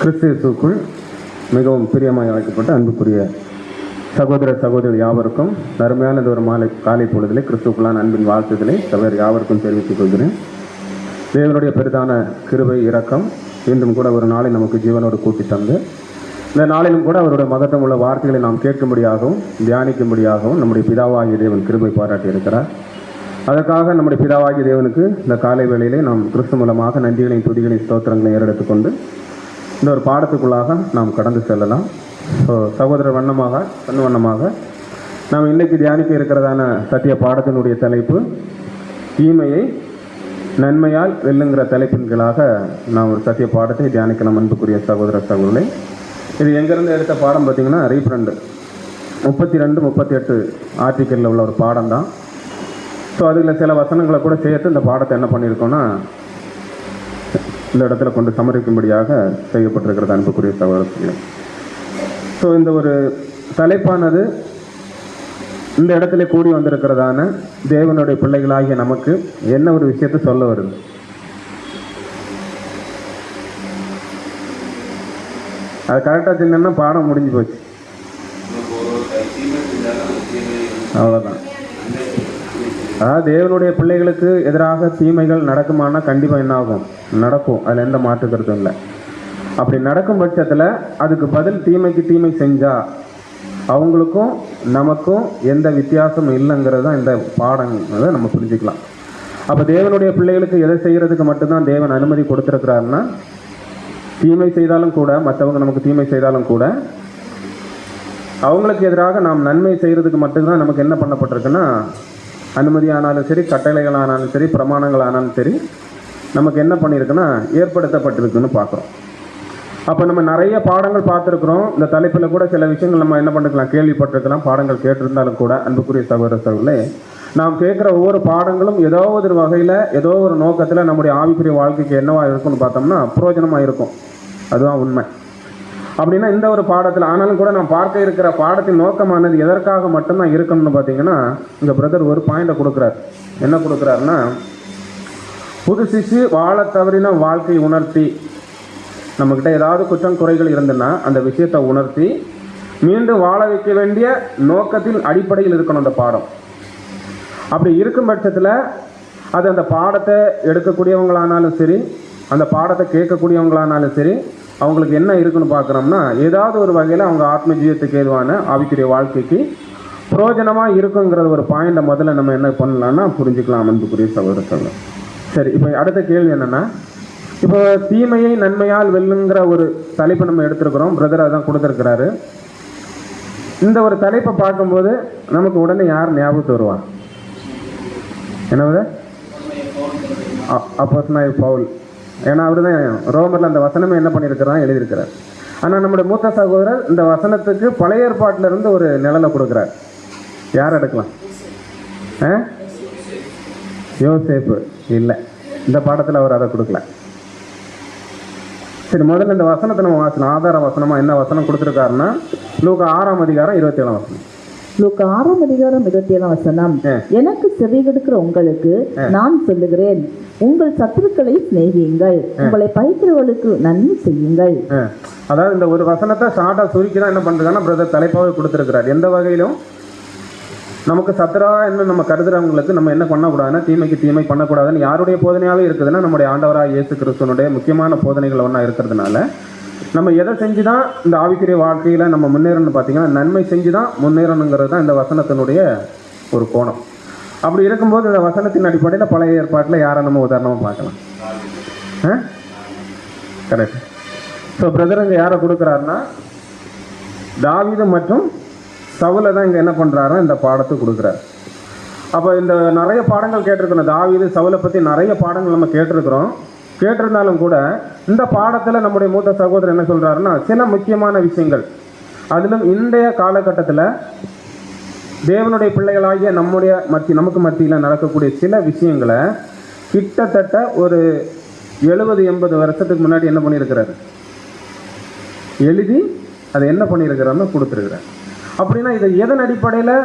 கிறிஸ்துவுக்குள் மிகவும் பிரியமாய் அழைக்கப்பட்ட அன்புக்குரிய சகோதர சகோதரி யாவருக்கும் அருமையான ஒரு காலை பொழுதிலே கிறிஸ்துவுக்குள்ளான அன்பின் வாழ்த்துதலை தவிர யாவருக்கும் தெரிவித்துக் கொள்கிறேன். தேவனுடைய பெரிதான கிருபை இரக்கம் இன்றும் கூட ஒரு நாளை நமக்கு ஜீவனோடு கூட்டி தந்து இந்த நாளிலும் கூட அவருடைய மகத்துவம் உள்ள வார்த்தைகளை நாம் கேட்கும்படியாகவும் தியானிக்கும்படியாகவும் நம்முடைய பிதாவாகிய தேவன் கிருபை பாராட்டி இருக்கிறார். அதற்காக நம்முடைய பிதாவாகிய தேவனுக்கு இந்த காலை வேளையிலே நாம் கிறிஸ்து மூலமாக நன்றிகளையும் துதிகளையும் ஸ்தோத்திரங்களை ஏறெடுத்துக்கொண்டு இந்த ஒரு பாடத்துக்குள்ளாக நாம் கடந்து செல்லலாம். சகோதரர் வண்ணமாக நாம் இன்றைக்கு தியானிக்க இருக்கிறதான சத்திய பாடத்தினுடைய தலைப்பு தீமையை நன்மையால் வெல்லுங்கிற தலைப்பின்களாக நாம் ஒரு சத்திய பாடத்தை தியானிக்கலாம். அன்புக்குரிய சகோதர சகோதரர்களே, இது எங்கேருந்து எடுத்த பாடம் பார்த்திங்கன்னா ரீப்ரண்ட் 32-38 ஆர்டிக்கலில் உள்ள ஒரு பாடம் தான். ஸோ அதில் சில வசனங்களை கூட சேர்த்து இந்த பாடத்தை என்ன பண்ணியிருக்கோன்னா இந்த இடத்துல கொண்டு சமர்ப்பிக்கும்படியாக செய்யப்பட்டிருக்கிறது. அன்புக்குரிய சகோதரர்களே, ஸோ இந்த ஒரு தலைப்பானது இந்த இடத்துல கூடி வந்திருக்கிறதான தேவனுடைய பிள்ளைகளாகிய நமக்கு என்ன ஒரு விஷயத்தை சொல்ல வருது. அது கரெக்டாக சொன்னா பாடம் முடிஞ்சு போச்சு, அவ்வளோதான். அதாவது தேவனுடைய பிள்ளைகளுக்கு எதிராக தீமைகள் நடக்குமானா கண்டிப்பாக என்ன ஆகும், நடக்கும். அதில் எந்த மாற்று கருத்தும் இல்லை. அப்படி நடக்கும் பட்சத்தில் அதுக்கு பதில் தீமைக்கு தீமை செஞ்சால் அவங்களுக்கும் நமக்கும் எந்த வித்தியாசமும் இல்லைங்கிறது தான் இந்த பாடங்களை நம்ம புரிஞ்சுக்கலாம். அப்போ தேவனுடைய பிள்ளைகளுக்கு எதை செய்கிறதுக்கு மட்டும்தான் தேவன் அனுமதி கொடுத்துருக்கிறாருன்னா, தீமை செய்தாலும் கூட, மற்றவங்க நமக்கு தீமை செய்தாலும் கூட அவங்களுக்கு எதிராக நாம் நன்மை செய்கிறதுக்கு மட்டும்தான் நமக்கு என்ன பண்ணப்பட்டிருக்குன்னா அனுமதியானாலும் சரி, கட்டளைகளானாலும் சரி, பிரமாணங்களானாலும் சரி, நமக்கு என்ன பண்ணியிருக்குன்னா ஏற்படுத்தப்பட்டிருக்குன்னு பார்க்குறோம். அப்போ நம்ம நிறைய பாடங்கள் பார்த்துருக்குறோம். இந்த தலைப்பில் கூட சில விஷயங்கள் நம்ம என்ன பண்ணிருக்கலாம், கேள்விப்பட்டிருக்கலாம், பாடங்கள் கேட்டிருந்தாலும் கூட. அன்புக்குரிய சகோதர சகோதரர்களே, நாம் கேட்குற ஒவ்வொரு பாடங்களும் ஏதோ ஒரு வகையில் ஏதோ ஒரு நோக்கத்தில் நம்முடைய ஆவிக்குரிய வாழ்க்கைக்கு என்னவா இருக்கும்னு பார்த்தோம்னா பிரயோஜனமாக இருக்கும். அதுதான் உண்மை. அப்படின்னா இந்த ஒரு பாடத்தில் ஆனாலும் கூட நாம் பார்க்க இருக்கிற பாடத்தின் நோக்கமானது எதற்காக மட்டும்தான் இருக்கணும்னு பார்த்தீங்கன்னா, இங்கே பிரதர் ஒரு பாயிண்டை கொடுக்குறார். என்ன கொடுக்குறாருன்னா, புதுசிச்சு வாழ தவறின வாழ்க்கை உணர்த்தி, நம்மக்கிட்ட ஏதாவது குற்றம் குறைகள் இருந்துன்னா அந்த விஷயத்தை உணர்த்தி மீண்டும் வாழ வைக்க வேண்டிய நோக்கத்தின் அடிப்படையில் இருக்கணும் அந்த பாடம். அப்படி இருக்கும் பட்சத்தில் அது அந்த பாடத்தை எடுக்கக்கூடியவங்களானாலும் சரி, அந்த பாடத்தை கேட்கக்கூடியவங்களானாலும் சரி, அவங்களுக்கு என்ன இருக்குன்னு பார்க்குறோம்னா ஏதாவது ஒரு வகையில் அவங்க ஆத்ம ஜீவத்துக்கு ஏதுவான ஆவிக்குரிய வாழ்க்கைக்கு பிரயோஜனமாக இருக்குங்கிறது ஒரு பாயிண்டை முதல்ல நம்ம என்ன பண்ணலாம்னா புரிஞ்சுக்கலாம். அன்புக்குரிய சகோதரர்கள், சரி, இப்போ அடுத்த கேள்வி என்னென்னா, இப்போ தீமையை நன்மையால் வெல்லுங்கிற ஒரு தலைப்பை நம்ம எடுத்துருக்குறோம். பிரதர் அதான் கொடுத்துருக்கிறாரு. இந்த ஒரு தலைப்பை பார்க்கும்போது நமக்கு உடனே யார் ஞாபகத்து வருவான்? என்னது? அப்போஸ்தலனாகிய பவுல். ஏன்னா அவர் தான் ரோமரில் அந்த வசனமே என்ன பண்ணியிருக்கிறான், எழுதியிருக்கிறார். ஆனால் நம்முடைய மூத்த சகோதரர் இந்த வசனத்துக்கு பழைய ஏற்பாட்டிலிருந்து ஒரு நிழலை கொடுக்குறார். யார் எடுக்கலாம்? யோசேப்பு இல்லை, இந்த பாடத்தில் அவர் அதை கொடுக்கல. சரி, முதல்ல இந்த வசனத்தை நம்ம வாசனம் ஆதார வசனமாக என்ன வசனம் கொடுத்துருக்காருன்னா லூக்கா 6ஆம் அதிகாரம் 27ஆம் வசனம். லூக்கா 6ஆம் அதிகாரம் 27ஆம் வசனம். எனக்கு செவி கொடுக்கிற உங்களுக்கு நான் சொல்லுகிறேன், உங்கள் சத்துருக்களை சிநேகியுங்கள், உங்களை பகைக்கிறவர்களுக்கு நன்மை செய்யுங்கள். அதாவது இந்த ஒரு வசனத்தை ஷார்ட்டா சுருக்கி தான் என்ன பண்றாங்கன்னா பிரதர் தலைப்பாவே கொடுத்துருக்கிறார். எந்த வகையிலும் நமக்கு சத்துரா என்ன நம்ம கருதுறவங்களுக்கு நம்ம என்ன பண்ணக்கூடாதுன்னா தீமைக்கு தீமை பண்ணக்கூடாதுன்னு யாருடைய போதனையாகவே இருக்குதுன்னா நம்முடைய ஆண்டவராக இயேசு கிறிஸ்துவனுடைய முக்கியமான போதனைகள் ஒன்றா இருக்கிறதுனால நம்ம எதை செஞ்சு தான் இந்த ஆவிக்குரிய வாழ்க்கையில் நம்ம முன்னேறணும்னு பார்த்தீங்கன்னா நன்மை செஞ்சு தான் முன்னேறணுங்கிறது தான் இந்த வசனத்தினுடைய ஒரு கோணம். அப்படி இருக்கும்போது இந்த வசனத்தின் அடிப்படையில் பழைய ஏற்பாட்டில் யாரை நம்ம உதாரணமாக பார்க்கலாம். கரெக்ட். ஸோ பிரதர் இங்கே யாரை கொடுக்குறாருன்னா தாவீது மற்றும் சவுலை தான் இங்கே என்ன பண்ணுறாருன்னா இந்த பாடத்தை கொடுக்குறாரு. அப்போ இந்த நிறைய பாடங்கள் கேட்டிருக்கணும். தாவீது சவுலை பற்றி நிறைய பாடங்கள் நம்ம கேட்டிருந்தாலும் கூட இந்த பாடத்தில் நம்முடைய மூத்த சகோதரர் என்ன சொல்கிறாருன்னா சில முக்கியமான விஷயங்கள், அதிலும் இன்றைய காலகட்டத்தில் தேவனுடைய பிள்ளைகளாகிய நமக்கு மத்தியில் நடக்கக்கூடிய சில விஷயங்களை கிட்டத்தட்ட ஒரு 70-80 வருஷத்துக்கு முன்னாடி என்ன பண்ணியிருக்கிறாரு, எழுதி அதை என்ன பண்ணியிருக்கிறாருன்னு கொடுத்துருக்கிறார். அப்படின்னா இதை எதன் அடிப்படையில்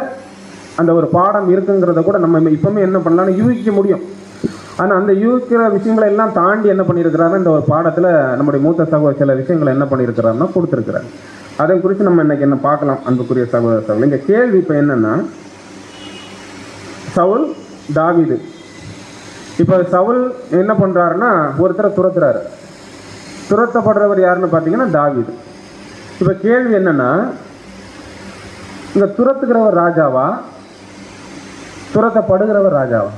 அந்த ஒரு பாடம் இருக்குங்கிறத கூட நம்ம இப்போவுமே என்ன பண்ணலாம்னு யூகிக்க முடியும். ஆனால் அந்த யூகிக்கிற விஷயங்களை எல்லாம் தாண்டி என்ன பண்ணியிருக்கிறாருன்னா இந்த ஒரு பாடத்தில் நம்முடைய மூத்த சகோதரர் சில விஷயங்களை என்ன பண்ணியிருக்கிறாருன்னா கொடுத்துருக்கிறார். அதை குறித்து நம்ம இன்னைக்கு என்ன பார்க்கலாம் அன்புக்குரிய சகோதர சகோதரி. இங்கே கேள்வி இப்போ என்னன்னா, சவுல் தாவீது. இப்போ சவுல் என்ன பண்ணுறாருன்னா ஒருத்தரை துரத்துறாரு. துரத்தப்படுறவர் யாருன்னு பார்த்தீங்கன்னா தாவீது. இப்போ கேள்வி என்னன்னா, இங்கே துரத்துகிறவர் ராஜாவா, துரத்தப்படுகிறவர் ராஜாவா?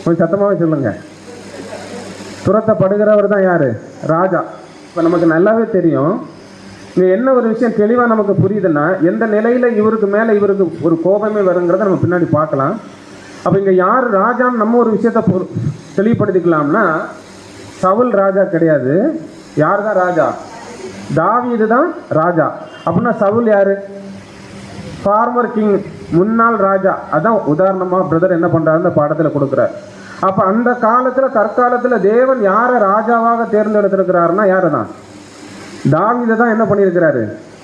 கொஞ்சம் சத்தமாகவே சொல்லுங்க. துரத்தப்படுகிறவர் தான் யாரு? ராஜா. இப்போ நமக்கு நல்லாவே தெரியும். இங்கே என்ன ஒரு விஷயம் தெளிவாக நமக்கு புரியுதுன்னா, எந்த நிலையில் இவருக்கு மேலே இவருக்கு ஒரு கோபமே வருங்கிறத நம்ம பின்னாடி பார்க்கலாம். அப்போ இங்கே யார் ராஜான்னு நம்ம ஒரு விஷயத்தை தெளிவுபடுத்திக்கலாம்னா, சவுல் ராஜா கிடையாது. யார் தான் ராஜா? தாவீது தான் ராஜா. அப்படின்னா சவுல் யாரு? ஃபார்மர் கிங், முன்னாள் ராஜா. அதான் உதாரணமாக பிரதர் என்ன பண்ணுறாரு இந்த பாடத்தில் கொடுக்குறார். அப்போ அந்த காலத்தில் தற்காலத்தில் தேவன் யாரை ராஜாவாக தேர்ந்தெடுத்திருக்கிறாருன்னா யாரை தான்? தாவீதை தான் என்ன பண்ணியிருக்கிறாரு?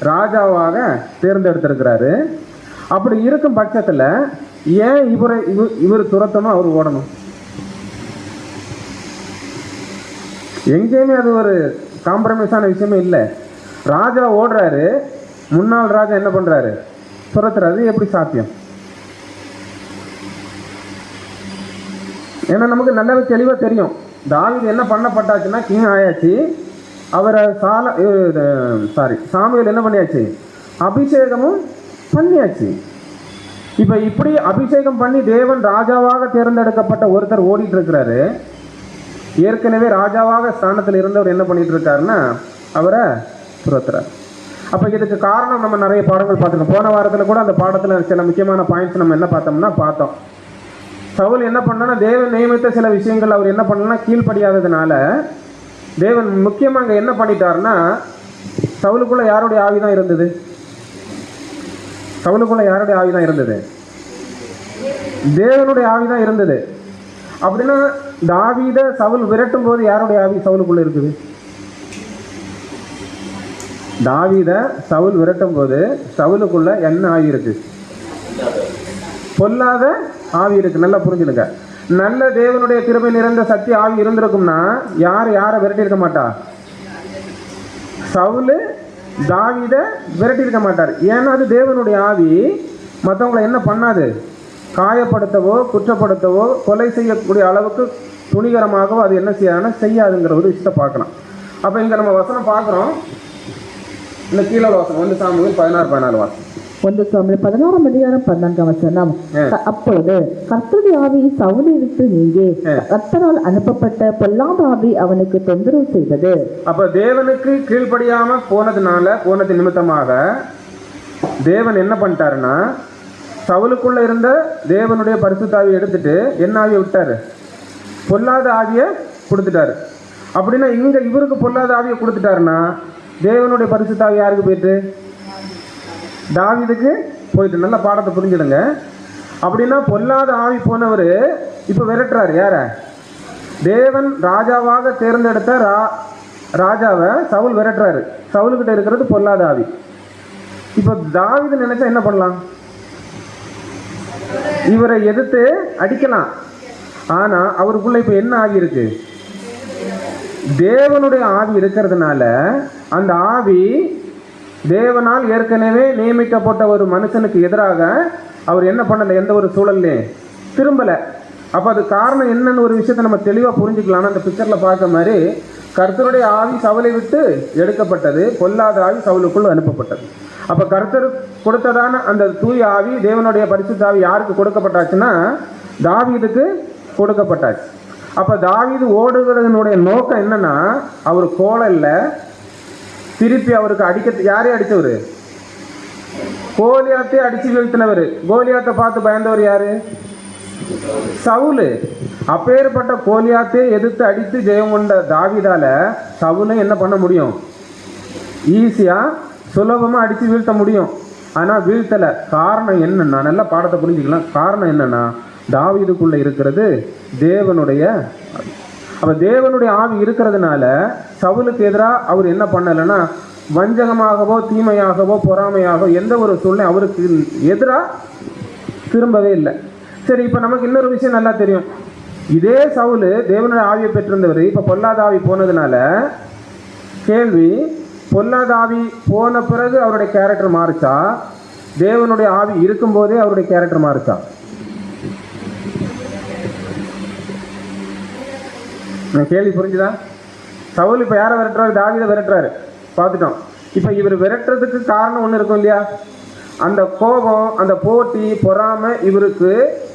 ராஜாவாக தேர்ந்தெடுத்திருக்கிறாரு. அப்படி இருக்கும் பட்சத்தில் ஏன் இவர் துரத்தணும், அவர் ஓடணும்? எங்கேயுமே அது ஒரு காம்ப்ரமைஸான விஷயமே இல்லை. ராஜா ஓடுறாரு, முன்னாள் ராஜா என்ன பண்ணுறாரு? துரத்துறாரு. எப்படி சாத்தியம்? ஏன்னா நமக்கு நல்லாவே தெளிவாக தெரியும், தாவீது என்ன பண்ணப்பட்டாச்சுன்னா கிங் ஆயாச்சு. அவரை சாமுவேல் என்ன பண்ணியாச்சு? அபிஷேகமும் பண்ணியாச்சு. இப்போ இப்படி அபிஷேகம் பண்ணி தேவன் ராஜாவாக தேர்ந்தெடுக்கப்பட்ட ஒருத்தர் ஓடிட்டு இருக்கிறாரு. ஏற்கனவே ராஜாவாக ஸ்தானத்தில் இருந்தவர் என்ன பண்ணிட்டு இருக்காருன்னா அவரை துரத்துறார். அப்போ இதுக்கு காரணம் நம்ம நிறைய பாடங்கள் பார்த்துருக்கோம். போன வாரத்தில் கூட அந்த பாடத்தில் சில முக்கியமான பாயிண்ட்ஸ் நம்ம என்ன பார்த்தோம். சவுல் என்ன பண்ணனா, தேவன் நியமித்த சில விஷயங்கள் அவர் என்ன பண்ணலன்னா கீழ்ப்படியாததுனால தேவன் முக்கியமாக அங்கே என்ன பண்ணிட்டாருன்னா, சவுலுக்குள்ள யாருடைய ஆவி தான் இருந்தது? சவுலுக்குள்ள யாருடைய ஆவி தான் இருந்தது? தேவனுடைய ஆவி தான் இருந்தது. அப்படின்னா தாவீத சவுல் விரட்டும் போது யாருடைய ஆவி சவுலுக்குள்ள இருக்குது? தாவீத சவுல் விரட்டும் போது சவுலுக்குள்ள என்ன ஆவி இருக்கு? பொல்லாத ஆவி இருக்கு. நல்லா புரிஞ்சுடுங்க. நல்ல தேவனுடைய கிருபை நிறைந்த சக்தி ஆவி இருந்திருக்கும்னா யாரை விரட்டி இருக்க மாட்டா? சவுல் தாவீத விரட்டி இருக்க மாட்டார். ஏன்னா அது தேவனுடைய ஆவி மற்றவங்களை என்ன பண்ணாது? காயப்படுத்தவோ குற்றப்படுத்தவோ கொலை செய்யக்கூடிய அளவுக்கு துணிகரமாகவோ அது என்ன செய்யாதுங்கிற ஒரு விஷயத்தை பார்க்கலாம். அப்போ இங்கே நம்ம வசனம் பார்க்குறோம். இந்த கீழே வாசனம் 1 சாமுவேல் 16 வாசனம். 1 சாமுவேல் 16 அதிகாரம் 14 வசனம். அப்பொழுது கர்த்தருடைய ஆவி சவுலை விட்டு நீங்கி கர்த்தரால் அனுப்பப்பட்ட பொல்லாத ஆவி அவனுக்கு தொந்தரவு செய்தது. அப்ப தேவனுக்கு கீழ்ப்படியாம போனது நிமித்தமாக தேவன் என்ன பண்ணிட்டாருன்னா, சவுலுக்குள்ள இருந்த தேவனுடைய பரிசுத்த ஆவியை எடுத்துட்டு என்ன ஆவியை விட்டாரு? பொல்லாத ஆவியை கொடுத்துட்டாரு. அப்படின்னா இங்க இவருக்கு பொல்லாத ஆவியை கொடுத்துட்டாருன்னா தேவனுடைய பரிசுத்த ஆவி யாருக்கு போயிட்டு? தாவீதுக்கு போயிட்டு. நல்ல பாடத்தை புரிஞ்சிடுங்க. அப்படின்னா பொல்லாத ஆவி போனவர் இப்போ விரட்டுறாரு யார? தேவன் ராஜாவாக தேர்ந்தெடுத்த ராஜாவை சவுல் விரட்டுறாரு. சவுலுக்கிட்ட இருக்கிறது பொல்லாத ஆவி. இப்போ தாவீது நினைச்சா என்ன பண்ணலாம்? இவரை எதிர்த்து அடிக்கலாம். ஆனா அவருக்குள்ள இப்ப என்ன ஆவி இருக்கு? தேவனுடைய ஆவி இருக்கிறதுனால அந்த ஆவி தேவனால் ஏற்கனவே நியமிக்கப்பட்ட ஒரு மனுஷனுக்கு எதிராக அவர் என்ன பண்ணல? எந்த ஒரு சூழல்லே திரும்பல. அப்ப அது காரணம் என்னன்னு ஒரு விஷயத்தை நம்ம தெளிவா புரிஞ்சுக்கலாம். அந்த பிக்சர்ல பார்க்க மாதிரி கர்த்தருடைய ஆவி சவுலை விட்டு எடுக்கப்பட்டது, பொல்லாத ஆவி சவுலுக்குள் அனுப்பப்பட்டது. அப்ப கர்த்தர் கொடுத்ததான அந்த தூய ஆவி, தேவனுடைய பரிசுத்த ஆவி யாருக்கு கொடுக்கப்பட்டாச்சுன்னா தாவீதுக்கு கொடுக்கப்பட்டாச்சு. அப்ப தாவீது ஓடுகிறதனுடைய நோக்கம் என்னன்னா, அவர் கோலல்ல திருப்பி அவருக்கு அடிக்க யாரையும் அடித்தவர்? கோலியாத்தை அடிச்சு வீழ்த்தினவர். கோலியாத்தை பார்த்து பயந்தவர் யாரு? சவுலு. அப்பேற்பட்ட கோலியாத்தை எதிர்த்து அடித்து ஜெயம் கொண்ட தாவீதால சவுலை என்ன பண்ண முடியும்? ஈஸியா சுலபமா அடிச்சு வீழ்த்த முடியும். ஆனா வீழ்த்தல. காரணம் என்னன்னா, நல்ல பாடத்தை புரிஞ்சுக்கலாம். காரணம் என்னன்னா, தாவீதுக்குள்ள இருக்கிறது தேவனுடைய. அப்ப தேவனுடைய ஆவி இருக்கிறதுனால சவுலுக்கு எதிராக அவர் என்ன பண்ணலைன்னா வஞ்சகமாகவோ தீமையாகவோ பொறாமையாகவோ எந்த ஒரு சூழ்நிலை அவருக்கு எதிராக திரும்பவே இல்லை. சரி, இப்போ நமக்கு இன்னொரு விஷயம் நல்லா தெரியும். இதே சவுல் தேவனுடைய ஆவியை பெற்றிருந்தவர் இப்போ பொல்லாத ஆவி போனதுனால கேள்வி, பொல்லாத ஆவி போன பிறகு அவருடைய கேரக்டர் மாறுச்சா, தேவனுடைய ஆவி இருக்கும்போதே அவருடைய கேரக்டர் மாறுச்சா? கேள்வி புரிஞ்சுதா? சவுல் இப்போ யாரை விரட்டுறாரு? தாவீதை விரட்டுறாரு, பார்த்துட்டோம். இப்போ இவர் விரட்டுறதுக்கு காரணம் ஒன்று இருக்கும் இல்லையா? அந்த கோபம், அந்த போட்டி, பொறாமை இவருக்கு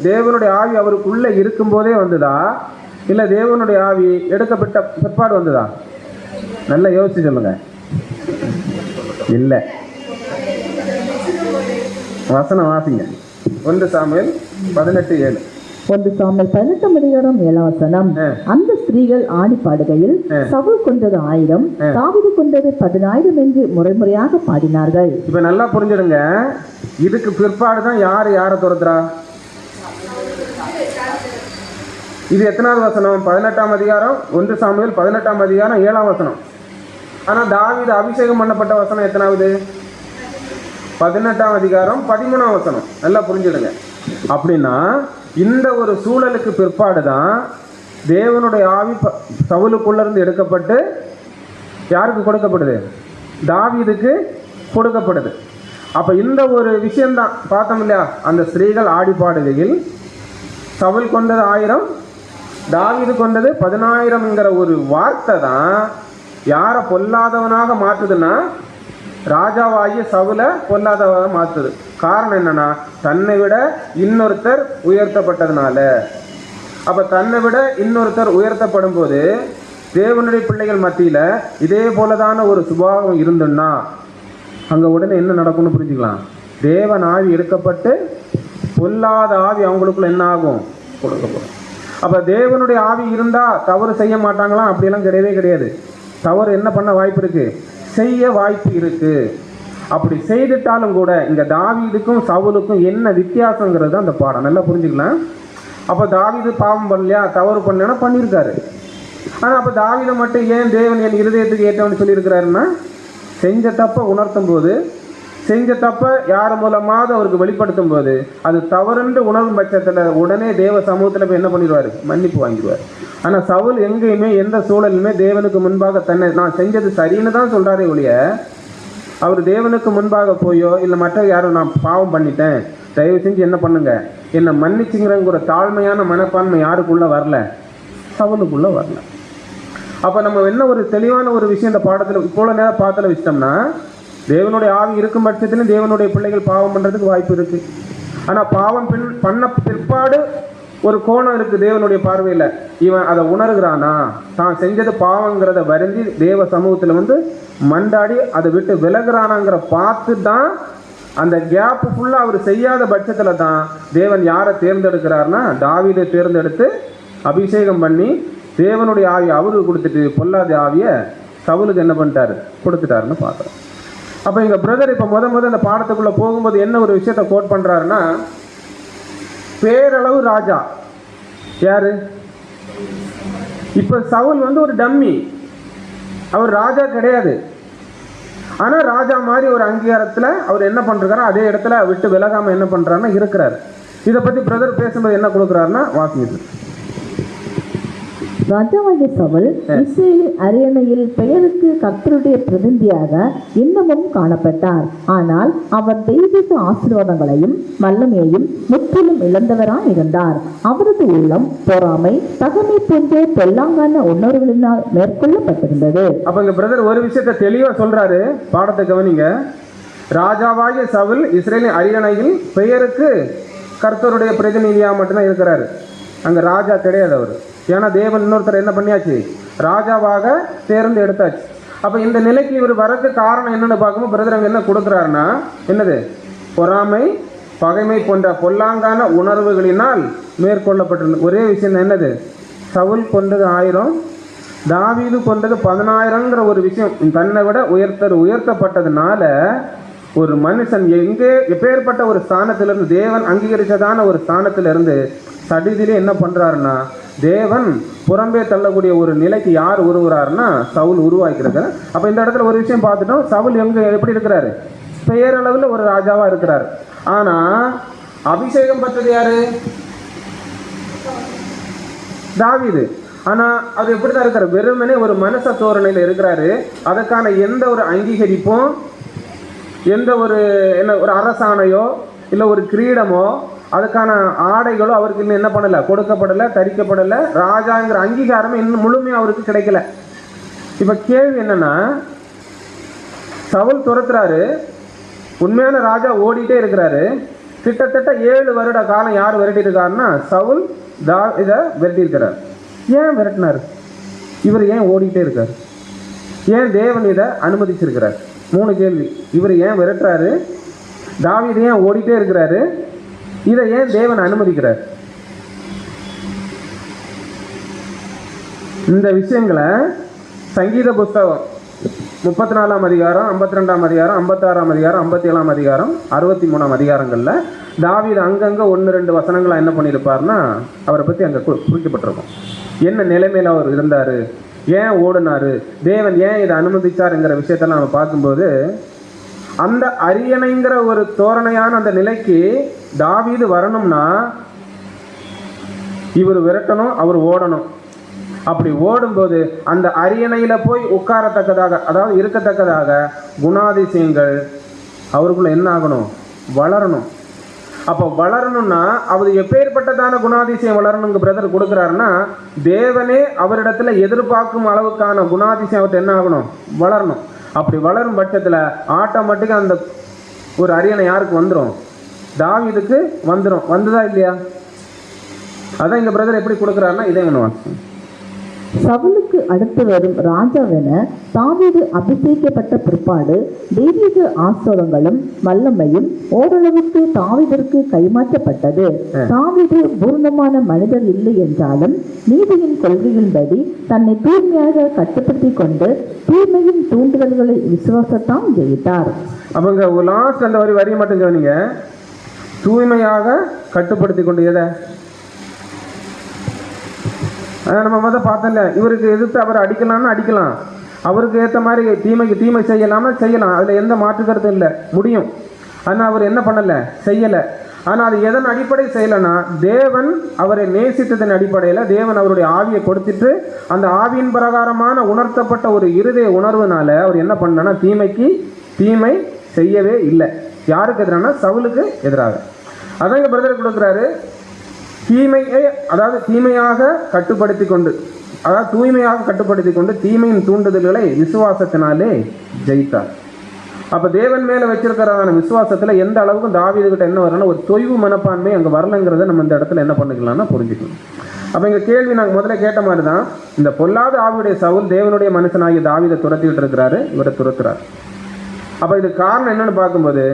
தேவனுடைய ஆவி அவருக்குள்ளே இருக்கும்போதே வந்ததா, இல்லை தேவனுடைய ஆவி எடுக்கப்பட்ட பிற்பாடு வந்ததா? நல்லா யோசிச்சு சொல்லுங்க. இல்லை, வசனம் வாசிங்க. 1 சாமுவேல் 18:7. 1 சாமுவேல் 18:7. அந்த ஸ்திரீகள் ஆடி பாடுகையில் சவுல் கொண்டது 1000, தாவீது கொண்டது 10,000 என்று முறைமுறையாக பாடினார்கள். இப்ப நல்லா புரிஞ்சிடுங்க, இதுக்கு பிற்பாடு தான் யாரை துரத்துறா? இது எத்தனாவது வசனம்? 18ஆம் அதிகாரம், 1 சாமுவேல் 18ஆம் அதிகாரம் 7ஆம் வசனம். ஆனா தாவீது அபிஷேகம் பண்ணப்பட்ட வசனம் எத்தனாவது? 18ஆம் அதிகாரம் 13ஆம் வசனம். நல்லா புரிஞ்சிடுங்க. அப்படின்னா இந்த ஒரு சூழலுக்கு பிற்பாடு தான் தேவனுடைய ஆவி சவுலுக்குள்ள இருந்து எடுக்கப்பட்டு யாருக்கு கொடுக்கப்படுது? தாவீதுக்கு கொடுக்கப்படுது. அப்ப இந்த ஒரு விஷயம்தான் பார்த்தோம் இல்லையா? அந்த ஸ்திரீகள் ஆடி பாடுகையில் சவுல் கொண்டது 1000, தாவீது கொண்டது 10,000ங்கிற ஒரு வார்த்தை தான் யாரை பொல்லாதவனாக மாற்றுதுன்னா ராஜாவாகிய சவுல பொல்லாதவனாக மாற்றுது. காரணம் என்னன்னா, தன்னை விட இன்னொருத்தர் உயர்த்தப்பட்டதுனால. அப்ப தன்னை விட இன்னொருத்தர் உயர்த்தப்படும் போது தேவனுடைய பிள்ளைகள் மத்தியில இதே போலதான ஒரு சுபாவம் இருந்துன்னா அங்க உடனே என்ன நடக்கும்னு புரிஞ்சுக்கலாம். தேவன் ஆவி எடுக்கப்பட்டு பொல்லாத ஆவி அவங்களுக்குள்ள என்ன ஆகும்? கொடுக்கப்படும். அப்ப தேவனுடைய ஆவி இருந்தா தவறு செய்ய மாட்டாங்களாம்? அப்படியெல்லாம் கிடையவே கிடையாது. தவறு என்ன பண்ண வாய்ப்பு இருக்கு? செய்ய வாய்ப்பு இருக்கு. அப்படி செய்துட்டாலும் கூட இங்க தாவீதுக்கும் சவுலுக்கும் என்ன வித்தியாசங்கிறது அந்த பாடம் நல்லா புரிஞ்சுக்கலாம். அப்ப தாவீது பாவம் பண்ணலையா, தவறு பண்ணா பண்ணியிருக்காரு. ஆனா அப்ப தாவீதை மட்டும் ஏன் தேவன் என் இருதயத்துக்கு ஏற்றவன்னு சொல்லியிருக்கிறாருன்னா, செஞ்ச தப்ப உணர்த்தும் போது, செஞ்ச தப்ப யார் மூலமாவது அவருக்கு வெளிப்படுத்தும் போது அது தவறுன்று உணரும் பட்சத்துல உடனே தேவ சமூகத்துல போய் என்ன பண்ணிடுவாரு? மன்னிப்பு வாங்கிடுவார். ஆனா சவுல் எங்கேயுமே எந்த சூழலுமே தேவனுக்கு முன்பாக தன்னை நான் செஞ்சது சரின்னு தான் சொல்றாரே ஒழிய, அவர் தேவனுக்கு முன்பாக போயோ இல்லை மற்ற யாரும் நான் பாவம் பண்ணிட்டேன் தயவு செஞ்சு என்ன பண்ணுங்க என்னை மன்னிச்சுங்கிறங்கிற தாழ்மையான மனப்பான்மை யாருக்குள்ள வரல? சவுலுக்குள்ள வரல. அப்ப நம்ம என்ன ஒரு தெளிவான ஒரு விஷயம் இந்த பாடத்துல இவ்வளவு நேரம் பார்த்தல வச்சிட்டோம்னா, தேவனுடைய ஆவி இருக்கும் பட்சத்திலும் தேவனுடைய பிள்ளைகள் பாவம் பண்றதுக்கு வாய்ப்பு இருக்கு. ஆனா பாவம் பண்ண பிற்பாடு ஒரு கோணம் இருக்கு தேவனுடைய பார்வையில. இவன் அதை உணர்கிறானா, தான் செஞ்சது பாவங்கிறத வருந்தி தேவ சமூகத்துல மண்டாடி அதை விட்டு விலகுறானாங்கிற பார்த்து தான் அந்த கேப் ஃபுல்லா அவர் செய்யாத பட்சத்துல தான் தேவன் யாரை தேர்ந்தெடுக்கிறார்னா தாவீதை தேர்ந்தெடுத்து அபிஷேகம் பண்ணி தேவனுடைய ஆவியை அவருக்கு கொடுத்துட்டு பொல்லாத ஆவியை சவுலுக்கு என்ன பண்ணிட்டாரு? கொடுத்துட்டாருன்னு பார்க்குறோம். அப்போ எங்கள் பிரதர் இப்போ முத இந்த பாடத்துக்குள்ளே போகும்போது என்ன ஒரு விஷயத்த கோட் பண்ணுறாருன்னா, பேரளவு ராஜா யாரு? இப்போ சவுல் ஒரு டம்மி, அவர் ராஜா கிடையாது. ஆனால் ராஜா மாதிரி ஒரு அங்கீகாரத்தில் அவர் என்ன பண்ணுறாரு, அதே இடத்துல விட்டு விலகாமல் என்ன பண்ணுறாருன்னா இருக்கிறார். இதை பற்றி பிரதர் பேசும்போது என்ன கொடுக்குறாருன்னா வாசிங்க. ராஜாவாகிய சவுல் இஸ்ரேலின் அரியணையில் பெயருக்கு கர்த்தருடைய பிரதிநிதியாக இன்னமும் காணப்பட்டார். ஆனால் அவர் தெய்வீக ஆசீர்வாதங்களையும் வல்லமையையும் முற்றிலும் இழந்தவராய் இருந்தார். அவரது உள்ளம் பொறாமை, பகைமை போன்ற பொல்லாங்கான உணர்வுகளினால் மேற்கொள்ளப்பட்டிருந்தது. அப்ப இங்க பிரதர் ஒரு விஷயத்தை தெளிவா சொல்றாரு, பாடத்தை கவனிங்க. ராஜாவாகிய சவுல் இஸ்ரேலின் அரியணையில் பெயருக்கு கர்த்தருடைய பிரதிநிதியா மட்டும்தான் இருக்கிறாரு. அங்க ராஜா கிடையாது அவர். ஏன்னா தேவன் இன்னொருத்தர் என்ன பண்ணியாச்சு? ராஜாவாக தேர்ந்து எடுத்தாச்சு. அப்போ இந்த நிலைக்கு இவர் வரது காரணம் என்னன்னு பார்க்கும்போது பிரதர் அங்கே என்ன கொடுக்குறாருன்னா, என்னது? பொறாமை, பகைமை போன்ற பொல்லாங்கான உணர்வுகளினால் மேற்கொள்ளப்பட்டிருந்த ஒரே விஷயம் என்னது? சவுல் கொண்டது 1000, தாவீது கொண்டது 10,000ங்கிற ஒரு விஷயம். தன்னை விட உயர்த்தப்பட்டதுனால ஒரு மனுஷன் எப்பேற்பட்ட ஒரு ஸ்தானத்திலிருந்து, தேவன் அங்கீகரித்ததான ஒரு ஸ்தானத்திலிருந்து சடிதிலே என்ன பண்றாருன்னா, தேவன் புறம்பே தள்ளக்கூடிய ஒரு நிலைக்கு யார் உருவுறாருன்னா சவுல் உருவாக்கிறது. அப்ப இந்த இடத்துல ஒரு விஷயம் பார்த்துட்டோம். சவுல் எப்படி இருக்கிறாரு? பெயரளவில் ஒரு ராஜாவா இருக்கிறார். ஆனா அபிஷேகம் பெற்றது யாரு? தாவீது. ஆனா அது எப்படிதான் இருக்கிற, வெறுமனே ஒரு மனுஷ தோரணையில இருக்கிறாரு. அதற்கான எந்த ஒரு அங்கீகரிப்பும், எந்த ஒரு ஒரு அரசாணையோ இல்ல ஒரு கிரீடமோ அதுக்கான ஆடைகளோ அவருக்கு இன்னும் என்ன பண்ணல, கொடுக்கப்படல, தரிக்கப்படல. ராஜாங்கிற அங்கீகாரமே இன்னும் முழுமையா அவருக்கு கிடைக்கல. இப்ப கேள்வி என்னன்னா, சவுல் துரத்துறாரு, உண்மையான ராஜா ஓடிட்டே இருக்கிறாரு. கிட்டத்தட்ட 7 வருட காலம் யார் விரட்டி இருக்காருன்னா சவுல் இதை விரட்டி இருக்கிறார். ஏன் விரட்டினார்? இவர் ஏன் ஓடிட்டே இருக்கார்? ஏன் தேவன் இதை அனுமதிச்சிருக்கிறார்? 3 கேள்வி. இவர் ஏன் விரட்டுறாரு? தாவீது ஏன் ஓடிட்டே இருக்கிறாரு? இதை ஏன் தேவன் அனுமதிக்கிறார்? இந்த விஷயங்களை சங்கீத புஸ்தகம் 34ஆம் அதிகாரம், 52ஆம் அதிகாரம், 56ஆம் அதிகாரம், 57ஆம் அதிகாரம், 63ஆம் அதிகாரங்கள்ல தாவீது அங்கங்க 1-2 வசனங்களா என்ன பண்ணியிருப்பார்னா அவரை பத்தி அங்க குறிக்கப்பட்டிருக்கும். என்ன நிலைமையில அவர் இருந்தாரு, ஏன் ஓடினாரு, தேவன் ஏன் இதை அனுமதிச்சாருங்கிற விஷயத்தெல்லாம் நம்ம பார்க்கும்போது, அந்த அரியணைங்கிற ஒரு தோரணையான அந்த நிலைக்கு தாவீது வரணும்னா இவர் விரட்டணும், அவர் ஓடணும். அப்படி ஓடும்போது அந்த அரியணையில போய் உட்காரத்தக்கதாக, அதாவது இருக்கத்தக்கதாக குணாதிசயங்கள் அவருக்குள்ள என்ன ஆகணும், வளரணும். அப்போ வளரணும்னா அவர் எப்பேற்பட்டதான குணாதிசயம் வளரணுங்க பிரதர் கொடுக்குறாருன்னா, தேவனே அவரிடத்துல எதிர்பார்க்கும் அளவுக்கான குணாதிசயம் அவர்கிட்ட என்ன ஆகணும், வளரணும். அப்படி வளரும் பட்சத்தில் ஆட்டோமேட்டிக்காக அந்த ஒரு அரியணை யாருக்கு வந்துடும், தாவீதுக்கு வந்துடும். வந்துதா இல்லையா? அதான் இங்க பிரதர் எப்படி கொடுக்குறாருன்னா இதே ஒன்று, சவுலுக்கு அடுத்து வரும் ராஜாவென தாவீது அபிஷேகிக்கப்பட்ட பிற்பாடு தெய்வீக ஆசீர்வாதங்களும் வல்லமையும் ஓரளவுக்கு தாவீதிற்கு கைமாற்றப்பட்டது. தாவீது பூர்ணமான மனிதர் இல்லை என்றாலும் நீதியின் கொள்கையின்படி தன்னை தூய்மையாக கட்டுப்படுத்தி கொண்டு தூய்மையின் தூண்டுதல்களை விசுவாசத்தான் ஜெயித்தார். அவங்க லாஸ்ட் அந்த வரி மட்டும் சொன்னீங்க, தூய்மையாக கட்டுப்படுத்தி கொண்டு. எதை நம்ம பார்த்தோம்ல, இவருக்கு எதிர்த்து அவர் அடிக்கலாம்னு அடிக்கலாம், அவருக்கு ஏற்ற மாதிரி தீமைக்கு தீமை செய்யலாம்னா செய்யலாம், அதில் எந்த மாற்று கருத்தும் இல்லை, முடியும். ஆனால் அவர் என்ன பண்ணலை, செய்யலை. ஆனால் அது எதன் அடிப்படை செய்யலைன்னா, தேவன் அவரை நேசித்ததன் அடிப்படையில் தேவன் அவருடைய ஆவியை கொடுத்துட்டு அந்த ஆவியின் பிரகாரமான உணர்த்தப்பட்ட ஒரு இருதய உணர்வுனால அவர் என்ன பண்ணனா தீமைக்கு தீமை செய்யவே இல்லை. யாருக்கு எதிரானா சவுலுக்கு எதிராக. அதான் இங்கே பிரதர் கொடுக்குறாரு, தீமையை அதாவது தீமையாக கட்டுப்படுத்தி கொண்டு, அதாவது தூய்மையாக கட்டுப்படுத்தி கொண்டு தீமையின் தூண்டுதல்களை விசுவாசத்தினாலே ஜெயித்தார். அப்போ தேவன் மேலே வச்சிருக்கிறதான விசுவாசத்தில் எந்த அளவுக்கு தாவீதுகிட்ட என்ன வரணும்னா ஒரு தொய்வு மனப்பான்மை அங்கே வரலைங்கிறத நம்ம இந்த இடத்துல என்ன பண்ணிக்கலாம்னா புரிஞ்சுக்கணும். அப்போ இங்கே கேள்வி நாங்கள் முதல்ல கேட்ட மாதிரி தான், இந்த பொல்லாத ஆவியுடைய சவுல் தேவனுடைய மனுஷனாகிய தாவீதை துரத்திக்கிட்டு இருக்கிறாரு, இவரை துரத்துறாரு. அப்போ இது காரணம் என்னன்னு பார்க்கும்போது,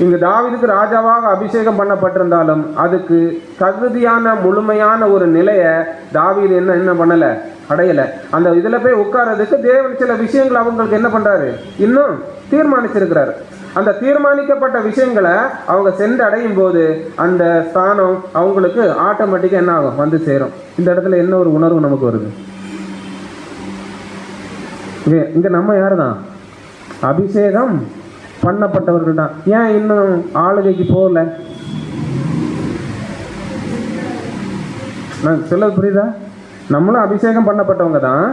இங்கு தாவீதுக்கு ராஜாவாக அபிஷேகம் பண்ணப்பட்டிருந்தாலும் அதுக்கு தகுதியான முழுமையான ஒரு நிலையை தாவீது என்ன பண்ணலை, அடையலை. அந்த இதில் போய் உட்கார்றதுக்கு தேவன் சில விஷயங்கள் அவங்களுக்கு என்ன பண்ணுறாரு, இன்னும் தீர்மானிச்சிருக்கிறாரு. அந்த தீர்மானிக்கப்பட்ட விஷயங்களை அவங்க சென்று அடையும் போது அந்த ஸ்தானம் அவங்களுக்கு ஆட்டோமேட்டிக்காக என்ன ஆகும், வந்து சேரும். இந்த இடத்துல என்ன ஒரு உணர்வு நமக்கு வருது, இங்கே நம்ம யார் தான் அபிஷேகம் பண்ணப்பட்டவர்கள் தான். ஏன் இன்னும் ஆளுகைக்கு போகல? நான் சொல்ல புரியுதா? நம்மளும் அபிஷேகம் பண்ணப்பட்டவங்க தான்,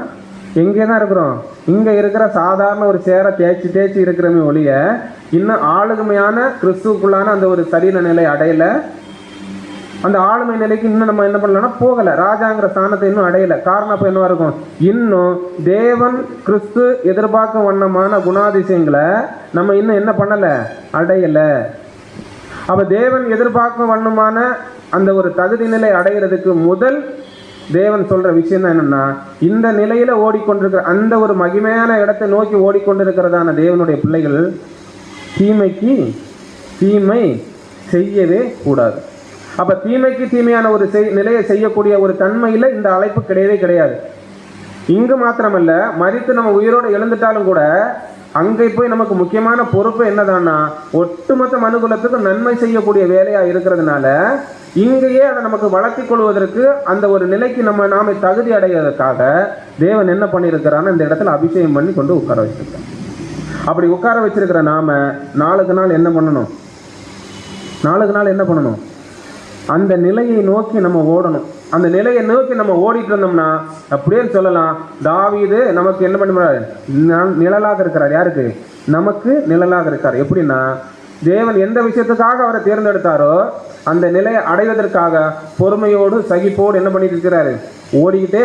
எங்கே தான் இருக்கிறோம், இங்கே இருக்கிற சாதாரண ஒரு சேரை தேய்ச்சி இருக்கிறமே ஒழிய இன்னும் ஆளுமையான கிறிஸ்துவுக்குள்ளான அந்த ஒரு சரீர நிலை அடையலை. அந்த ஆளுமை நிலைக்கு இன்னும் நம்ம என்ன பண்ணலன்னா போகலை, ராஜாங்கிற ஸ்தானத்தை இன்னும் அடையலை. காரணம் அப்போ என்னவா இருக்கும், இன்னும் தேவன் கிறிஸ்து எதிர்பார்க்கும் வண்ணமான குணாதிசயங்களை நம்ம இன்னும் என்ன பண்ணலை, அடையலை. அப்போ தேவன் எதிர்பார்க்கும் வண்ணமான அந்த ஒரு தகுதி நிலை அடைகிறதுக்கு முதல் தேவன் சொல்ற விஷயம் தான் என்னன்னா, இந்த நிலையில ஓடிக்கொண்டிருக்கிற அந்த ஒரு மகிமையான இடத்தை நோக்கி ஓடிக்கொண்டிருக்கிறதான தேவனுடைய பிள்ளைகள் தீமைக்கு தீமை செய்யவே கூடாது. அப்ப தீமைக்கு தீமையான ஒரு நிலையை செய்யக்கூடிய ஒரு தன்மையில இந்த அழைப்பு கிடையவே கிடையாது. இங்கு மாத்திரமல்ல, மரித்து நம்ம உயிரோடு எழுந்துட்டாலும் கூட அங்கே போய் நமக்கு முக்கியமான பொறுப்பு என்னதான்னா ஒட்டுமொத்த மனுகுலத்துக்கு நன்மை செய்யக்கூடிய வேலையா இருக்கிறதுனால இங்கேயே அதை நமக்கு வளர்த்தி கொள்வதற்கு அந்த ஒரு நிலைக்கு நாம தகுதி அடைவதற்காக தேவன் என்ன பண்ணியிருக்கிறான்னு இந்த இடத்துல அபிஷேகம் பண்ணி கொண்டு உட்கார வச்சிருக்காங்க. அப்படி உட்கார வச்சிருக்கிற நாம நாளுக்கு நாள் என்ன பண்ணணும், நாளுக்கு நாள் என்ன பண்ணணும், அந்த நிலையை நோக்கி நம்ம ஓடணும். அந்த நிலையை நோக்கி நம்ம ஓடிட்டு இருந்தோம்னா அப்படியே சொல்லலாம், தாவீது நமக்கு என்ன பண்ணுறாரு, நிழலாக இருக்கிறார். யாருக்கு? நமக்கு நிழலாக இருக்கார். எப்படின்னா, தேவன் எந்த விஷயத்துக்காக அவரை தேர்ந்தெடுத்தாரோ அந்த நிலையை அடைவதற்காக பொறுமையோடு சகிப்போடு என்ன பண்ணிட்டு இருக்கிறாரு, ஓடிக்கிட்டே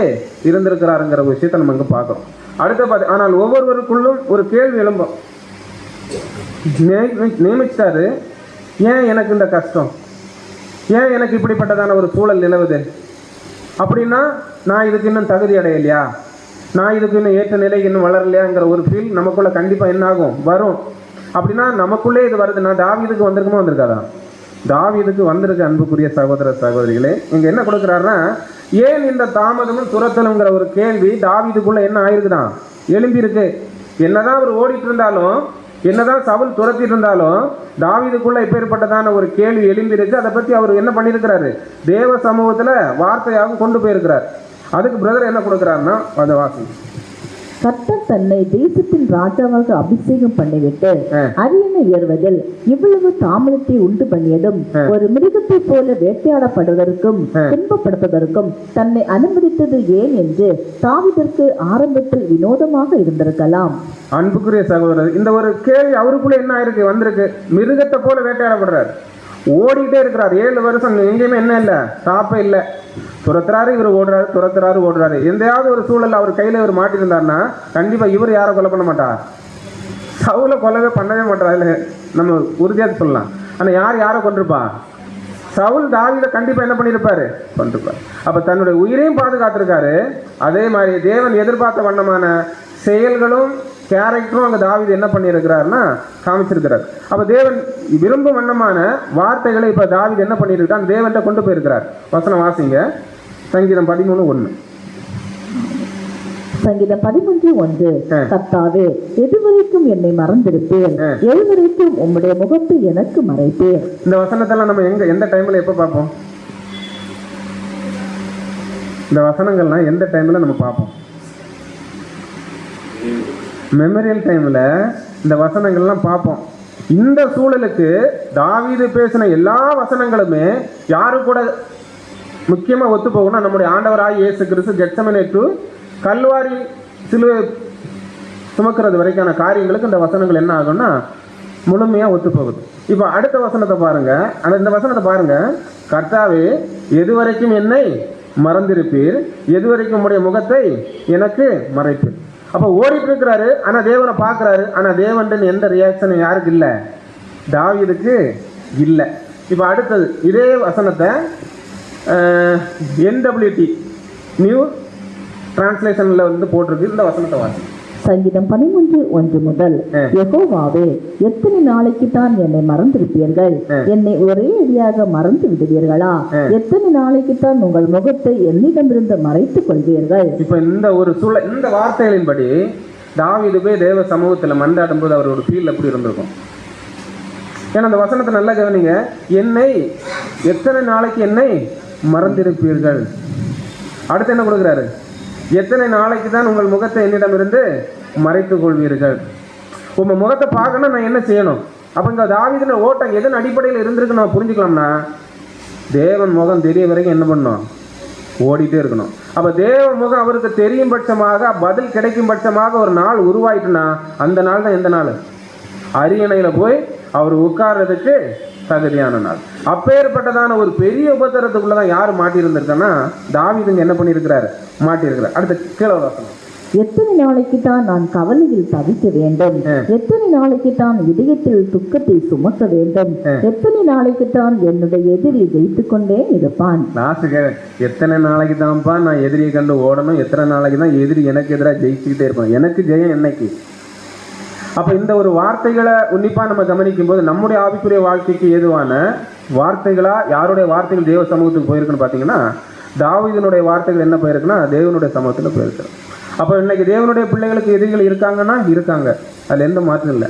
இருந்திருக்கிறாருங்கிற விஷயத்தை நம்ம இங்கே பார்க்குறோம். அடுத்த ஆனால் ஒவ்வொருவருக்குள்ளும் ஒரு கேள்வி எழும்பும். நியமிச்சாரு, ஏன் எனக்கு இந்த கஷ்டம், ஏன் எனக்கு இப்படிப்பட்டதான ஒரு சூழல் நிலவுது அப்படின்னா, நான் இதுக்கு இன்னும் தகுதி அடையலையா, நான் இதுக்கு இன்னும் ஏற்ற நிலைக்கு இன்னும் வளரலையாங்கிற ஒரு ஃபீல் நமக்குள்ள கண்டிப்பாக என்ன ஆகும், வரும். அப்படின்னா நமக்குள்ளே இது வருதுன்னா தாவீதுக்கு வந்திருக்குமா, வந்திருக்காதா? தாவீதுக்கு வந்திருக்கு. அன்புக்குரிய சகோதர சகோதரிகளே, இங்க என்ன கொடுக்குறாருன்னா, ஏன் இந்த தாமதமும் துரத்தலுங்கிற ஒரு கேள்வி தாவீதுக்குள்ள என்ன ஆயிருக்குதான், எழும்பி இருக்கு. என்னதான் அவர் ஓடிட்டு இருந்தாலும், என்னதான் சவுல் துரத்திட்டு இருந்தாலும், தாவீதுக்குள்ள இப்பேற்பட்டதான ஒரு கேள்வி எழும்பி இருக்கு. அதை பத்தி அவர் என்ன பண்ணியிருக்கிறாரு, தேவ சமூகத்துல வார்த்தையாக கொண்டு போயிருக்கிறார். அதுக்கு பிரதர் என்ன கொடுக்குறாருன்னா, அதை வாசி. கர்த்தர் தன்னை தேசத்தின் ராஜாவாக அபிஷேகம் பண்ணிவிட்டு அரியணை ஏறுவதில் இவ்வளவு தாமதத்தை உண்டு பண்ணியதும் ஒரு மிருகத்தை போல வேட்டையாடப்படுவதற்கும் துன்பப்படுத்துவதற்கும் தன்னை அனுமதித்தது ஏன் என்று தாவீதுக்கு ஆரம்பத்தில் வினோதமாக இருந்திருக்கலாம். அன்புக்குரிய சகோதரர், இந்த ஒரு கேள்வி அவருக்குள்ள என்ன ஆயிருக்கு, வந்திருக்கு. மிருகத்தை போல வேட்டையாடப்படுறாரு, ஓடிக்கிட்டே இருக்கிறார். 7 வருஷம் எங்கேயுமே என்ன இல்லை, சாப்பே இல்லை. துரத்துறாரு, இவர் ஓடுறாரு, துரத்துறாரு, ஓடுறாரு. எந்தையாவது ஒரு சூழல் அவர் கையில் இவர் மாட்டியிருந்தாருன்னா கண்டிப்பாக இவர் யாரை கொலை பண்ண மாட்டார், சவுலை கொல்லவே பண்ணவே மாட்டார். இல்லை, நம்ம உறுதியாக சொல்லலாம். ஆனால் யாரை கொண்டிருப்பா, சவுல் தாவீதை கண்டிப்பாக என்ன பண்ணியிருப்பாரு, கொண்டிருப்பார். அப்போ தன்னுடைய உயிரையும் பாதுகாத்திருக்காரு. அதே மாதிரி தேவன் எதிர்பார்த்த வண்ணமான செயல்களும் கேரக்டரும் அங்கே தாவீது என்ன பண்ணியிருக்கிறாருன்னா காமிச்சிருக்கிறார். அப்போ தேவன் விரும்பும் வண்ணமான வார்த்தைகளை இப்போ தாவீது என்ன பண்ணியிருக்கான், தேவன்கிட்ட கொண்டு போயிருக்கிறார். வசனம் வாசிங்க, சங்கீதம் 13:1. சங்கீதம் 13:1. கர்த்தாவே, எதுவரைக்கும் என்னை மறந்திருப்பேன், எதுவரைக்கும் உம்முடைய முகத்தை எனக்கு மறைப்பேன். இந்த வசனத்தெல்லாம் நம்ம எந்த டைம்ல எப்போ பார்ப்போம்? இந்த வசனங்கள்லாம் எந்த டைம்ல நம்ம பார்ப்போம்? மெமரியல் டைம்ல இந்த வசனங்கள்லாம் பார்ப்போம். இந்த சூழலுக்கு தாவீது பேசின எல்லா வசனங்களுமே யாரு கூட முக்கியமா ஒத்து போகணும், நம்முடைய ஆண்டவராய் இயேசு கிறிஸ்து கெத்செமனே டு கல்வாரி சிலுவை சுமக்கிறது வரைக்கான காரியங்களுக்கு இந்த வசனங்கள் என்ன ஆகும்னா முழுமையா ஒத்து போகுது. இப்போ அடுத்த வசனத்தை பாருங்க, இந்த வசனத்தை பாருங்க. கர்த்தாவே, எதுவரைக்கும் என்னை மறந்திருப்பீர், எதுவரைக்கும் உம்முடைய முகத்தை எனக்கு மறைப்பீர். அப்போ ஓடிட்டு இருக்கிறாரு, ஆனால் தேவனை பார்க்குறாரு. ஆனால் தேவன் எந்த ரியாக்ஷனும் யாருக்கு இல்லை, தாவீதுக்கு இல்லை. இப்போ அடுத்தது இதே வசனத்தை NWT நியூ டிரான்ஸ்லேஷனில் வந்து போட்டிருக்கு. இந்த வசனத்தை வாசி. சங்கீதம் 13:1 முதல். யெகோவாவே, எத்தனை நாளைக்கு தான் என்னை மறந்திருப்பீர்கள், என்னை ஒரே அடியாக மறந்து விடுவீர்களா, எத்தனை நாளைக்கு தான் உங்கள் முகத்தை என்னிடமிருந்து மறைத்துக் கொள்வீர்கள். இப்ப இந்த வார்த்தைகளின்படி தாவீது போய் தேவ சமூகத்துல மன்றாடும் போது அவரோட ஃபீல் எப்படி இருந்திருக்கும்? ஏன்னா அந்த வசனத்தை நல்லா கவனிங்க. என்னை எத்தனை நாளைக்கு என்னை மறந்திருப்பீர்கள். அடுத்து என்ன கொடுக்குறாரு, எத்தனை நாளைக்கு தான் உங்கள் முகத்தை என்னிடமிருந்து மறைத்துக் கொள்வீர்கள். உங்க முகத்தை பார்க்கணும், நான் என்ன செய்யணும்? அப்ப இந்த தாவீதுல ஓட்டம் எதன் அடிப்படையில் இருந்திருக்கு நம்ம புரிஞ்சுக்கலாம்னா, தேவன் முகம் தெரிய வரைக்கும் என்ன பண்ணணும், ஓடிட்டே இருக்கணும். அப்ப தேவ முகம் அவருக்கு தெரியும் பட்சமாக, பதில் கிடைக்கும் பட்சமாக ஒரு நாள் உருவாயிட்டுனா அந்த நாள் தான் எந்த நாள், அரியணையில போய் அவர் உட்கார்றதுக்கு தகுதியான நாள். அப்பேற்பட்டதான ஒரு பெரிய உபத்திரத்துக்குள்ளதான் யாரு மாட்டியிருந்திருக்கன்னா தாவீதுங்க என்ன பண்ணியிருக்கிறாரு, மாட்டியிருக்கிறார். அடுத்த கீழே வசனம். எத்தனை நாளைக்கு தான் நான் கவலையில் தவிக்க வேண்டும், எத்தனை நாளைக்கு தான் இதயத்தில் துக்கத்தை சுமக்க வேண்டும், எத்தனை நாளைக்கு தான் என்னுடைய எதிரி ஜெயித்துக் கொண்டே இருப்பான். எத்தனை நாளைக்கு தான்ப்பா நான் எதிரியை கண்டு ஓடணும், எத்தனை நாளைக்கு தான் எதிரி எனக்கு எதிராக ஜெயிச்சுக்கிட்டே இருப்பான், எனக்கு ஜெயம் என்னைக்கு? அப்ப இந்த ஒரு வார்த்தைகளை உன்னிப்பா நம்ம கவனிக்கும் போது நம்முடைய ஆவிக்குரிய வாழ்க்கைக்கு ஏதுவான வார்த்தைகளா யாருடைய வார்த்தைகள் தேவ சமூகத்துக்கு போயிருக்குன்னு பாத்தீங்கன்னா, தாவீதினுடைய வார்த்தைகள் என்ன போயிருக்குன்னா தேவனுடைய சமூகத்துல போயிருக்கு. அப்போ இன்னைக்கு தேவனுடைய பிள்ளைகளுக்கு எதிரிகள் இருக்காங்கன்னா இருக்காங்க, அதுல எந்த மாற்றம் இல்லை.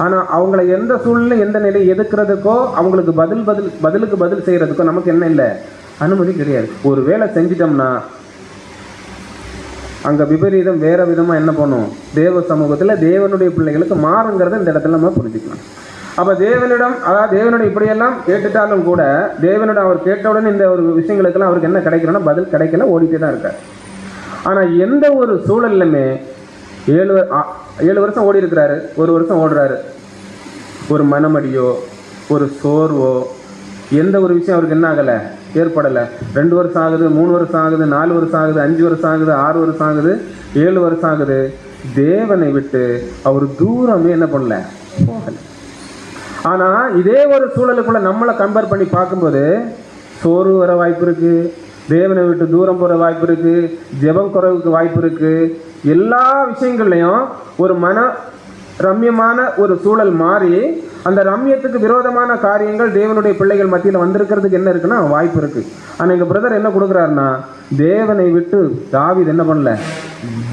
ஆனா அவங்களை எந்த சூழ்நிலை எந்த நிலையை எதிர்க்கிறதுக்கோ அவங்களுக்கு பதிலுக்கு பதில் செய்யறதுக்கோ நமக்கு என்ன இல்லை, அனுமதி கிடையாது. ஒரு வேலை செஞ்சிட்டோம்னா அங்க விபரீதம் வேற விதமா என்ன பண்ணும், தேவ சமூகத்துல தேவனுடைய பிள்ளைகளுக்கு மாறுங்கிறத இந்த இடத்துல நம்ம புரிஞ்சுக்கலாம். அப்ப தேவனிடம், அதாவது தேவனிடம் இப்படியெல்லாம் கேட்டுட்டாலும் கூட தேவனிடம் அவர் கேட்டவுடனே இந்த ஒரு விஷயங்களுக்கெல்லாம் அவருக்கு என்ன கிடைக்கணும்னா பதில் கிடைக்கல, ஓடிட்டே தான் இருக்கார். ஆனா எந்த ஒரு சூழல்லுமே 7 வருஷம் ஓடி இருக்கிறாரு, 1 வருஷம் ஓடுறாரு, ஒரு மனமடியோ ஒரு சோர்வோ எந்த ஒரு விஷயம் அவருக்கு என்ன ஆகலை, ஏற்படலை. 2 வருஷம் ஆகுது, 3 வருஷம் ஆகுது, 4 வருஷம் ஆகுது, 5 வருஷம் ஆகுது, 6 வருஷம் ஆகுது, 7 வருஷம் ஆகுது. தேவனை விட்டு அவர் தூரமே என்ன பண்ணல, போகலை. ஆனா இதே ஒரு சூழலுக்குள்ள நம்மளை கம்பேர் பண்ணி பார்க்கும்போது சோர்வு வர வாய்ப்பு இருக்கு, தேவனை விட்டு தூரம் போற வாய்ப்பு இருக்கு, ஜெபம் குறைவுக்கு வாய்ப்பு இருக்கு. எல்லா விஷயங்கள்லையும் ஒரு மன ரம்யமான ஒரு சூழல் மாறி அந்த ரம்யத்துக்கு விரோதமான காரியங்கள் தேவனுடைய பிள்ளைகள் மத்தியில் வந்திருக்கிறதுக்கு என்ன இருக்குன்னா வாய்ப்பு இருக்கு. ஆனால் எங்கள் பிரதர் என்ன கொடுக்குறாருன்னா, தேவனை விட்டு தாவீது என்ன பண்ணல,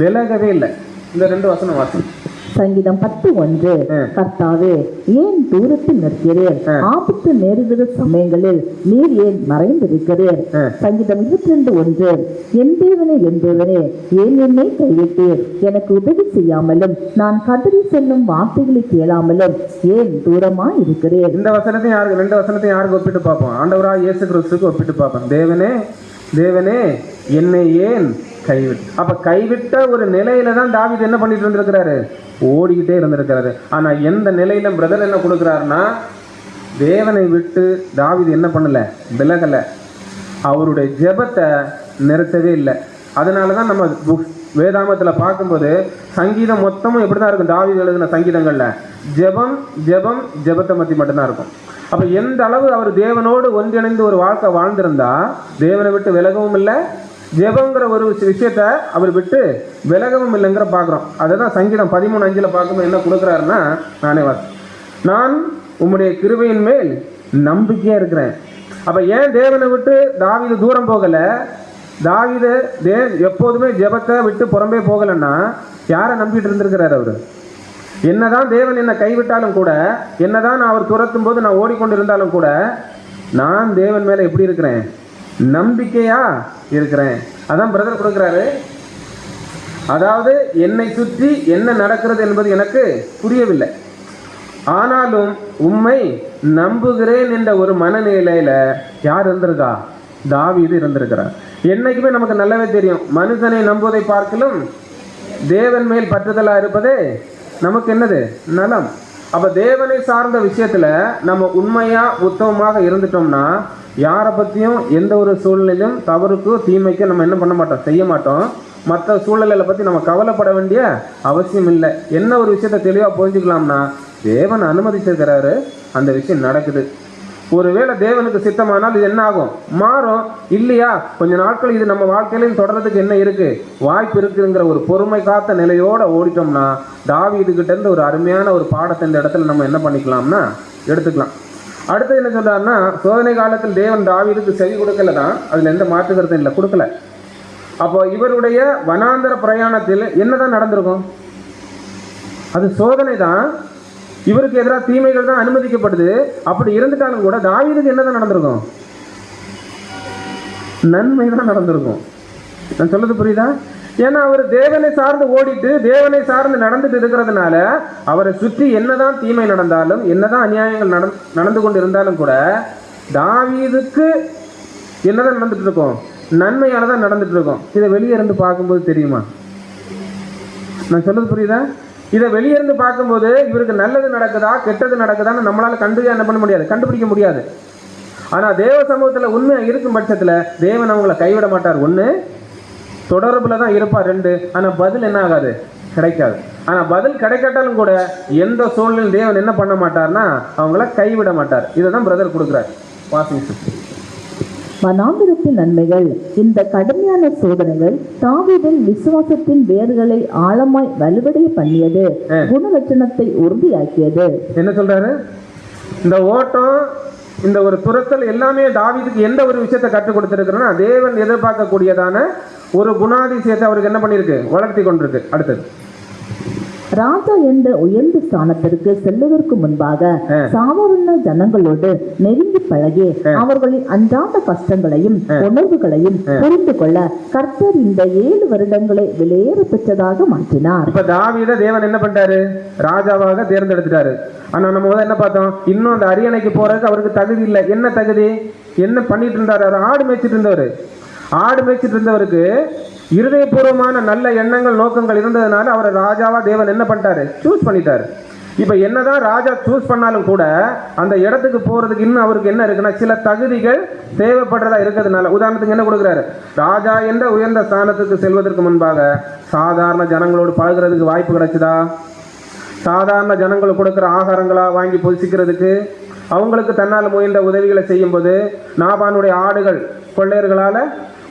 விலகவே இல்லை. இந்த 2 வசனம் வாசம். சங்கீதம் 10:1. கர்த்தாவே, ஏன் தூரத்தில் நிற்கிறேன்? ஆபத்து நேரிடுகிற சமயங்களில் நீர் ஏன் மறைந்திருக்கிறீர்? சங்கீதம் 22:1. என் தேவனே, என் தேவனே, ஏன் என்னை கைவிட்டீர்? எனக்கு உதவி செய்யாமலும் நான் கதறி சொல்லும் வார்த்தைகளை கேளாமலும் ஏன் தூரமா இருக்கிறேன்? இந்த வசனத்தையும் யாருக்கு, 2 வசனத்தையும் யாருக்கு ஒப்பிட்டு பார்ப்போம்? ஆண்டவராக இயேசு கிறிஸ்துக்கு ஒப்பிட்டு பார்ப்போம். தேவனே, தேவனே, என்னை ஏன் கைவிட்டு. அப்ப கைவிட்ட ஒரு நிலையில தான் தாவீது என்ன பண்ணிட்டு இருந்திருக்கிறாரு, ஓடிக்கிட்டே இருந்திருக்கிறாரு. ஆனா எந்த நிலையில பிரதர் என்ன கொடுக்குறாருன்னா, தேவனை விட்டு தாவீது என்ன பண்ணல, விலகல. அவருடைய ஜெபத்தை நிறுத்தவே இல்லை. அதனாலதான் நம்ம வேதாமத்துல பார்க்கும்போது சங்கீதம் மொத்தமும் எப்படிதான் இருக்கும், தாவீது எழுதின சங்கீதங்கள்ல ஜெபம் ஜெபம் ஜெபத்தை பத்தி மட்டும்தான் இருக்கும். அப்ப எந்த அளவு அவர் தேவனோடு ஒன்றிணைந்து ஒரு வாழ்க்கை வாழ்ந்திருந்தா தேவனை விட்டு விலகவும் இல்லை, ஜெபங்கிற ஒரு விஷயத்த அவர் விட்டு விலகவும் இல்லைங்கிற பார்க்குறோம். அதுதான் சங்கீதம் 13:5 பார்க்கும்போது என்ன கொடுக்குறாருன்னா, நான் உம்முடைய கிருபையின் மேல் நம்பிக்கையா இருக்கிறேன். அப்ப ஏன் தேவனை விட்டு தாவீது தூரம் போகல, தாவீது எப்போதுமே ஜெபத்தை விட்டு புறம்பே போகலன்னா யாரை நம்பிட்டு இருந்திருக்கிறார் அவரு? என்னதான் தேவன் என்னை கைவிட்டாலும் கூட, என்னதான் அவர் துரத்தும் போது நான் ஓடிக்கொண்டு இருந்தாலும் கூட, நான் தேவன் மேல எப்படி இருக்கிறேன், நம்பிக்கையா இருக்கிறேன். அதான் பிரதர் கொடுக்குறாரு. அதாவது என்னை சுற்றி என்ன நடக்கிறது என்பது எனக்கு புரியவில்லை, ஆனாலும் உம்மை நம்புகிறேன் என்ற ஒரு மனநிலையில யார் இருந்திருக்கா, தாவீது இருந்திருக்கிறார். என்னைக்குமே நமக்கு நல்லாவே தெரியும், மனுஷனை நம்புவதை பார்க்கலும் தேவன் மேல் பற்றுதலா இருப்பதே நமக்கு என்னது, நலம். அப்ப தேவனை சார்ந்த விஷயத்துல நம்ம உண்மையா உத்தமமாக இருந்துட்டோம்னா யாரை பத்தியும் எந்த ஒரு சூழ்நிலையும் தவறுக்கோ தீமைக்கோ நம்ம என்ன பண்ண மாட்டோம், செய்ய மாட்டோம். மற்ற சூழ்நிலைகளை பத்தி நம்ம கவலைப்பட வேண்டிய அவசியம் இல்லை. என்ன ஒரு விஷயத்த தெளிவா புரிஞ்சுக்கலாம்னா, தேவன் அனுமதிச்சிருக்கிறாரு, அந்த விஷயம் நடக்குது. ஒருவேளை தேவனுக்கு சித்தமானால் இது என்ன ஆகும், மாறும். இல்லையா, கொஞ்ச நாட்கள் இது நம்ம வாழ்க்கையிலையும் தொடர்றதுக்கு என்ன இருக்கு, வாய்ப்பு இருக்குங்கிற ஒரு பொறுமை காத்த நிலையோட ஓடிட்டோம்னா தாவீது கிட்ட இருந்து ஒரு அருமையான ஒரு பாடத்தை இந்த இடத்துல நம்ம என்ன பண்ணிக்கலாம்னா எடுத்துக்கலாம். அடுத்து என்ன சொல்றாருன்னா, சோதனை காலத்தில் தேவன் தாவீதுக்கு செவி கொடுக்கல தான், அதுல எந்த மாற்று கருத்தும் இல்லை, கொடுக்கல. அப்போ இவருடைய வனாந்தர பிரயாணத்தில் என்னதான் நடந்திருக்கும், அது சோதனை தான். இவருக்கு எதிராக தீமைகள் தான் அனுமதிக்கப்படுது. அப்படி இருந்துட்டாலும் கூட தாவீதுக்கு என்னதான் நடந்திருக்கும், நன்மை தான் நடந்திருக்கும். நான் சொல்றது புரியுதா? ஏன்னா அவர் தேவனை சார்ந்து ஓடிட்டு தேவனை சார்ந்து நடந்துட்டு இருக்கிறதுனால அவரை சுற்றி என்னதான் தீமை நடந்தாலும் என்னதான் அநியாயங்கள் நடந்து கொண்டு இருந்தாலும் கூட தாவீதுக்கு என்னதான் நடந்துட்டு இருக்கும், நன்மையானதான் நடந்துட்டு இருக்கும். இதை வெளியே இருந்து பார்க்கும்போது தெரியுமா, நான் சொல்றது புரியுதா? இதை வெளியிருந்து பார்க்கும்போது இவருக்கு நல்லது நடக்குதா கெட்டது நடக்குதான்னு நம்மளால என்ன பண்ண முடியாது, கண்டுபிடிக்க முடியாது. ஆனா தேவ சமூகத்துல உண்மை இருக்கும் பட்சத்துல தேவன் அவங்களை கைவிட மாட்டார். ஒண்ணு, தொடர்புல தான் இருப்பார். 2, ஆனா பதில் என்ன ஆகாது, கிடைக்காது. ஆனா பதில் கிடைக்காட்டாலும் கூட எந்த சூழ்நிலையும் தேவன் என்ன பண்ண மாட்டார்னா அவங்கள கைவிட மாட்டார். இதை தான் பிரதர் கொடுக்குறார். வாசிங்க. வனாந்திரத்தின் நன்மைகள். இந்த கடுமையான சோதனைகள் தாவீதின் விசுவாசத்தின் வேர்களை ஆழமாய் வலுவடைய பண்ணியது, குணலட்சணத்தை உறுதியாக்கியது. என்ன சொல்றாரு, இந்த ஓட்டம், இந்த ஒரு துரத்தல் எல்லாமே தாவீதுக்கு எந்த ஒரு விஷயத்தை கற்றுக் கொடுத்திருக்கிறோன்னா தேவன் எதிர்பார்க்கக்கூடியதான ஒரு குணாதிசயத்தை அவருக்கு என்ன பண்ணிருக்கு, வளர்த்தி கொண்டிருக்கு. அடுத்தது ராஜா என்ற உயர்ந்த ஸ்தானத்திற்கு செல்லுவதற்கு முன்பாக சாதாரண ஜனங்களோடு நெருங்கி பழகி அவர்களின் அன்றாட கஷ்டங்களையும் உணர்வுகளையும் புரிந்து கொள்ள கர்த்தர் இந்த 7 வருடங்களை வெளியேற பெற்றதாக மாற்றினார். இப்ப தாவீதை தேவன் என்ன பண்ணிட்டாரு? ராஜாவாக தேர்ந்தெடுத்துட்டாரு. ஆனா நம்ம முதல்ல என்ன பார்த்தோம்? இன்னும் அந்த அரியணைக்கு போறதுக்கு அவருக்கு தகுதி இல்லை. என்ன தகுதி? என்ன பண்ணிட்டு இருந்தாரு? அவர் ஆடு மேய்ச்சிட்டு இருந்தவர். ஆடு மேய்ச்சிட்டு இருந்தவருக்கு இருதயபூர்வமான நல்ல எண்ணங்கள் நோக்கங்கள் இருந்ததுனால அவரை ராஜாவா தேவன் என்ன பண்ணிட்டாரு? சூஸ் பண்ணிட்டாரு. இப்ப என்னதான் ராஜா சூஸ் பண்ணாலும் கூட அந்த இடத்துக்கு போறதுக்கு இன்னும் அவருக்கு என்ன இருக்குன்னா சில தகுதிகள் தேவைப்படுறதா இருக்கிறதுனால, உதாரணத்துக்கு என்ன கொடுக்குறாரு? ராஜா என்ற உயர்ந்த ஸ்தானத்துக்கு செல்வதற்கு முன்பாக சாதாரண ஜனங்களோடு பழகிறதுக்கு வாய்ப்பு கிடைச்சதா? சாதாரண ஜனங்கள் கொடுக்குற ஆகாரங்களா வாங்கி பொசிக்கிறதுக்கு, அவங்களுக்கு தன்னால் முயன்ற உதவிகளை செய்யும்போது, நாபானுடைய ஆடுகள் கொள்ளையர்களால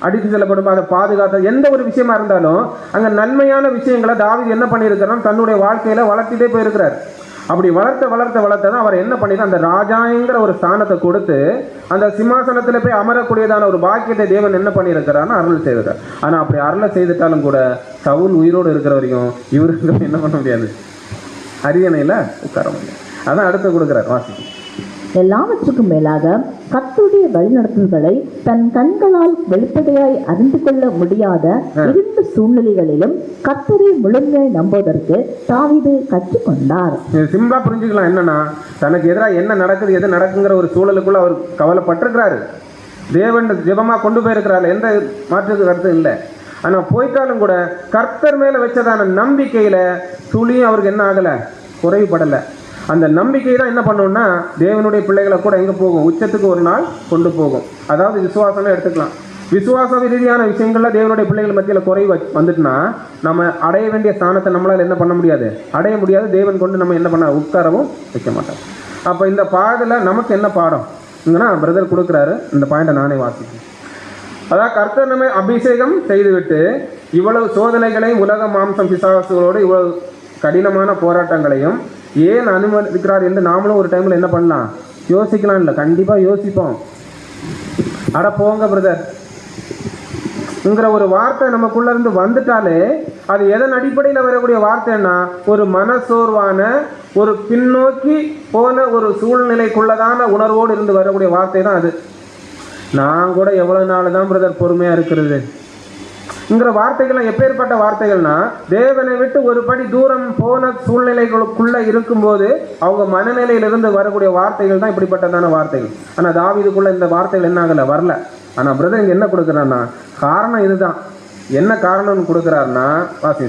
அடித்து செல்லப்படும் அதை பாதுகாத்த எந்த ஒரு விஷயமா இருந்தாலும் அங்க நன்மையான விஷயங்களை தாவீது என்ன பண்ணியிருக்கிறார்? தன்னுடைய வாழ்க்கையில வளர்த்திட்டே போயிருக்கிறார். அப்படி வளர்த்த தான் அவர் என்ன பண்ணிட்டு அந்த ராஜாங்கிற ஒரு ஸ்தானத்தை கொடுத்து அந்த சிம்மாசனத்தில் போய் அமரக்கூடியதான ஒரு பாக்கியத்தை தேவன் என்ன பண்ணியிருக்கிறான்னு அருள் செய்திருக்கார். ஆனா அப்படி அருளை செய்துட்டாலும் கூட சவுல் உயிரோடு இருக்கிற வரைக்கும் இவருக்கு என்ன பண்ண முடியாது? அரியணையில உட்கார முடியாது. அதான் அடுத்து கொடுக்கிறார். வாசிக்கும். எல்லாவற்றுக்கும் மேலாக கர்த்தருடைய வழிநடத்துதல்களை தன் கண்களால் வெளிப்படையாய் அறிந்து கொள்ள முடியாத இருந்த சூழ்நிலைகளிலும் கர்த்தரை முழுமையாய் நம்புவதற்கு தாவீது கற்றுக்கொண்டார். சிம்பிளா புரிஞ்சுக்கலாம். என்னன்னா, தனக்கு எதிராக என்ன நடக்குது எது நடக்குங்கிற ஒரு சூழலுக்குள்ள அவர் கவலைப்பட்டிருக்கிறாரு. தேவன் ஜெபமா கொண்டு போயிருக்கிறாரு. எந்த மாற்று கருத்தும் இல்லை. ஆனா போயிட்டாலும் கூட கர்த்தர் மேல வச்சதான நம்பிக்கையில துளியும் அவருக்கு என்ன ஆகல? குறைவுபடலை. அந்த நம்பிக்கை தான் என்ன பண்ணோம்னா தேவனுடைய பிள்ளைகளை கூட எங்கே போகும்? உச்சத்துக்கு ஒரு நாள் கொண்டு போகும். அதாவது விசுவாசமே எடுத்துக்கலாம். விசுவாச ரீதியான விஷயங்கள்ல தேவனுடைய பிள்ளைகள் மத்தியில் குறைவு வந்துட்டுனா நம்ம அடைய வேண்டிய ஸ்தானத்தை நம்மளால் என்ன பண்ண முடியாது? அடைய முடியாது. தேவன் கொண்டு நம்ம என்ன பண்ண உட்காரவும் வைக்க மாட்டோம். அப்போ இந்த பாடல நமக்கு என்ன பாடம் இங்கன்னா பிரதர் கொடுக்குறாரு. இந்த பாயிண்டை நானே வாசிக்கிறேன். அதாவது கர்த்தர் நம்ம அபிஷேகம் செய்துவிட்டு இவ்வளவு சோதனைகளையும் உலக மாம்சம் பிசாசுகளோடு இவ்வளவு கடினமான போராட்டங்களையும் ஏன் அனுமதிக்கிறார் என்று நாமளும் ஒரு டைம்ல என்ன பண்ணலாம்? யோசிக்கலாம். இல்லை, கண்டிப்பா யோசிப்போம். அட போங்க பிரதர் ங்கிற ஒரு வார்த்தை நமக்குள்ள இருந்து வந்துட்டாலே அது எதன் அடிப்படையில் வரக்கூடிய வார்த்தைன்னா ஒரு மனசோர்வான ஒரு பின்னோக்கி போன ஒரு சூழ்நிலைக்குள்ளதான உணர்வோடு இருந்து வரக்கூடிய வார்த்தை தான் அது. நான் கூட எவ்வளவு நாள் தான் பிரதர் பொறுமையா இருக்கிறது ங்கிற வார்த்தைகள்லாம் எப்பேற்பட்ட வார்த்தைகள்னா தேவனை விட்டு ஒரு படி தூரம் போன சூழ்நிலைகளுக்குள்ள இருக்கும்போது அவங்க மனநிலையிலிருந்து வரக்கூடிய வார்த்தைகள் தான் இப்படிப்பட்டதான வார்த்தைகள். ஆனா தாவீதுக்குள்ள இந்த வார்த்தைகள் என்ன ஆகல? வரல. ஆனா பிரதர் இங்க என்ன கொடுக்குறாருன்னா காரணம் இதுதான். என்ன காரணம்னு கொடுக்குறாருன்னா வாசி.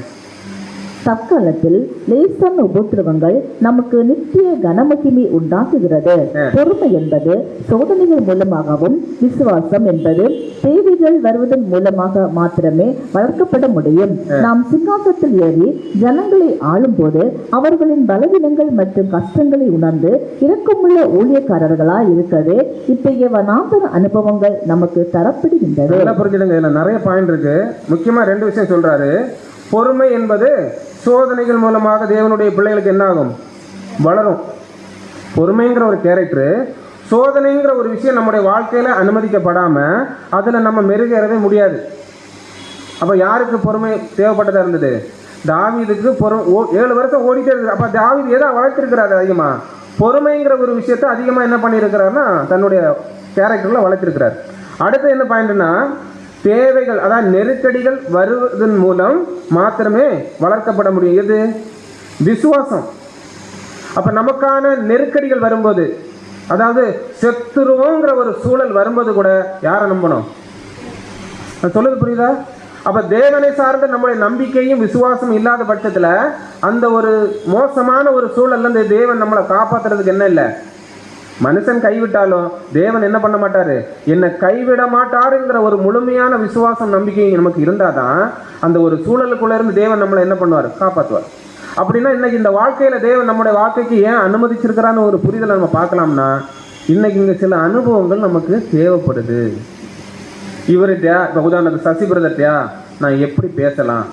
தற்காலத்தில் லேசான உபத்திரவங்கள் நமக்கு நித்திய கனமகிமை உண்டாக்குகிறது. பொறுமை என்பது சோதனைகள் மூலமாகவும் விசுவாசம் என்பது தேவைகள் வருவதன் மூலமாக மாத்திரமே வளர்க்கப்பட முடியும். நாம் சிங்காசனத்தில் ஏறி ஜனங்களை ஆளும் போது அவர்களின் பலவீனங்கள் மற்றும் கஷ்டங்களை உணர்ந்து இரக்கமுள்ள ஊழியக்காரர்களாய் இருக்கவே இத்தகைய வனாந்தர அனுபவங்கள் நமக்கு தரப்படுகின்றது. புரிஞ்சுடுங்க. இதுல நிறைய பாயிண்ட் இருக்கு. முக்கியமா 2 விஷயம் சொல்றாரு. பொறுமை என்பது சோதனைகள் மூலமாக தேவனுடைய பிள்ளைகளுக்கு என்ன ஆகும்? வளரும். பொறுமைங்கிற ஒரு கேரக்டர் சோதனைங்கிற ஒரு விஷயம் நம்முடைய வாழ்க்கையில அனுமதிக்கப்படாம அதுல நம்ம மெருகேறவே முடியாது. அப்ப யாருக்கு பொறுமை தேவைப்பட்டதா இருந்தது? தாவீதுக்கு 7 வருஷம் ஓடிட்டே இருக்கு. அப்ப தாவீது எதை வளர்த்திருக்கிறாரு? அதிகமா பொறுமைங்கிற ஒரு விஷயத்த அதிகமா என்ன பண்ணியிருக்கிறாருன்னா தன்னுடைய கேரக்டர்ல வளர்த்திருக்கிறார். அடுத்து என்ன பாயிண்ட்னா தேவைகள், அதாவது நெருக்கடிகள் வருவதன் மூலம் மாத்திரமே வளர்க்கப்பட முடியும். எது? விசுவாசம். அப்ப நமக்கான நெருக்கடிகள் வரும்போது, அதாவது செத்துருவோங்கிற ஒரு சூழல் வரும்போது கூட யாரை நம்பணும்? சொல்லுது புரியுதா? அப்ப தேவனை சார்ந்த நம்முடைய நம்பிக்கையும் விசுவாசம் இல்லாத பட்சத்துல அந்த ஒரு மோசமான ஒரு சூழல்ல இருந்து தேவன் நம்மளை காப்பாத்துறதுக்கு என்ன இல்லை? மனுஷன் கைவிட்டாலும் தேவன் என்ன பண்ண மாட்டாரு? என்னை கைவிட மாட்டாருங்கிற ஒரு முழுமையான விசுவாசம் நம்பிக்கை நமக்கு இருந்தாதான் அந்த ஒரு சூழலுக்குள்ள இருந்து தேவன் நம்மளை என்ன பண்ணுவார்? காப்பாற்றுவார். அப்படின்னா இன்னைக்கு இந்த வாழ்க்கையில தேவன் நம்முடைய வாழ்க்கைக்கு ஏன் அனுமதிச்சிருக்கிறான்னு ஒரு புரிதலை நம்ம பார்க்கலாம்னா இன்னைக்கு இங்க சில அனுபவங்கள் நமக்கு தேவைப்படுது. இவர்கிட்ட இப்போ உதாரணத்துக்கு சசி பிரதர்கிட்டயா நான் எப்படி பேசலாம்?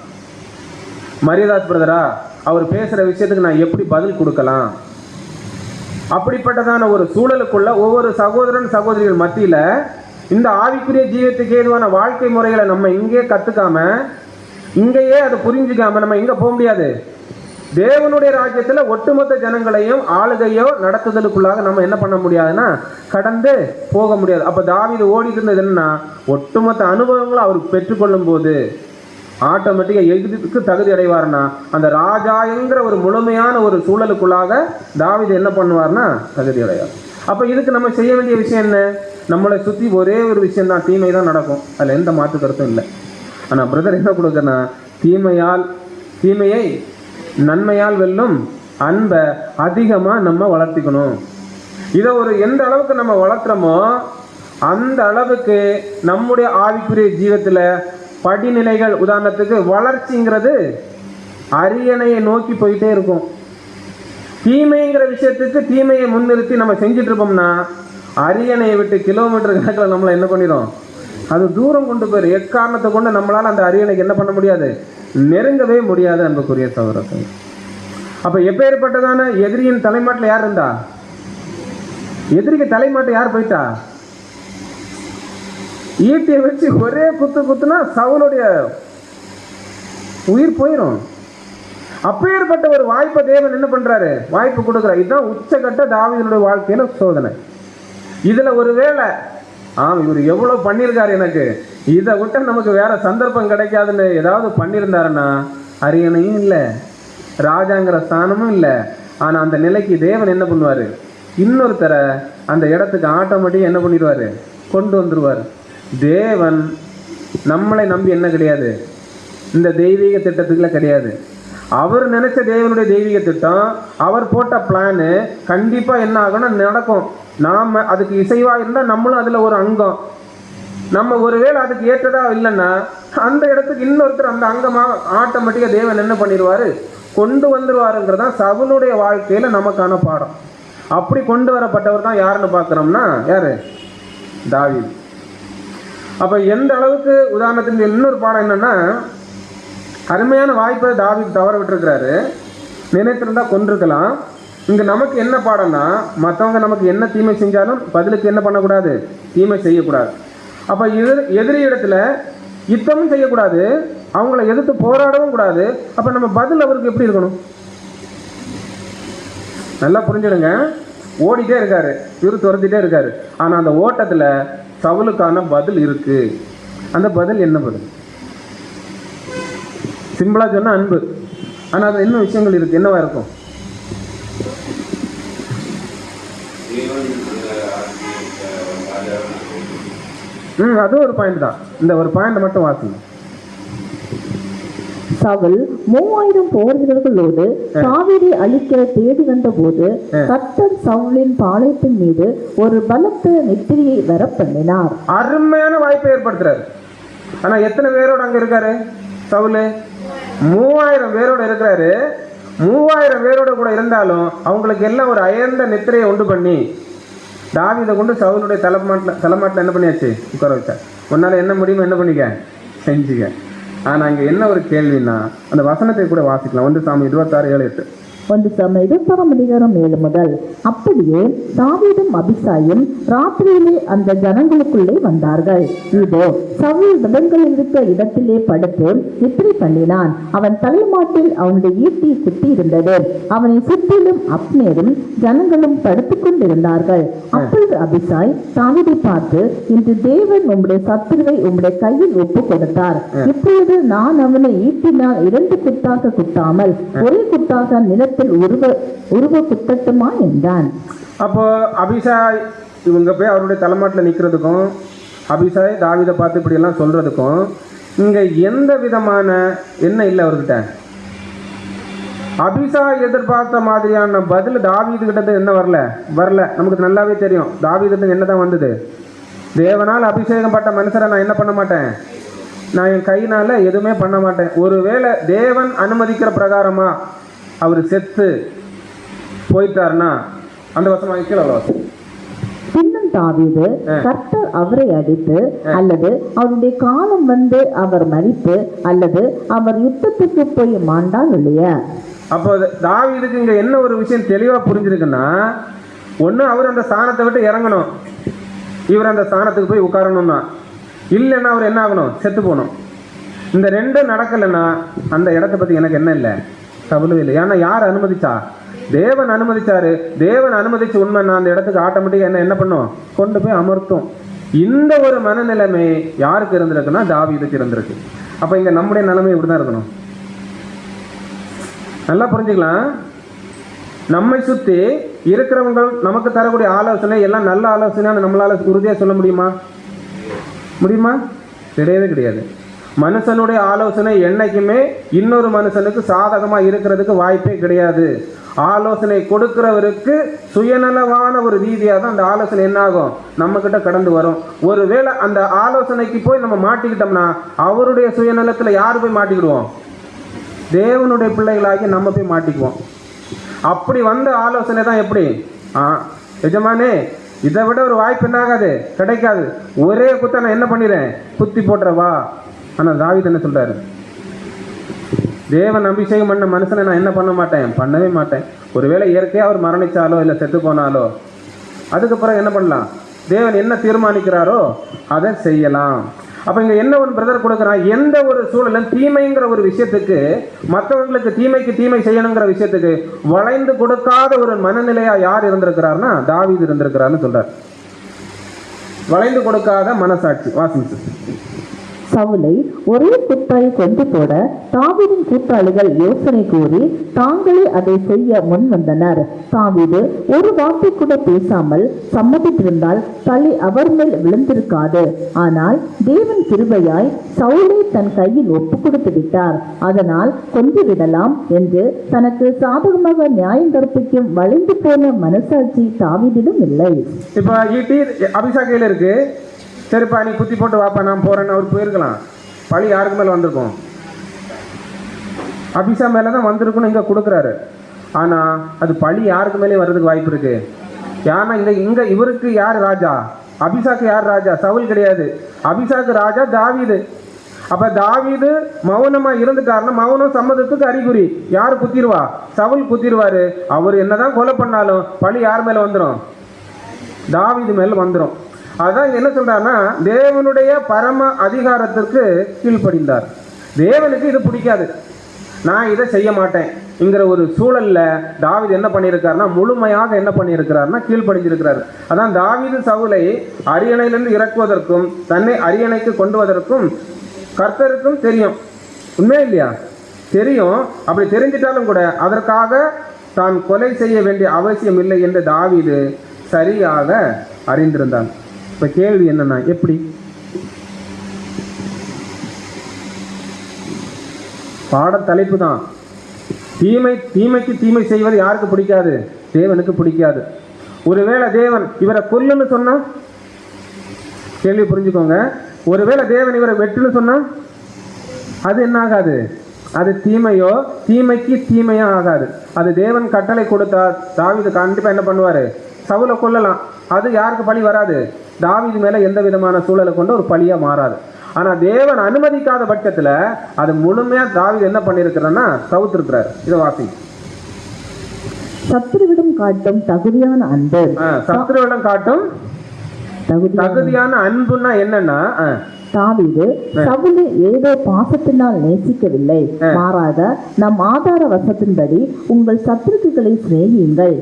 மரியதாஸ் பிரதரா அவர் பேசுற விஷயத்துக்கு நான் எப்படி பதில் கொடுக்கலாம்? அப்படிப்பட்டதான ஒரு சூழலுக்குள்ள ஒவ்வொரு சகோதரன் சகோதரிகள் மத்தியில இந்த ஆவிக்குரிய ஜீவத்துக்கு ஏதுவான வாழ்க்கை முறைகளை நம்ம இங்கே கத்துக்காம இங்கேயே அதை புரிஞ்சுக்காம நம்ம எங்க போக முடியாது? தேவனுடைய ராஜ்யத்துல ஒட்டுமொத்த ஜனங்களையும் ஆளுகையோ நடத்துதலுக்குள்ளாக நம்ம என்ன பண்ண முடியாதுன்னா கடந்து போக முடியாது. அப்ப தாவீது ஓடிட்டு இருந்தது என்னன்னா, ஒட்டுமொத்த அனுபவங்களை அவர் பெற்றுக்கொள்ளும் போது ஆட்டோமேட்டிக்கா எதிர்க்கு தகுதி அடைவார்னா அந்த ராஜாங்கிற ஒரு முழுமையான ஒரு சூழலுக்குள்ளாக தாவீது என்ன பண்ணுவார்னா தகுதி அடைவார். அப்ப இதுக்கு நம்ம செய்ய வேண்டிய விஷயம் என்ன? நம்மளை சுத்தி ஒரே ஒரு விஷயம் தான், தீமை தான் நடக்கும், அதுல எந்த மாற்று கருத்தும் இல்லை. ஆனா பிரதர் என்ன கொடுக்கறனா, தீமையை நன்மையால் வெல்லும் அன்பை அதிகமா நம்ம வளர்த்திக்கணும். இதை எந்த அளவுக்கு நம்ம வளர்த்துறோமோ அந்த அளவுக்கு நம்முடைய ஆவிக்குரிய ஜீவத்துல படிநிலைகள், உதாரணத்துக்கு வளர்ச்சிங்கிறது அரியணையை நோக்கி போயிட்டே இருக்கும். தீமைங்கிற விஷயத்துக்கு தீமையை முன்னிறுத்தி நம்ம செஞ்சுட்டு இருப்போம்னா அரியணையை விட்டு கிலோமீட்டர் கணக்கில் நம்மளை என்ன பண்ணிடும், அது தூரம் கொண்டு போயிடும். எக்காரணத்தை கொண்டு நம்மளால அந்த அரியணைக்கு என்ன பண்ண முடியாது, நெருங்கவே முடியாது அன்புக்குரிய சகோதரர்கள். அப்ப எப்பேற்பட்டதான எதிரியின் தலைமாட்டில் யார் இருந்தா? எதிரிக்கு தலைமாட்டு யார் போயிட்டா? ஈட்டியை வச்சு ஒரே குத்துனா சவுலுடைய உயிர் போயிடும். அப்பேற்பட்ட ஒரு வாய்ப்பை தேவன் என்ன பண்றாரு, வாய்ப்பு கொடுக்குறாரு. இதுதான் உச்சகட்ட தாவீதுடைய வாழ்க்கையில சோதனை. இதுல ஒருவேளை இவர் எவ்வளவு பண்ணியிருக்காரு, எனக்கு இதை விட்ட நமக்கு வேற சந்தர்ப்பம் கிடைக்காதுன்னு ஏதாவது பண்ணியிருந்தாருன்னா அரியணையும் இல்லை, ராஜாங்கிற ஸ்தானமும் இல்லை. ஆனா அந்த நிலைக்கு தேவன் என்ன பண்ணுவாரு, இன்னொருத்தரை அந்த இடத்துக்கு ஆட்டோமேட்டிக்கா என்ன பண்ணிடுவாரு, கொண்டு வந்துருவார். தேவன் நம்மளை நம்பி என்ன கிடையாது, இந்த தெய்வீக திட்டத்துக்குள்ள கிடையாது. அவர் நினைச்ச தேவனுடைய தெய்வீக திட்டம், அவர் போட்ட பிளானு கண்டிப்பா என்ன ஆகணும், நடக்கும். நாம அதுக்கு இசைவா இருந்தா நம்மளும் அதுல ஒரு அங்கம். நம்ம ஒருவேளை அதுக்கு ஏற்றதா இல்லைன்னா அந்த இடத்துக்கு இன்னொருத்தர் அந்த அங்கமாக ஆட்டோமேட்டிக்கா தேவன் என்ன பண்ணிடுவாரு, கொண்டு வந்துருவாருங்கிறதான் சவுலுடைய வாழ்க்கையில நமக்கான பாடம். அப்படி கொண்டு வரப்பட்டவர் தான் யாருன்னு பார்க்குறோம்னா யாரு, தாவீது. அப்ப எந்த அளவுக்கு, உதாரணத்துக்கு இன்னொரு பாடம் என்னன்னா, அருமையான வாய்ப்பை தாவீது தவற விட்டுருக்கிறாரு. நினைத்திருந்தா கொண்டிருக்கலாம். இங்க நமக்கு என்ன பாடம்னா, மற்றவங்க நமக்கு என்ன தீமை செஞ்சாலும் பதிலுக்கு என்ன பண்ணக்கூடாது, தீமை செய்யக்கூடாது. அப்ப எதிரி இடத்துல யுத்தமும் செய்யக்கூடாது, அவங்கள எதிர்த்து போராடவும் கூடாது. அப்ப நம்ம பதில் அவருக்கு எப்படி இருக்கணும், நல்லா புரிஞ்சிடுங்க. ஓடிட்டே இருக்காரு, இவரு துரத்திட்டே இருக்காரு. ஆனா அந்த ஓட்டத்துல சவுலுக்கான பதில் இருக்கு. அந்த பதில் என்ன பதில்? சிம்பிளா சொன்னா அன்பு. ஆனா அது என்ன விஷயங்கள் இருக்கு, என்னவா இருக்கும்? அது ஒரு பாயிண்ட் தான். இந்த ஒரு பாயிண்ட் மட்டும் வாசிங்க. சவுல் 3000 போர் வீரர்களோடு தாவீதை அழிக்க தேடி வந்த போது கர்த்தர் சவுலின் பாளையத்தின் மீது ஒரு பலத்த நெத்திரியை வர பண்ணினார். அருமையான வாய்ப்பை ஏற்படுத்துறாரு. ஆனா எத்தனை பேரோட அங்க இருக்காரு சவுலு? 3000 பேரோட இருக்கிறாரு. 3000 பேரோட கூட இருந்தாலும் அவங்களுக்கு எல்லாம் ஒரு அயர்ந்த நித்திரையை உண்டு பண்ணி தாவீதை கொண்டு சவுலுடைய தலைமாட்டில் என்ன பண்ணியாச்சு, உட்கார வச்சார். உன்னால என்ன முடியுமோ என்ன பண்ணிக்க செஞ்சுக்க. ஆனா அங்க என்ன ஒரு கேள்வின்னா, அந்த வசனத்தை கூட வாசிக்கலாம். 1 சாமுவேல் 26:7-8. 1 சாமுவேல் 26:7 முதல். அப்படியே தாவீதும் அபிசாயும் ராத்திரியிலே அந்த ஜனங்களுக்குள்ளே வந்தார்கள். இதோ சவுல் ரதங்கள் இருக்க இடத்திலே படுத்து நித்திரை பண்ணினான். அவன் தலைமாட்டில் அவனுடைய ஈட்டி குத்தி இருந்தது. அவனை சுற்றிலும் அப்னேரும் ஜனங்களும் படுத்துக் கொண்டிருந்தார்கள். அப்பொழுது அபிசாய் தாவீதை பார்த்து, இன்று தேவன் உம்முடைய சத்துருவை உம்முடைய கையில் ஒப்பு கொடுத்தார். இப்பொழுது நான் அவனை ஈட்டினால் 2 குத்தாக குத்தாமல் ஒரே குத்தாக நிலத்தில் உருவ குத்தட்டுமா என்றான். அப்போ அபிசாய் இவங்க போய் அவருடைய தலைமாட்டில் நிற்கிறதுக்கும், அபிசாய் தாவீதை பார்த்து இப்படி எல்லாம் சொல்றதுக்கும் இங்க எந்த விதமான என்ன இல்லை அவர்கிட்ட. அபிசாய் எதிர்பார்த்த மாதிரியான பதில் தாவீது கிட்ட என்ன வரல. நமக்கு நல்லாவே தெரியும் தாவீதுக்கு என்னதான் வந்தது. தேவனால் அபிஷேகம் பட்ட மனுஷரை நான் என்ன பண்ண மாட்டேன், நான் என் கையினால எதுவுமே பண்ண மாட்டேன். ஒருவேளை தேவன் அனுமதிக்கிற பிரகாரமா அவர் செத்து போயிட்டார்னா அந்த வசனம் வைக்கல. பின்னும் தாவீது கர்த்தர் அவரை அடித்து அல்லது அவருடைய காலம் வந்து அவர் மரித்து அல்லது அவர் யுத்தத்துக்கு போய் மாண்டால் இல்லையா. அப்போ தாவீதுக்கு இங்க என்ன ஒரு விஷயம் தெளிவா புரிஞ்சிருக்குன்னா, ஒண்ணு அவர் அந்த ஸ்தானத்தை விட்டு இறங்கணும், இவர் அந்த ஸ்தானத்துக்கு போய் உட்காரணும்னா, இல்லைன்னா அவர் என்ன ஆகணும், செத்து போகணும். இந்த ரெண்டும் நடக்கலைன்னா அந்த இடத்த பத்தி எனக்கு என்ன இல்லை, சவுலும் இல்லை. ஏன்னா யார் அனுமதிச்சா? தேவன் அனுமதிச்சாரு. தேவன் அனுமதிச்சு உண்மை நான் அந்த இடத்துக்கு ஆட்டோமேட்டிக்காக என்ன பண்ணும், கொண்டு போய் அமர்த்தும். இந்த ஒரு மனநிலைமை யாருக்கு இருந்திருக்குன்னா தாவீதுக்கு இருந்திருக்கு. அப்ப இங்க நம்முடைய நிலைமை இப்படிதான் இருக்கணும். நல்லா புரிஞ்சுக்கலாம். நம்மை சுத்தி இருக்கிறவங்க நமக்கு தரக்கூடிய ஆலோசனை எல்லாம் நல்ல ஆலோசனைன்னு நம்மளால உறுதியா சொல்ல முடியுமா? கிடையவே கிடையாது. மனுஷனுடைய ஆலோசனை என்னைக்குமே இன்னொரு மனுஷனுக்கு சாதகமா இருக்கிறதுக்கு வாய்ப்பே கிடையாது. ஆலோசனை கொடுக்கிறவருக்கு சுயநலமான ஒரு ரீதியாக தான் அந்த ஆலோசனை என்ன ஆகும், நம்ம கிட்ட கடந்து வரும். ஒருவேளை அந்த ஆலோசனைக்கு போய் நம்ம மாட்டிக்கிட்டோம்னா அவருடைய சுயநலத்துல யாரு போய் மாட்டிக்கிடுவோம்? தேவனுடைய பிள்ளைகளாகி நம்ம போய் மாட்டிக்குவோம். அப்படி வந்த ஆலோசனை தான் எப்படி, எஜமானே இதை விட ஒரு வாய்ப்பு என்ன ஆகாது, கிடைக்காது, ஒரே குத்த நான் என்ன பண்ணிடுறேன், குத்தி போட்டுறவா. ஆனா தாவீது என்ன சொல்றாரு, தேவன் அபிஷேகம் பண்ண மனுஷனை நான் என்ன பண்ணவே மாட்டேன். ஒருவேளை இயற்கையா அவர் மரணிச்சாலோ இல்லை செத்து போனாலோ அதுக்கப்புறம் என்ன பண்ணலாம், தேவன் என்ன தீர்மானிக்கிறாரோ அதை செய்யலாம். அப்ப இங்க என்ன ஒரு பிரதர் கொடுக்குறான், எந்த ஒரு சூழலும் தீமைங்கிற ஒரு விஷயத்துக்கு, மற்றவங்களுக்கு தீமைக்கு தீமை செய்யணுங்கிற விஷயத்துக்கு வளைந்து கொடுக்காத ஒரு மனநிலையா யார் இருந்திருக்கிறார்னா தாவீது இருந்திருக்கிறார்னு சொல்றார். வளைந்து கொடுக்காத மனசாட்சி. வாசிச்சு. சவுலை ஒரே குத்தாய் கொண்டு போட தாவீதின் கூட்டாளிகள் யோசனை கூறி தாங்களே அதை செய்ய முன் வந்தனர். தாவீது ஒரு வார்த்தை கூட பேசாமல் சம்மதித்திருந்தால் பழி அவர் மேல் விழுந்திருக்காது. ஆனால் தேவன் கிருபையாய் சவுலை தன் கையில் ஒப்பு கொடுத்து விட்டார். அதனால் கொண்டு விடலாம் என்று தனக்கு சாதகமாக நியாயம் கற்பிக்கும் வளைந்து போன மனசாட்சி தாவீதிடம் இல்லை. இப்ப அபிஷாக்கையில இருக்கு, சரிப்பா நீ குத்தி போட்டு வாப்பா நான் போறேன்னு அவர் போயிருக்கலாம். பழி யாருக்கு மேல வந்திருக்கும், அபிஷா மேலதான் வந்திருக்குன்னு இங்க கொடுக்குறாரு. ஆனா அது பழி யாருக்கு மேலே வர்றதுக்கு வாய்ப்பு இருக்கு. ஏன்னா இங்க இவருக்கு யார் ராஜா, அபிஷாக்கு யார் ராஜா, சவுல் கிடையாது. அபிஷாக்கு ராஜா தாவீது. அப்ப தாவீது மௌனமா இருந்துட்டாருன்னா மௌனம் சம்மதத்துக்கு அறிகுறி. யாரு குத்திடுவா, சவுல் குத்திடுவாரு. அவர் என்னதான் கொலை பண்ணாலும் பழி யார் மேல வந்துடும், தாவீது மேல வந்துடும். அதான் என்ன சொல்றாருன்னா தேவனுடைய பரம அதிகாரத்திற்கு கீழ்ப்படிந்தார். தேவனுக்கு இது பிடிக்காது, நான் இதை செய்ய மாட்டேன்ங்கிற ஒரு சூழல்ல தாவீது என்ன பண்ணியிருக்காருன்னா முழுமையாக என்ன பண்ணியிருக்கிறாருன்னா கீழ்ப்படிஞ்சிருக்கிறார். அதான் தாவீது சவுலை அரியணையிலிருந்து இறக்குவதற்கும் தன்னை அரியணைக்கு கொண்டு வருவதற்கும் கர்த்தருக்கும் தெரியும். உண்மையா இல்லையா? தெரியும். அப்படி தெரிஞ்சிட்டாலும் கூட அதற்காக தான் கொலை செய்ய வேண்டிய அவசியம் இல்லை என்று தாவீது சரியாக அறிந்திருந்தான். இப்ப கேள்வி என்னன்னா, எப்படி பாட தலைப்பு தான் தீமைக்கு தீமை செய்வது யாருக்கு பிடிக்காது, தேவனுக்கு பிடிக்காது. ஒருவேளை தேவன் இவரை கொல்லுன்னு சொன்னா, கேள்வி புரிஞ்சுக்கோங்க, ஒருவேளை தேவன் இவரை வெட்டுன்னு சொன்னா அது என்ன ஆகாது, அது தீமையோ தீமைக்கு தீமையோ ஆகாது. அது தேவன் கட்டளை கொடுத்தா தாவீது கண்டிப்பா என்ன பண்ணுவாரு, சவுலை கொல்லலாம். அது யாருக்கு பழி வராது, தாவீது மேல எந்த விதமான சூழலை கொண்டு ஒரு பழியா மாறாது. ஆனா தேவன் அனுமதிக்காத பட்சத்துல அது முழுமையா தாவீது என்ன பண்ணிருக்கிறான்னா தவிர்த்திருக்கிறார். இதை வாசி. சத்துருவிடம் காட்டும் தகுதியான அன்பு. சத்துருவிடம் காட்டும் தகுதியான அன்புன்னா என்னன்னா, தாவீது சவுலை ஏதோ பாசத்தினால் நேசிக்கவில்லை, மாறாக நம் ஆதார வசத்தின்படி உங்கள் சத்துருக்களை சிநேகியுங்கள்.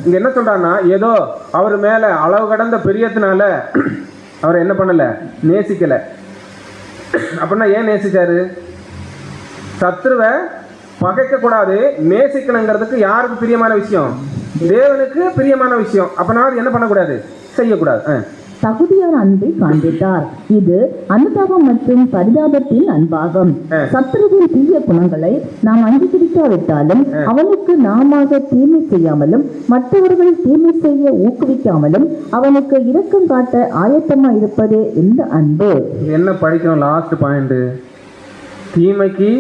இங்க என்ன சொல்றான்னா, ஏதோ அவர் மேல அளவு கடந்த பிரியத்தினால அவர் என்ன பண்ணல, நேசிக்கல. அப்படின்னா ஏன் நேசிச்சாரு, சத்ருவை பகைக்க கூடாது, நேசிக்கணுங்கிறதுக்கு யாருக்கு பிரியமான விஷயம், தேவனுக்கு பிரியமான விஷயம். அப்பனா என்ன பண்ணக்கூடாது, செய்யக்கூடாது. தகுதியான அன்பை காண்பித்தார். இது அனுதாபம் மற்றும் பரிதாபத்தின் அன்பாகும். சத்துருவின் தீய குணங்களை நாம் அங்கீகரிக்காவிட்டாலும் அவனுக்கு நாம தீமை செய்யாமலும் மற்றவர்கள் தீமை செய்ய ஊக்குவிக்காமலும் அவனுக்கு இரக்கம் காட்ட ஆயத்தமா இருப்பது இந்த அன்பு. என்ன படிக்கணும், லாஸ்ட் பாயிண்ட், தீமைக்கு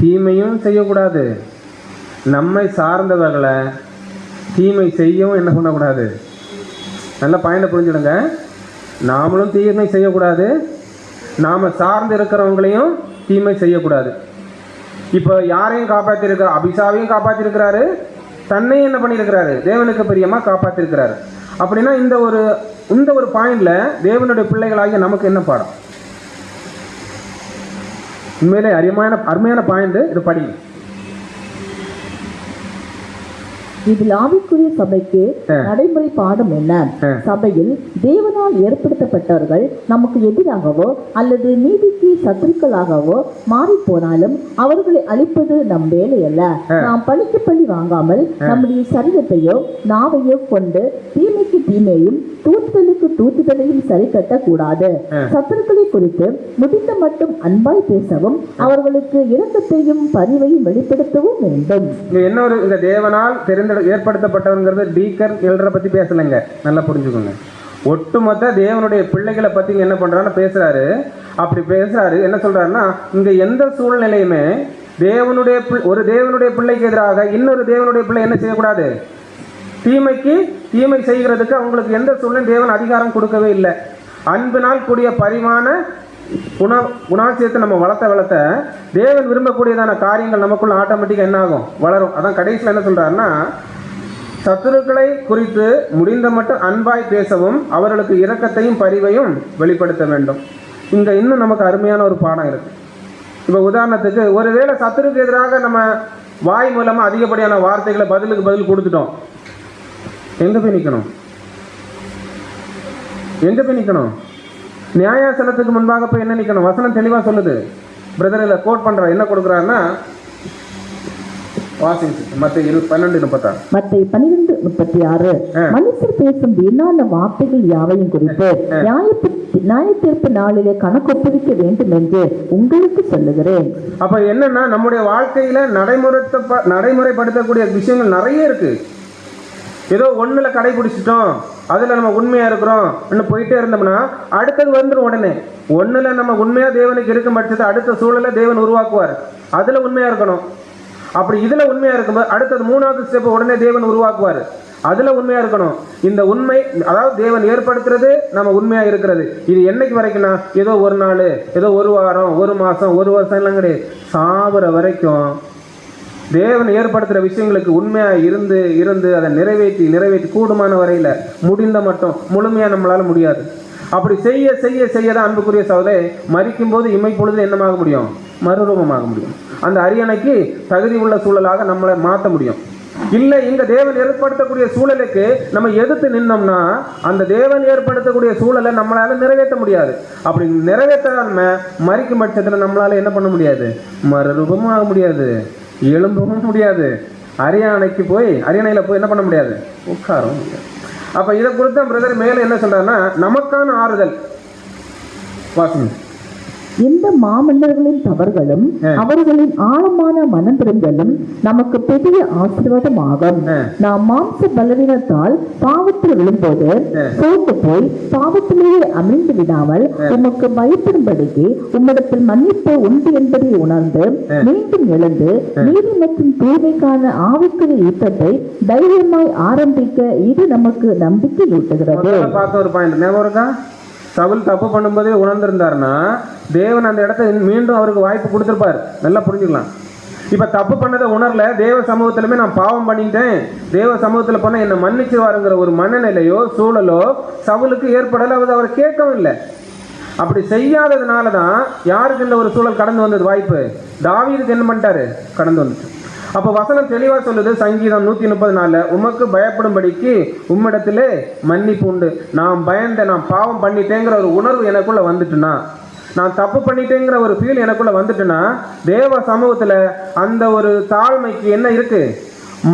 தீமையும் செய்யக்கூடாது, நம்மை சார்ந்தவர்களை தீமை செய்யவும் என்ன பண்ணக்கூடாது. நல்ல பாயிண்ட புரிஞ்சுடுங்க. நாமளும் தீமை செய்யக்கூடாது, நாம சார்ந்து இருக்கிறவங்களையும் தீமை செய்யக்கூடாது. இப்போ யாரையும் காப்பாற்றிருக்கிறார், அபிஷாவையும் காப்பாற்றிருக்கிறாரு, தன்னையும் என்ன பண்ணியிருக்கிறாரு, தேவனுக்கு பிரியமா காப்பாற்றிருக்கிறாரு. அப்படின்னா இந்த ஒரு பாயிண்ட்ல தேவனுடைய பிள்ளைகளாகிய நமக்கு என்ன பாடம்? உண்மையிலே அருமையான பாயிண்ட். இது படி. இதில் ஆவிக்குரிய சபைக்கு நடைமுறை பாடம் என்ன? சபையில் தேவனால் ஏற்படுத்தப்பட்டவர்கள் நமக்கு எதிராகவோ அல்லது நீதிக்கு சத்துருக்களாகவோ மாறி போனாலும் அவர்களை அழிப்பது நம் வேலை அல்ல. நாம் பழிக்கு பழி வாங்காமல் நம்முடைய சரீரத்தையோ நாவையோ கொண்டு தீமைக்கு தீமையும் தூத்துதலுக்கு தூத்துதலையும் சரி கட்டக்கூடாது. சத்துருக்களை குறித்து முடிந்த மட்டும் அன்பாய் பேசவும் அவர்களுக்கு இரக்கத்தையும் பரிவையும் வெளிப்படுத்தவும் வேண்டும். என்ன ஒரு இந்த தேவனால் ஏற்படுத்தப்பட்டவங்கிறது டீக்கர் எல்ற பத்தி பேசலைங்க, நல்லா புரிஞ்சுக்கோங்க. ஒட்டுமொத்த தேவனுடைய பிள்ளைகளை பத்தி என்ன பண்றான்னு பேசுறாரு. அப்படி பேசுறாரு, என்ன சொல்றாருன்னா, இங்க எந்த சூழ்நிலையுமே ஒரு தேவனுடைய பிள்ளைக்கு எதிராக இன்னொரு தேவனுடைய பிள்ளை என்ன செய்யக்கூடாது, தீமைக்கு தீமை செய்கிறதுக்கு அவங்களுக்கு எந்த சூழ்நிலை தேவன் அதிகாரம் கொடுக்கவே இல்லை. அன்பினால் கூடிய பரிமாண குணாசியத்தை நம்ம வளர்த்த தேவன் விரும்பக்கூடியதான காரியங்கள் நமக்குள்ள ஆட்டோமேட்டிக்காக என்ன ஆகும், வளரும். அதான் கடைசியில் என்ன சொல்றாருன்னா, சத்துருக்களை குறித்து முடிந்த மட்டும் அன்பாய் பேசவும் அவர்களுக்கு இரக்கத்தையும் பரிவையும் வெளிப்படுத்த வேண்டும். இங்க இன்னும் நமக்கு அருமையான ஒரு பாடம் இருக்கு. இப்போ உதாரணத்துக்கு, ஒருவேளை சத்துருக்கு எதிராக நம்ம வாய் மூலமா அதிகப்படியான வார்த்தைகளை பதிலுக்கு பதில் கொடுத்துட்டோம், எங்க போய் நிற்கணும்? நியாயாசனத்துக்கு முன்பாக போய் என்ன நிற்கணும்? வசனம் தெளிவா சொல்லுது. பிரதர் இதில் கோட் பண்ற என்ன கொடுக்குறாருன்னா, மத்தேயு 12:36 மனுஷர் பேசும் வீணான வார்த்தைகள் யாவையும் குறித்து நியாயத்தீர்ப்பு நாளிலே கணக்கொப்புவிக்க வேண்டும் என்று உங்களுக்கு சொல்லுகிறேன். அப்ப என்னன்னா, நம்முடைய வாழ்க்கையில நடைமுறைப்படுத்தக்கூடிய விஷயங்கள் நிறைய இருக்கு. ஏதோ ஒண்ணுல கடைபிடிச்சிட்டோம், அதுல நம்ம உண்மையா இருக்கிறோம் இன்னும் போயிட்டே இருந்தோம்னா அடுத்தது வந்துடும். உடனே ஒண்ணுல நம்ம உண்மையா தேவனுக்கு இருக்கும் பட்சத்தை அடுத்த சூழலை தேவன் உருவாக்குவார், அதுல உண்மையா இருக்கணும். அப்படி இதுல உண்மையா இருக்கும்போது அடுத்தது 3வது ஸ்டெப் உடனே தேவன் உருவாக்குவார், அதுல உண்மையா இருக்கணும். இந்த உண்மை, அதாவது தேவன் ஏற்படுத்துறது நம்ம உண்மையா இருக்கிறது. இது என்னைக்கு வரைக்கும்னா, ஏதோ ஒரு நாள், ஏதோ ஒரு வாரம், ஒரு மாசம், ஒரு வருஷம் எல்லாம் கிடையாது. சாவர வரைக்கும் தேவன் ஏற்படுத்துகிற விஷயங்களுக்கு உண்மையாக இருந்து அதை நிறைவேற்றி கூடுமான வரையில் முடிந்த மட்டும் முழுமையாக நம்மளால் முடியாது. அப்படி செய்ய தான் அன்புக்குரிய சகோதரே, மரிக்கும் போது இமைப்பொழுது என்னமாக முடியும்? மறுரூபமாக முடியும். அந்த அரியணைக்கு தகுதி உள்ள சூழலாக நம்மளை மாற்ற முடியும். இல்லை, இங்க தேவன் ஏற்படுத்தக்கூடிய சூழலுக்கு நம்ம எதிர்த்து நின்னோம்னா அந்த தேவன் ஏற்படுத்தக்கூடிய சூழலை நம்மளால நிறைவேற்ற முடியாது. அப்படி நிறைவேற்றாம மரிக்கும் பட்சத்தில் நம்மளால என்ன பண்ண முடியாது? மறுரூபமும் ஆக முடியாது, எழும்பவும் முடியாது, அரியணையில போய் என்ன பண்ண முடியாது? உட்காரவும் முடியாது. அப்ப இதை குறித்த பிரதர் மேல என்ன சொல்றாருன்னா, நமக்கான ஆறுதல் வாசிங்க. இந்த மாமன்னர்களின் தவறுகளும் அவர்களின் ஆழமான மனம் திரும்பலும் நமக்கு பெரிய ஆசீர்வாதமாகும். நாம் மாம்ச பலவீனத்தால் பாவத்தில் விழும்போது சோர்ந்து போய் பாவத்திலேயே அமிழ்ந்து விடாமல் உமக்கு பயப்படும்படிக்கு உம்மிடத்தில் மன்னிப்பு உண்டு என்பதை உணர்ந்து மீண்டும் எழுந்து நீதி மற்றும் தூய்மைக்கான ஆவிக்குரிய யுத்தத்தை தைரியமாய் ஆரம்பிக்க இது நமக்கு நம்பிக்கை ஊட்டுகிறது. பார்த்த ஒரு பாயிண்ட், சவுல் தப்பு பண்ணும்போதே உணர்ந்திருந்தாருன்னா தேவன் அந்த இடத்த மீண்டும் அவருக்கு வாய்ப்பு கொடுத்துருப்பார். நல்லா புரிஞ்சுக்கலாம். இப்ப தப்பு பண்ணதை உணரல, தேவ சமூகத்திலுமே நான் பாவம் பண்ணிட்டேன், தேவ சமூகத்துல போனா என்னை மன்னிச்சுவாருங்கிற ஒரு மனநிலையோ சூழலோ சவுலுக்கு ஏற்படல, அவர் கேட்கவும் இல்லை. அப்படி செய்யாததுனாலதான் யாருக்கு இந்த ஒரு சூழல் கடந்து வந்தது வாய்ப்பு? தாவீதுக்கு என்ன பண்ணிட்டாரு? கடந்து வந்துச்சு. அப்ப வசனம் தெளிவா சொல்லுது, சங்கீதம் 134, உமக்கு பயப்படும்படிக்கு உம்மிடத்திலே மன்னிப்பு உண்டு. நான் பாவம் பண்ணிட்டேங்கிற ஒரு உணர்வு எனக்குள்ள வந்துட்டுனா, நான் தப்பு பண்ணிட்டேங்கிற ஒரு ஃபீல் எனக்குள்ள வந்துட்டுனா, தேவ சமூகத்துல அந்த ஒரு தாழ்மைக்கு என்ன இருக்கு?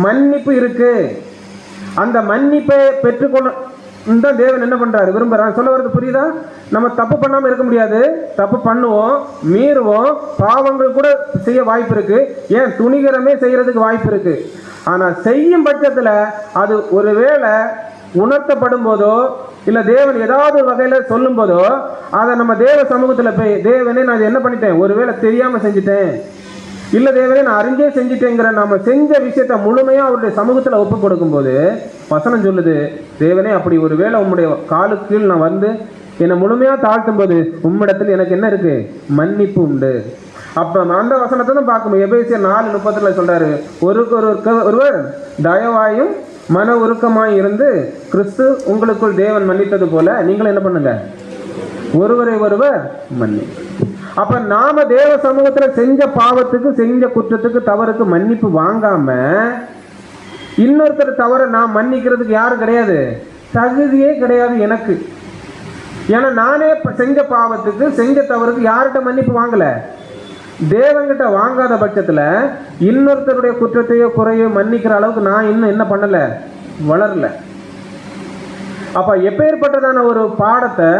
மன்னிப்பு இருக்கு. அந்த மன்னிப்பை பெற்றுக்கொள்ள தான் தேவன் என்ன பண்றாரு, விரும்புறான். சொல்ல வரது புரியுதா? நம்ம தப்பு பண்ணாம இருக்க முடியாது, தப்பு பண்ணுவோம், மீறுவோம், பாவங்கள் கூட செய்ய வாய்ப்பு இருக்கு, ஏன் துணிகரமே செய்யறதுக்கு வாய்ப்பு இருக்கு. ஆனா செய்யும் பட்சத்துல அது ஒருவேளை உணர்த்தப்படும் போதோ இல்ல தேவன் ஏதாவது வகையில சொல்லும் போதோ அதை நம்ம தேவ சமூகத்துல போய், தேவனே நான் என்ன பண்ணிட்டேன், ஒருவேளை தெரியாம செஞ்சுட்டேன், இல்ல தேவனே நான் அறிஞ்சே செஞ்சுட்டேங்கிற நம்ம செஞ்ச விஷயத்த முழுமையா அவருடைய சமூகத்துல ஒப்பு கொடுக்கும் போது வசனம் சொல்லுது, தேவனே அப்படி ஒரு வேளை உம்முடைய காலுக்கு கீழ் நான் வந்து என்னை முழுமையா தாழ்த்தும் போது உம்மிடத்தில் எனக்கு என்ன இருக்கு? மன்னிப்பு உண்டு. அப்ப அந்த வசனத்தை தான் பார்க்கணும். எபேசியர் 4:30 சொல்றாரு, ஒருவர் தயவாயும் மன உருக்கமாய் இருந்து கிறிஸ்து உங்களுக்குள் தேவன் மன்னித்தது போல நீங்களும் என்ன பண்ணுங்க? ஒருவரை ஒருவர் மன்னி. அப்ப நாம தேவ சமூகத்துல செஞ்ச பாவத்துக்கு, செஞ்ச குற்றத்துக்கு, தவறுக்கு மன்னிப்பு வாங்காம இன்னொருத்தர் தவற நான் மன்னிக்கிறதுக்கு யாரும் கிடையாது, தகுதியே கிடையாது எனக்கு. ஏன்னா நானே செஞ்ச பாவத்துக்கு செஞ்ச தவறுக்கு யார்கிட்ட மன்னிப்பு வாங்கல, தேவன்கிட்ட வாங்காத பட்சத்தில் இன்னொருத்தருடைய குற்றத்தையோ குறையோ மன்னிக்கிற அளவுக்கு நான் இன்னும் என்ன பண்ணல, வளரல. அப்ப எப்பேற்பட்டதான ஒரு பாடத்தை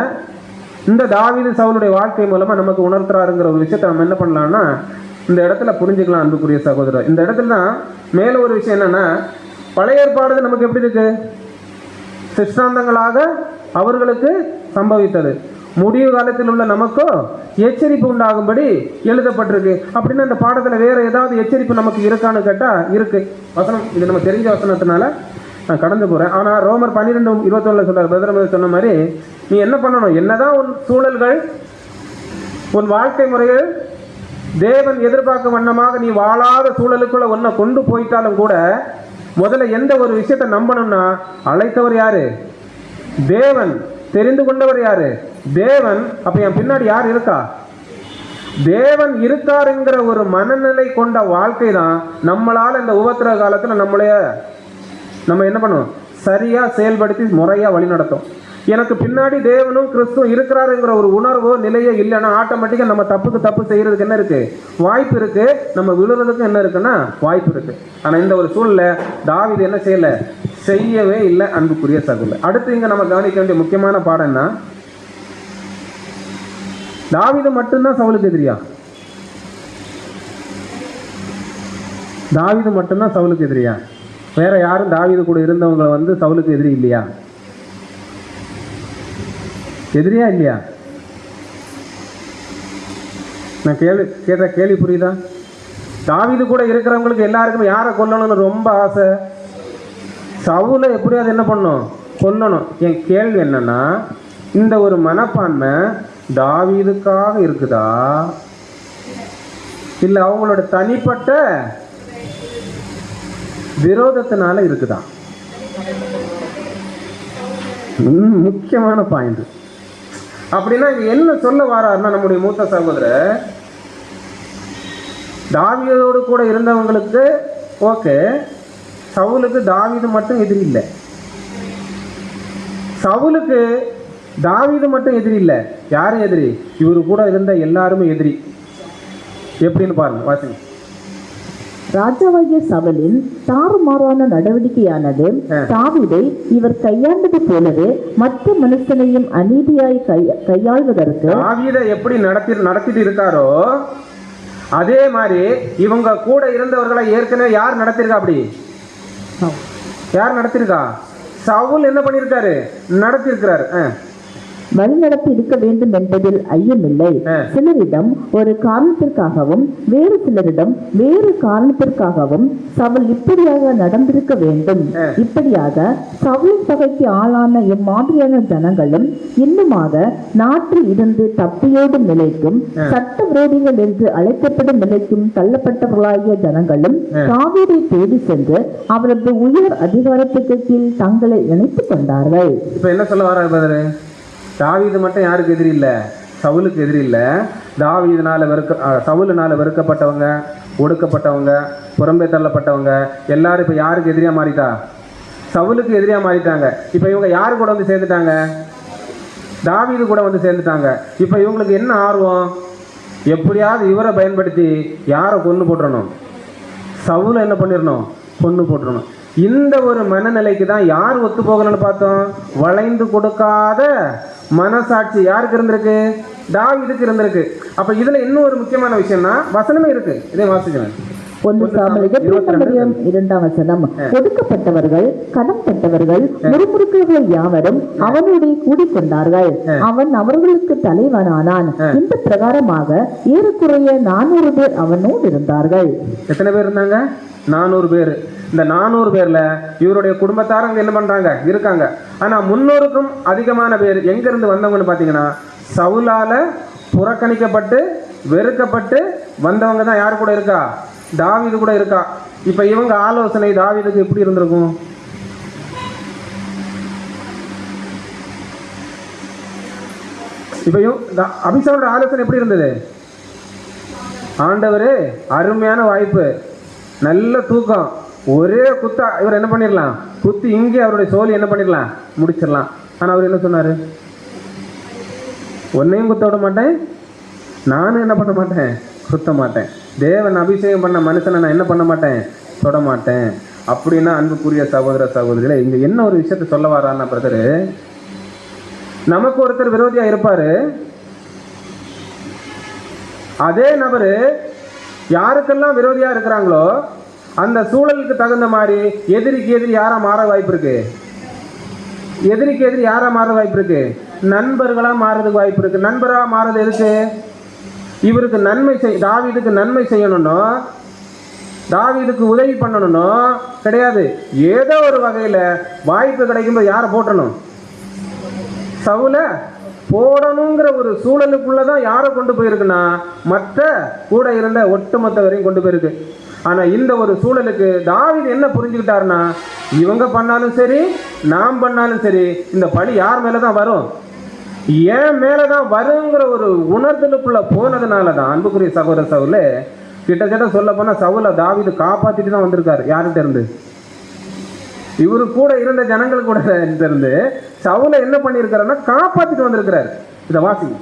இந்த தாவீது சவுலுடைய வாழ்க்கை மூலமா நமக்கு உணர்த்துறாருங்கிற ஒரு விஷயத்தை நம்ம என்ன பண்ணலாம்னா இந்த இடத்துல புரிஞ்சுக்கலாம். அன்புக்குரிய சகோதரர், இந்த இடத்துல தான் மேல ஒரு விஷயம் என்னன்னா, பழைய ஏற்பாடு நமக்கு எப்படி இருக்கு, சிஷ்டாந்தங்களாக அவர்களுக்கு சம்பவித்தது, முடிவு காலத்தில் உள்ள நமக்கோ எச்சரிப்பு உண்டாகும்படி எழுதப்பட்டிருக்கு. அப்படின்னா இந்த பாடத்தில் வேற ஏதாவது எச்சரிப்பு நமக்கு இருக்கான்னு கேட்டா இருக்கு. வசனம் இது நம்ம தெரிஞ்ச வசனத்தினால நான் கடந்து போறேன். ஆனா ரோமர் 12:21 சொல்றாரு, பிரதர் சொன்ன மாதிரி நீ என்ன பண்ணணும், என்னதான் உன் சூழல்கள் உன் வாழ்க்கை முறைகள் தேவன் எதிர்பார்க்கும் வண்ணமாக நீ வாழாத சூழலுக்குள்ள ஒன்ன கொண்டு போயிட்டாலும் கூட முதல்ல எந்த ஒரு விஷயத்தை நம்பணும்னா, அழைத்தவர் யாரு, தேவன். தெரிந்து கொண்டவர் யாரு, தேவன். அப்ப என் பின்னாடி யார் இருக்கா, தேவன் இருக்காருங்கிற ஒரு மனநிலை கொண்ட வாழ்க்கை தான் நம்மளால இந்த உபத்திர காலத்துல நம்ம என்ன பண்ணுவோம், சரியா செயல்படுத்தி முறையா வழி நடத்தும். எனக்கு பின்னாடி தேவனும் கிறிஸ்துவும் இருக்கிறாருங்கிற ஒரு உணர்வோ நிலையோ இல்லைன்னா ஆட்டோமேட்டிக்கா நம்ம தப்புக்கு தப்பு செய்யறதுக்கு என்ன இருக்கு, வாய்ப்பு இருக்கு. நம்ம விழுறதுக்கு என்ன இருக்குன்னா வாய்ப்பு இருக்கு. ஆனா இந்த ஒரு சூழ்நிலை தாவீது என்ன செய்யவே இல்லை. அன்புக்குரிய சகோதரர், அடுத்து இங்க நம்ம கவனிக்க வேண்டிய முக்கியமான பாடம் என்ன, தாவீது மட்டும்தான் சவுலுக்கு எதிரியா, தாவீது மட்டும்தான் சவுலுக்கு எதிரியா, வேற யாரும் தாவீது கூட இருந்தவங்களை சவுலுக்கு எதிரி இல்லையா, எதிரியா இல்லையா? நான் கேட்ட கேள்வி புரியுதா? தாவீது கூட இருக்கிறவங்களுக்கு எல்லாருக்கும் யாரை கொல்லணும்னு ரொம்ப ஆசை, சவுலை எப்படியாவது என்ன பண்ணணும், கொல்லணும். என் கேள்வி என்னன்னா, இந்த ஒரு மனப்பான்மை தாவீதுக்காக இருக்குதா, இல்ல அவங்களோட தனிப்பட்ட விரோதத்தினால இருக்குதா? முக்கியமான பாயிண்ட். அப்படின்னா என்ன சொல்ல வராருன்னா, நம்முடைய மூத்த சகோதரர் தாவீதோடு கூட இருந்தவங்களுக்கு ஓகே, சவுலுக்கு தாவீது மட்டும் எதிரி இல்லை, சவுலுக்கு தாவீது மட்டும் எதிரி இல்லை, யாரும் எதிரி, இவரு கூட இருந்த எல்லாருமே எதிரி. எப்படின்னு பாருங்க, வாசிங்க. ராஜாவாகிய சவுலின் தாறுமாறான நடவடிக்கையானது தாவீதை இவர் கையாண்டது போலவே மற்ற மனுஷனையும் அநீதியாய் கையாள்வதற்கு தாவீதை எப்படி நடத்திட்டு இருக்காரோ அதே மாதிரி இவங்க கூட இருந்தவர்களை ஏற்கனவே யார் நடத்திருக்கா, அப்படி யார் நடத்திருக்கா, சவுல் என்ன பண்ணிருக்காரு, நடத்திருக்கிறாரு. வழிநடத்தி இருக்க வேண்டும் என்பதில் ஐயமில்லை. சிலரிடம் ஒரு காரணத்திற்காகவும் வேறு சிலரிடம் வேறு காரணத்திற்காகவும் சவுல் இப்படியாக நடந்திருக்க வேண்டும். இப்படியாக சவுலின் பகைக்கு ஆளான இம்மாதிரியான ஜனங்களும் இன்னுமாக நாட்டில் இருந்து தப்பியோடும் நிலைக்கும் சட்ட விரோதிகள் என்று அழைக்கப்படும் நிலைக்கும் தள்ளப்பட்டவர்களாகிய ஜனங்களும் தாவீதை தேடி சென்று அவரது உயர் அதிகாரத்துக்கு கீழ் தங்களை இணைத்துக் கொண்டார்கள். இப்ப என்ன சொல்ல வர, தாவீது மட்டும் யாருக்கு எதிரி இல்லை, சவுலுக்கு எதிரி இல்லை. சவுலுனால வெறுக்கப்பட்டவங்க, ஒடுக்கப்பட்டவங்க, புறம்பே தள்ளப்பட்டவங்க எல்லாரும் இப்போ யாருக்கு எதிரியா மாறிட்டா, சவுலுக்கு எதிரியா மாறிட்டாங்க. இப்போ இவங்க யாரு கூட வந்து சேர்ந்துட்டாங்க, தாவீது கூட வந்து சேர்ந்துட்டாங்க. இப்போ இவங்களுக்கு என்ன ஆர்வம், எப்படியாவது இவரை பயன்படுத்தி யாரை கொன்று போட்டுறணும், சவுலை என்ன பண்ணிடணும், கொன்று போட்டுறணும். இந்த ஒரு மனநிலைக்கு தான் யார் ஒத்து போகலன்னு பார்த்தோம், வளைந்து கொடுக்காத மனசாட்சி யாருக்கு இருந்திருக்கு, தாவீதுக்கு இருந்திருக்கு. அப்ப இதுல இன்னும் ஒரு முக்கியமான விஷயம்னா வசனமே இருக்கு, இதை வாசிக்கிறேன். 1 சாமுவேல் 2:2 ஒடுக்கப்பட்டவர்கள், கடன்பட்டவர்கள், முறுமுறுக்கர்கள் யாவரும் அவனோடு கூடிக்கொண்டார்கள். அவன் அவர்களுக்கு தலைவனானான். இந்த பிரகாரமாக ஏறக்குறைய 400 பேர் அவனோடு இருந்தார்கள். எத்தனை பேர் இருந்தாங்க, 400 பேர். இந்த 400 பேர்ல இவருடைய குடும்பத்தாரங்க என்ன பண்றாங்க, இருக்காங்க. ஆனா 300க்கும் அதிகமான பேர் எங்க இருந்து வந்தவங்கன்னு பாத்தீங்கன்னா, சவுலால புறக்கணிக்கப்பட்டு வெறுக்கப்பட்டு வந்தவங்க தான் யாரு கூட இருக்கா, தாவீது கூட இருக்கா. இப்ப இவங்க ஆலோசனை தாவீதுக்கு எப்படி இருந்திருக்கும், இப்ப அபிஷேகோட ஆலோசனை எப்படி இருந்தது, ஆண்டவரே அருமையான வாய்ப்பு, நல்ல தூக்கம், ஒரே குத்தா இவர் என்ன பண்ணிடலாம், குத்தி இங்கே அவருடைய சோழி என்ன பண்ணிடலாம், முடிச்சிடலாம். ஆனால் அவர் என்ன சொன்னார், ஒன்னையும் குத்த விட மாட்டேன், நானும் என்ன பண்ண மாட்டேன், குத்த மாட்டேன். தேவன் அபிஷேகம் பண்ண மனுஷனை நான் என்ன பண்ண மாட்டேன், தொட மாட்டேன். அப்படின்னா அன்புக்குரிய சகோதர சகோதரிகளை இங்க என்ன ஒரு விஷயத்த சொல்ல வரான்னா பிரதரு, நமக்கு ஒருத்தர் விரோதியா இருப்பாரு, அதே நபரு யாருக்கெல்லாம் விரோதியா இருக்கிறாங்களோ அந்த சூழலுக்கு தகுந்த மாதிரி எதிரிக்கு எதிரி யாரா மாற வாய்ப்பு இருக்கு, எதிரிக்கு எதிரி யாரா மாற வாய்ப்பு இருக்கு, நண்பர்களா மாறதுக்கு வாய்ப்பு இருக்கு. நண்பரா மாறது எதுக்கு, இவருக்கு நன்மை தாவீதுக்கு நன்மை செய்யணும்னோ தாவீதுக்கு உதவி பண்ணணும்னோ கிடையாது. ஏதோ ஒரு வகையில வாய்ப்பு கிடைக்கும்போது யாரை போட்டணும், சவுல போடணுங்கிற ஒரு சூழலுக்குள்ளதான் யாரை கொண்டு போயிருக்குன்னா மற்ற கூட இருந்த ஒட்டுமொத்த வரையும் கொண்டு போயிருக்கு. ஆனா இந்த ஒரு சூழலுக்கு தாவீது என்ன புரிஞ்சுக்கிட்டாருன்னா, இவங்க பண்ணாலும் சரி நாம் பண்ணாலும் சரி இந்த பழி யார் மேலதான் வரும், ஏன் மேலதான் வருங்கிற ஒரு உணர்தலுக்குள்ள போனதுனாலதான் அன்புக்குரிய சகோதர சவுல கிட்டத்தட்ட சொல்ல போனா சவுல தாவீது காப்பாத்திட்டு தான் வந்திருக்காரு. யார்கிட்ட இருந்து, இவரு கூட இருந்த ஜனங்கள் கூட இருந்து சவுல என்ன பண்ணிருக்காருன்னா காப்பாத்திட்டு வந்திருக்கிறார். இத வாசிங்க,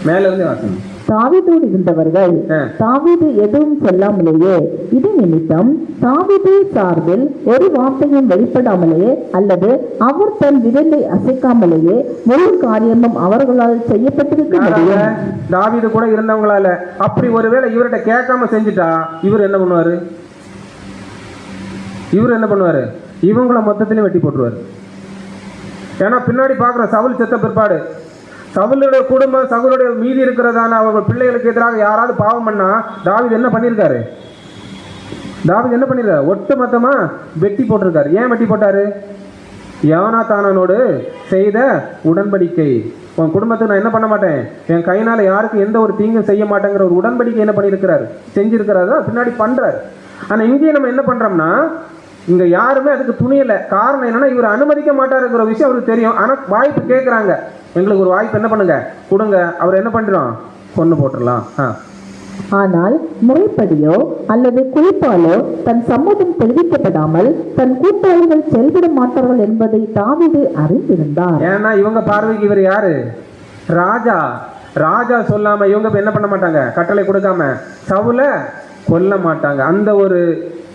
மேல இருந்து வாசிங்க. தாவீதோடு இருந்தவர்கள் தாவீது எதுவும் சொல்லாமலேயே இது நிமித்தம் தாவீது சார்பில் ஒரு வார்த்தையும் வெளிப்படாமலேயே அல்லது அவர் தன் விரலை அசைக்காமலேயே முழு காரியமும் அவர்களால் செய்யப்பட்டிருக்க முடியும். தாவீது கூட இருந்தவங்களால அப்படி ஒருவேளை இவர்கிட்ட கேட்காம செஞ்சுட்டா இவர் என்ன பண்ணுவாரு, இவங்கள மொத்தத்திலையும் வெட்டி போட்டுருவாரு. ஏன்னா பின்னாடி பார்க்குற சவுல் செத்த பிற்பாடு சவுலுடைய குடும்பம் சவுலுடைய மீதி இருக்கிறதான அவங்க பிள்ளைகளுக்கு எதிராக யாராவது பாவம் பண்ணா தாவீது என்ன பண்ணியிருக்காரு, ஒட்டு மொத்தமா வெட்டி போட்டிருக்காரு. ஏன் வெட்டி போட்டாரு, யோனாத்தானோடு செய்த உடன்படிக்கை, உன் குடும்பத்துக்கு நான் என்ன பண்ண மாட்டேன், என் கையினால யாருக்கு எந்த ஒரு தீங்கும் செய்ய மாட்டேங்கிற ஒரு உடன்படிக்கை என்ன பண்ணியிருக்கிறாரு, செஞ்சிருக்கிறாரு, பின்னாடி பண்றாரு. ஆனா இங்கேயும் நம்ம என்ன பண்றோம்னா இங்க யாருமே அதுக்கு துணியல. காரணம் என்னன்னா இவர் அனுமதிக்க மாட்டாருங்கிற விஷயம் அவருக்கு தெரியும். ஆனா வாய்ப்பு கேட்கறாங்க, எங்களுக்கு ஒரு வாய்ப்பு என்ன பண்ணுங்க கொடுங்க, அவர் என்ன பண்றோம், கொண்டு போட்டுடலாம். ஆனால் முறைப்படியோ அல்லது குறிப்பாலோ தன் சம்மதம் தெரிவிக்கப்படாமல் தன் கூட்டாளிகள் செயல்பட மாட்டார்கள் என்பதை தாவீது அறிந்திருந்தார். ஏன்னா இவங்க பார்வைக்கு இவர் யாரு, ராஜா சொல்லாம இவங்க என்ன பண்ண மாட்டாங்க, கட்டளை கொடுக்காம சவுல கொல்ல மாட்டாங்க. அந்த ஒரு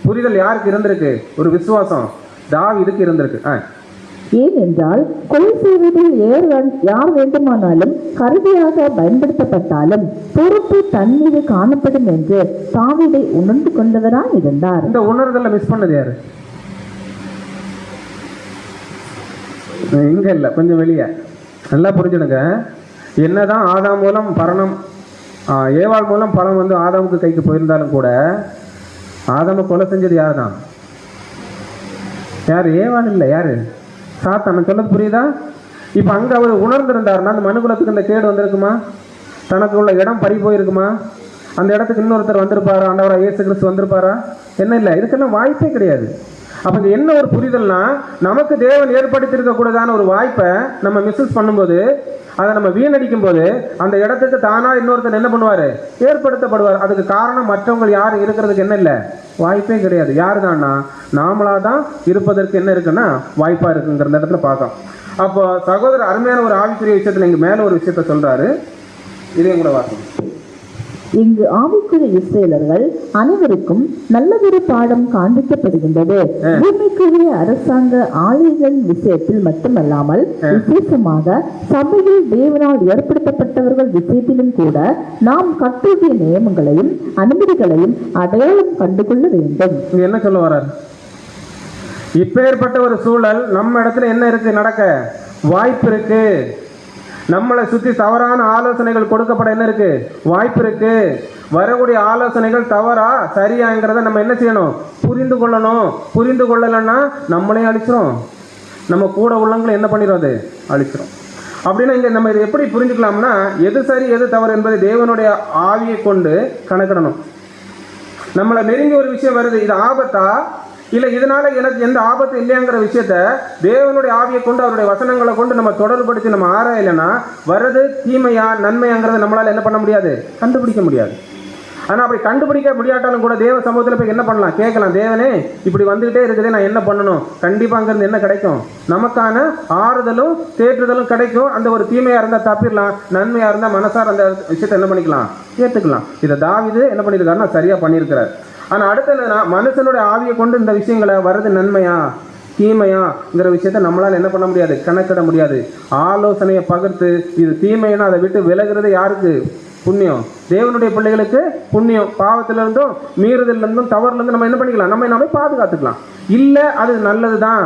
புரிதல் யாருக்கு இருந்திருக்கு, ஒரு விசுவாசம் தாவீதுக்கு இருந்திருக்கு. ஏனென்றால் கொலை செய்வதில் யார் வேண்டுமானாலும் கருவியாக பயன்படுத்தப்பட்டாலும் பொறுப்பு தன் மீது காணப்படும் என்று தாவீதை உணர்ந்து கொண்டவராய் இருந்தார். இந்த உணர்தலை மிஸ் பண்ணது யாரு, இங்க இல்ல, கொஞ்சம் வெளியே. நல்லா புரிஞ்சுடுங்க, என்னதான் ஆதாம் மூலம் பரணம் ஏவாள் மூலம் பணம் வந்து ஆதாமுக்கு கைக்கு போயிருந்தாலும் கூட ஆதாம கொலை செஞ்சது யார் தான், யார், ஏவாள் இல்லை, யாரு, சாத்தான். சொல்ல புரியுதா? இப்ப அங்க அவர் உணர்ந்திருந்தாருன்னா அந்த மனுக்குலத்துக்கு இந்த கேடு வந்திருக்குமா, தனக்கு உள்ள இடம் பறி போயிருக்குமா, அந்த இடத்துக்கு இன்னொருத்தர் வந்திருப்பாரா, ஆண்டவரா இயேசு கிறிஸ்து வந்திருப்பாரா, என்ன இல்லை, இதுக்கெல்லாம் வாய்ப்பே கிடையாது. அப்ப இங்க என்ன ஒரு புரிதல்னா, நமக்கு தேவன் ஏற்படுத்தி இருக்க கூடதான ஒரு வாய்ப்பை நம்ம மிஸ்யூஸ் பண்ணும்போது, அதை நம்ம வீணடிக்கும் போது அந்த இடத்துக்கு தானா இன்னொருத்தர் என்ன பண்ணுவாரு, ஏற்படுத்தப்படுவார். அதுக்கு காரணம் மற்றவங்க யாரும் இருக்கிறதுக்கு என்ன இல்லை, வாய்ப்பே கிடையாது. யாரு தான்னா நாமளா தான் இருப்பதற்கு என்ன இருக்குன்னா வாய்ப்பா இருக்குங்கிற இடத்துல பார்க்கலாம். அப்போ சகோதரர் அருமையான ஒரு ஆவிக்குரிய விஷயத்துல இங்க மேல ஒரு விஷயத்த சொல்றாரு, இதையும் கூட வாசம். இங்கு ஆவிக்குரிய இஸ்ரேலர்கள் அனைவருக்கும் நல்லதொரு பாடம் காண்பிக்கப்படுகின்றது. பூமிக்குரிய அரசாங்க ஆலயங்கள் விஷயத்தில் மட்டுமல்லாமல் விசேஷமாக சபையில் தேவனால் ஏற்படுத்தப்பட்டவர்கள் விஷயத்திலும் கூட நாம் கட்டுடைய நியமங்களையும் அனுமதிகளையும் அடையாளம் கண்டுகொள்ள வேண்டும். என்ன சொல்ல வர்றார், இப்பேற்பட்ட ஒரு சூழல் நம்ம இடத்துல என்ன இருக்கு, நடக்க வாய்ப்பு இருக்கு. நம்மளை சுற்றி தவறான ஆலோசனைகள் கொடுக்கப்பட என்ன இருக்கு, வாய்ப்பு இருக்கு. வரக்கூடிய ஆலோசனைகள் தவறா சரியாங்கிறத நம்ம என்ன செய்யணும், புரிந்து கொள்ளணும். புரிந்து கொள்ளலைன்னா நம்மளே அழிச்சிரும், நம்ம கூட உள்ளவங்களை என்ன பண்ணிடும், அது அழிச்சிரும். அப்படின்னா இங்க நம்ம இதை எப்படி புரிஞ்சுக்கலாம்னா, எது சரி எது தவறு என்பதை தேவனுடைய ஆவியை கொண்டு கணக்கிடணும். நம்மளை நெருங்கி ஒரு விஷயம் வருது, இது ஆபத்தா இல்லை இதனால எனக்கு எந்த ஆபத்து இல்லையாங்கிற விஷயத்த தேவனுடைய ஆவியை கொண்டு அவருடைய வசனங்களை கொண்டு நம்ம தொடர்படுத்தி நம்ம ஆராயலைன்னா வர்றது தீமையா நன்மையாங்கிறத நம்மளால என்ன பண்ண முடியாது, கண்டுபிடிக்க முடியாது. ஆனா அப்படி கண்டுபிடிக்க முடியாட்டாலும் கூட தேவ சமூகத்துல போய் என்ன பண்ணலாம், கேட்கலாம், தேவனே இப்படி வந்துகிட்டே இருக்குதே, நான் என்ன பண்ணணும்? கண்டிப்பா அங்கிருந்து என்ன கிடைக்கும்? நமக்கான ஆறுதலும் தேற்றுதலும் கிடைக்கும். அந்த ஒரு தீமையா இருந்தா தப்பிடலாம், நன்மையா இருந்தா மனசார அந்த விஷயத்தை என்ன பண்ணிக்கலாம், ஏற்றுக்கலாம். இதை தாவீது என்ன பண்ணியிருக்காருன்னா சரியா பண்ணியிருக்கிறார். ஆனா அடுத்து என்னன்னா, மனுஷனுடைய ஆவியை கொண்டு இந்த விஷயங்களை வர்றது நன்மையா தீமையாங்கிற விஷயத்த நம்மளால என்ன பண்ண முடியாது, கணக்கிட முடியாது. ஆலோசனையை பகிர்ந்து இது தீமைன்னா அதை விட்டு விலகிறது யாருக்கு புண்ணியம்? தேவனுடைய பிள்ளைகளுக்கு புண்ணியம். பாவத்திலிருந்தும் மீறுதலிருந்தும் தவறுலேருந்து நம்ம என்ன பண்ணிக்கலாம், நம்ம பாதுகாத்துக்கலாம். இல்லை அது நல்லது தான்,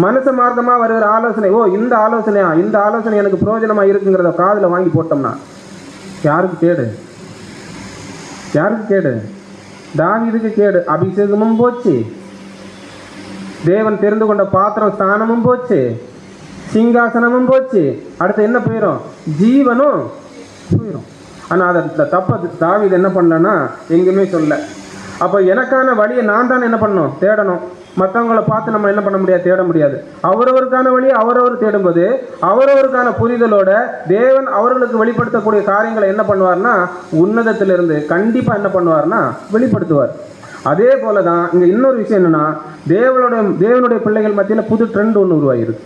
மனசு மார்க்கமா வருகிற ஆலோசனை, ஓ இந்த ஆலோசனையா, இந்த ஆலோசனை எனக்கு பிரயோஜனமா இருக்குங்கிறத காதில் வாங்கி போட்டோம்னா யாருக்கு கேடு? யாருக்கு கேடு? தாவீதுக்கு கேடு. அபிஷேகமும் போச்சு, தேவன் தெரிந்து கொண்ட பாத்திரம் ஸ்தானமும் போச்சு, சிங்காசனமும் போச்சு. அடுத்து என்ன போயிடும்? ஜீவனும் போயிடும். ஆனால் அதை தப்ப தாவீது என்ன பண்ணலன்னா எங்கேயுமே சொல்ல. அப்போ எனக்கான வழியை நான் தான் என்ன பண்ணணும், தேடணும். மற்றவங்களை பார்த்து நம்ம என்ன பண்ண முடியாது, தேட முடியாது. அவரவருக்கான வழியை அவரவர் தேடும்போது அவரவருக்கான புரிதலோட தேவன் அவர்களுக்கு வெளிப்படுத்தக்கூடிய காரியங்களை என்ன பண்ணுவார்னா உன்னதத்திலிருந்து கண்டிப்பாக என்ன பண்ணுவார்னா வெளிப்படுத்துவார். அதே போல தான் இங்கே இன்னொரு விஷயம் என்னன்னா, தேவனுடைய பிள்ளைகள் மத்தியில் புது ட்ரெண்ட் ஒன்று உருவாகிருக்கு.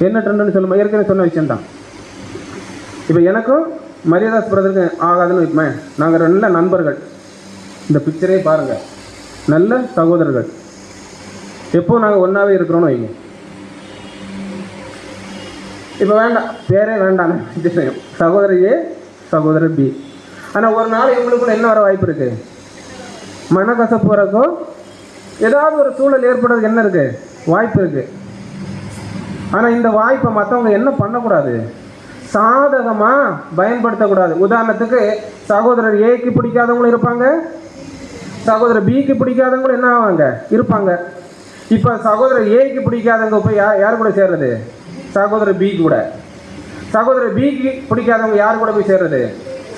என்ன ட்ரெண்டுன்னு சொல்லுமா, ஏற்கனவே சொன்ன விஷயம் தான். இப்போ எனக்கும் மரியாதாஸ் பிரதருக்கு ஆகாதுன்னு வைப்பேன், நாங்கள் நல்ல நண்பர்கள். இந்த பிக்சரே பாருங்கள், நல்ல சகோதரர்கள், எப்போ நாங்கள் ஒன்றாவே இருக்கிறோன்னு வைங்க. இப்போ வேண்டாம், பேரே வேண்டாம், சகோதரர் ஏ சகோதரர் பி. ஆனால் ஒரு நாள் இவங்களுக்குள்ள என்ன வர வாய்ப்பு இருக்குது, மனக்கசப்பு வரக்கோ ஏதாவது ஒரு சூழல் ஏற்படுறதுக்கு என்ன இருக்குது, வாய்ப்பு இருக்குது. ஆனால் இந்த வாய்ப்பை மற்றவங்க என்ன பண்ணக்கூடாது, சாதகமாக பயன்படுத்தக்கூடாது. உதாரணத்துக்கு சகோதரர் ஏக்கு பிடிக்காதவங்களும் இருப்பாங்க, சகோதரர் பிக்கு பிடிக்காதவங்களும் என்ன ஆவாங்க, இருப்பாங்க. இப்போ சகோதரர் ஏக்கு பிடிக்காதவங்க போய் யார் கூட சேர்றது, சகோதரர் பி கூட. சகோதரர் பிக்கு பிடிக்காதவங்க யார் கூட போய் சேர்றது,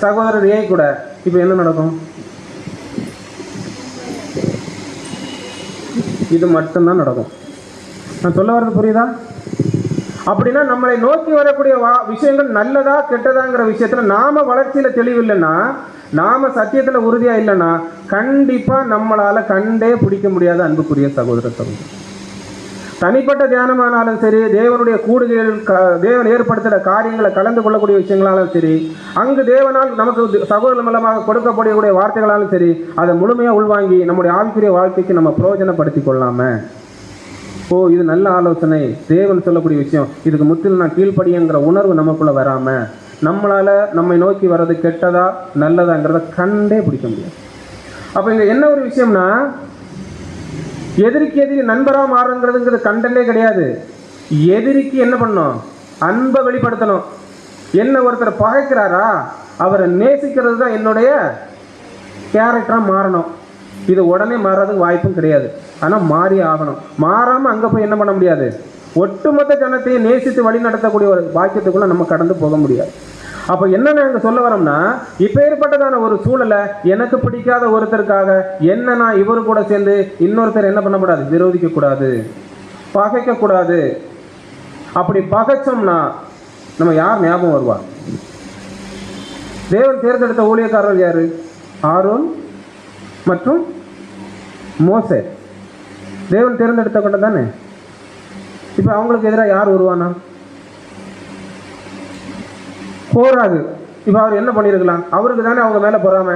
சகோதரர் ஏ கூட. இப்போ என்ன நடக்கும்? இது மட்டும்தான் நடக்கும். நான் சொல்ல வர்றது புரியுதா? அப்படின்னா நம்மளை நோக்கி வரக்கூடிய விஷயங்கள் நல்லதா கெட்டதாங்கிற விஷயத்துல நாம வளர்ச்சியில தெளிவில்லைன்னா, நாம சத்தியத்துல உறுதியா இல்லைன்னா கண்டிப்பா நம்மளால கண்டே பிடிக்க முடியாத அன்புக்குரிய சகோதர சகோதரி. தனிப்பட்ட தியானமானாலும் சரி, தேவனுடைய கூடுகைகள், தேவன் ஏற்படுத்துகிற காரியங்களை கலந்து கொள்ளக்கூடிய விஷயங்களாலும் சரி, அங்கு தேவனால் நமக்கு சகோதரர் மூலமாக கொடுக்கக்கூடிய வார்த்தைகளாலும் சரி, அதை முழுமையாக உள்வாங்கி நம்முடைய ஆவிக்குரிய வாழ்க்கைக்கு நம்ம பிரயோஜனப்படுத்தி கொள்ளாம, ஓ இது நல்ல ஆலோசனை, தேவன் சொல்லக்கூடிய விஷயம், இதுக்கு முற்றிலும் நான் கீழ்ப்படிங்கிற உணர்வு நமக்குள்ள வராம நம்மளால நம்மை நோக்கி வர்றது கெட்டதா நல்லதாங்கிறத கண்டே பிடிக்க முடியாது. அப்ப இங்க என்ன ஒரு விஷயம்னா, எதிரிக்கு எதிரி நண்பரா மாறுங்கிறதுங்கிறது கண்டனே கிடையாது. எதிரிக்கு என்ன பண்ணணும், அன்பை வெளிப்படுத்தணும். என்ன ஒருத்தர் பகைக்கிறாரா, அவரை நேசிக்கிறது தான் என்னுடைய கேரக்டரா மாறணும். இது உடனே மாறாததுக்கு வாய்ப்பும் கிடையாது. ஆனால் மாறி ஆகணும். மாறாமல் அங்கே போய் என்ன பண்ண முடியாது, ஒட்டுமொத்த ஜனத்தையும் நேசித்து வழி நடத்தக்கூடிய ஒரு பாக்கியத்துக்குள்ள நம்ம கடந்து போக முடியாது. அப்போ என்ன நாங்கள் சொல்ல வரோம்னா, இப்போ ஏற்பட்டதான ஒரு சூழலை எனக்கு பிடிக்காத ஒருத்தருக்காக என்ன நான் இவரு கூட சேர்ந்து இன்னொருத்தர் என்ன பண்ணக்கூடாது, விரோதிக்கக்கூடாது, பகைக்கக்கூடாது. அப்படி பகைச்சோம்னா நம்ம யார் ஞாபகம் வருவா? தேவன் தேர்ந்தெடுத்த ஊழியக்காரர்கள் யாரு? ஆரோன் மற்றும் மோசே. தேவன் தேர்ந்தெடுத்த கொண்ட தானே. இப்போ அவங்களுக்கு எதிராக யார் வருவானா? கோராகு. இப்போ அவர் என்ன பண்ணியிருக்கலாம், அவருக்கு தானே அவங்க மேலே பொறாமை,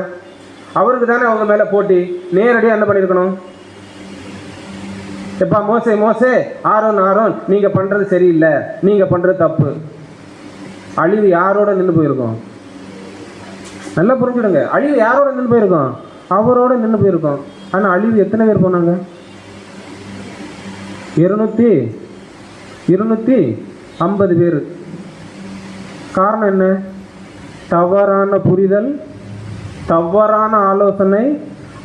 அவருக்கு தானே அவங்க மேலே போட்டி. நேரடியாக என்ன பண்ணியிருக்கணும், எப்பா மோசே மோசே, ஆரோன் ஆரோன், நீங்கள் பண்ணுறது சரியில்லை, நீங்கள் பண்ணுறது தப்பு. அழிவு யாரோட நின்று போயிருக்கோம்? நல்லா புரிஞ்சுடுங்க, அழிவு யாரோட நின்று போயிருக்கோம்? அவரோட நின்று போயிருக்கோம். ஆனால் அழிவு எத்தனை பேர் போனாங்க? 250 பேர். காரணம் என்ன? தவறான புரிதல், தவறான ஆலோசனை.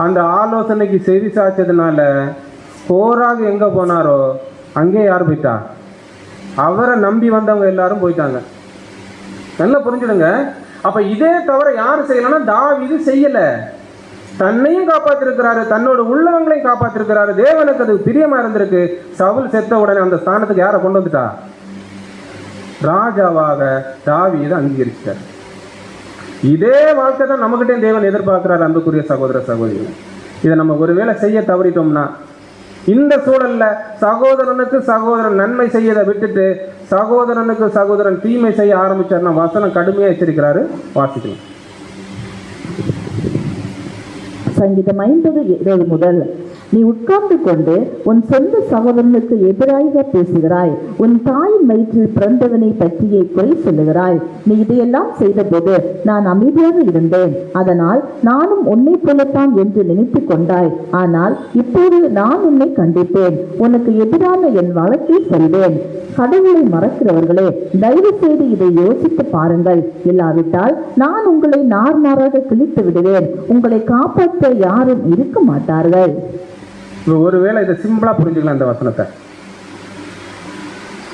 அந்த ஆலோசனைக்கு செவி சாய்ச்சதுனால கோராக எங்கே போனாரோ அங்கே யார் போயிட்டா? அவரை நம்பி வந்தவங்க எல்லாரும் போயிட்டாங்க. நல்லா புரிஞ்சுடுங்க. அப்ப இதே தவிர யார் செய்யலன்னா தாவீது செய்யல. தன்னையும் காப்பாத்திருக்கிறாரு, தன்னோட உள்ளவங்களையும் காப்பாத்திருக்கிறாரு. தேவனுக்கு அது பிரியமா இருந்திருக்கு. சவுல் செத்த உடனே அந்த ஸ்தானத்துக்கு யாரை கொண்டு வந்துட்டா? ராஜாவாக தாவீது அங்கீகரிச்சார். இதே வாழ்க்கை தான் நம்மகிட்டே தேவன் எதிர்பார்க்கிறார் அன்புக்குரிய சகோதர சகோதரிகள். இதை நம்ம ஒருவேளை செய்ய தவறிட்டோம்னா, இந்த சூழல்ல சகோதரனுக்கு சகோதரன் நன்மை செய்யதை விட்டுட்டு சகோதரனுக்கு சகோதரன் தீமை செய்ய ஆரம்பிச்சார்னா வசனம் கடுமையா எச்சரிக்கிறாரு. வாசிக்கலாம். சங்கீதம் 50:20 முதல். நீ உட்கார்ந்து கொண்டு உன் சொந்த சகோதரனுக்கு எதிராக பேசுகிறாய், உன் தாயின் வயிற்றில் பிறந்தவனை பற்றியே குறை சொல்லுகிறாய். நீ இதையெல்லாம் செய்தபோது நான் அமைதியாக இருந்தேன், அதனால் நானும் உன்னை போலத்தான் என்று நினைத்து கொண்டாய். ஆனால் இப்போது நான் உன்னை கண்டிப்பேன், உனக்கு எதிரான என் வழக்கை சொல்வேன். கடவுளை மறக்கிறவர்களே, தயவு செய்து இதை யோசித்து பாருங்கள். இல்லாவிட்டால் நான் உங்களை நார் நாராக கிழித்து விடுவேன், உங்களை காப்பாற்ற யாரும் இருக்க மாட்டார்கள். ஒருவேளை இதை சிம்பிளா புரிஞ்சுக்கலாம். இந்த வசனத்தை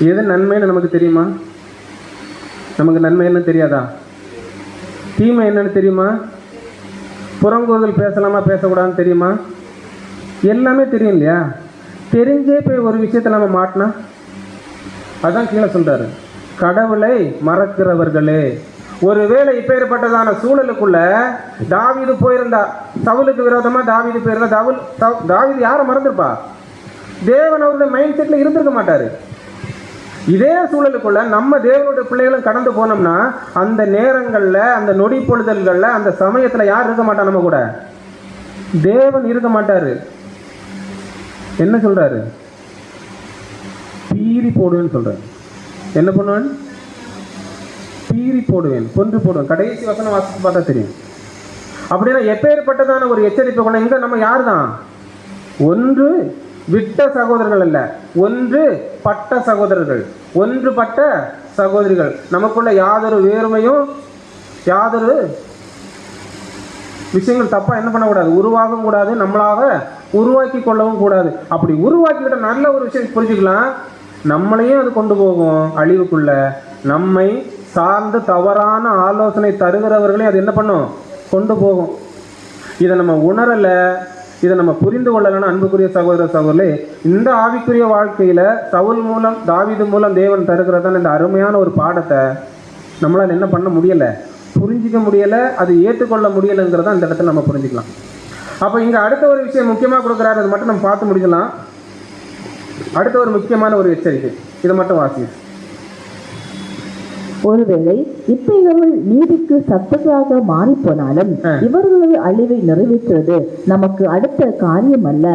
எது நன்மைன்னு நமக்கு தெரியுமா? நமக்கு நன்மை என்ன தெரியாதா? தீமை என்னன்னு தெரியுமா? புறங்கூறுதல் பேசலாமா பேசக்கூடாதுன்னு தெரியுமா? எல்லாமே தெரியும் இல்லையா? தெரிஞ்சே போய் ஒரு விஷயத்தை நம்ம மாட்டினா அதான் கீழே சொல்றாரு, கடவுளை மறக்கிறவர்களே. ஒருவேளை இப்பேற்பட்டதான சூழலுக்குள்ள தாவீது போயிருந்தா, சவுலுக்கு விரோதமா தாவீது போயிருந்தா, தாவீது யாரை மறந்துருப்பா? தேவன் அவருடைய மைண்ட் செட்ல இருந்திருக்க மாட்டாரு. இதே சூழலுக்குள்ள நம்ம தேவனுடைய பிள்ளைகளும் கடந்து போனோம்னா அந்த நேரங்கள்ல, அந்த நொடி பொழுதல்கள்ல, அந்த சமயத்துல யார் இருக்க மாட்டா? நம்ம கூட தேவன் இருக்க மாட்டாரு. என்ன சொல்றாரு? பீறி போடுவேன்னு சொல்றாரு. என்ன பண்ணுவேன்? பீறி போடுவேன், கொன்று போடுவேன். கடைசி வசனம் வாசித்து பார்த்தா தெரியும். அப்படின்னா எப்பேற்பட்டதான ஒரு எச்சரிப்பை கொண்ட இங்க நம்ம யார் தான்? ஒன்று விட்ட சகோதரர்கள் அல்ல, ஒன்று பட்ட சகோதரர்கள், ஒன்று பட்ட சகோதரிகள். நமக்குள்ள யாதொரு வேறுமையும் யாதொரு விஷயங்கள் தப்பா என்ன பண்ணக்கூடாது, உருவாகவும் கூடாது, நம்மளாக உருவாக்கி கொள்ளவும் கூடாது. அப்படி உருவாக்கிக்கிட்ட நல்ல ஒரு விஷயம் புரிஞ்சுக்கலாம், நம்மளையும் அது கொண்டு போகும் அழிவுக்குள்ள. நம்மை சார்ந்து தவறான ஆலோசனை தருகிறவர்களே அது என்ன பண்ணும்? கொண்டு போகும். இதை நம்ம உணரலை, இதை நம்ம புரிந்து கொள்ளலைன்னா அன்புக்குரிய சகோதர சகோதரர்களே, இந்த ஆவிக்குரிய வாழ்க்கையில சவுல் மூலம் தாவீது மூலம் தேவன் தருகிறதான இந்த அருமையான ஒரு பாடத்தை நம்மளால் என்ன பண்ண முடியலை, புரிஞ்சிக்க முடியலை, அது ஏற்றுக்கொள்ள முடியலைங்கிறத இந்த இடத்துல நம்ம புரிஞ்சுக்கலாம். அப்போ இங்கே அடுத்த ஒரு விஷயம் முக்கியமாக கொடுக்குறாரு, அது மட்டும் நம்ம பார்த்து முடிக்கலாம். அடுத்த ஒரு முக்கியமான ஒரு எச்சரிக்கை, இதை மட்டும் வாசி. ஒருவேளை இப்ப இவர்கள் நீதிக்கு சத்ததாக மாறி போனாலும் இவர்களது அழிவை நிறைவேற்றுவது நமக்கு அடுத்த காரியம் அல்ல.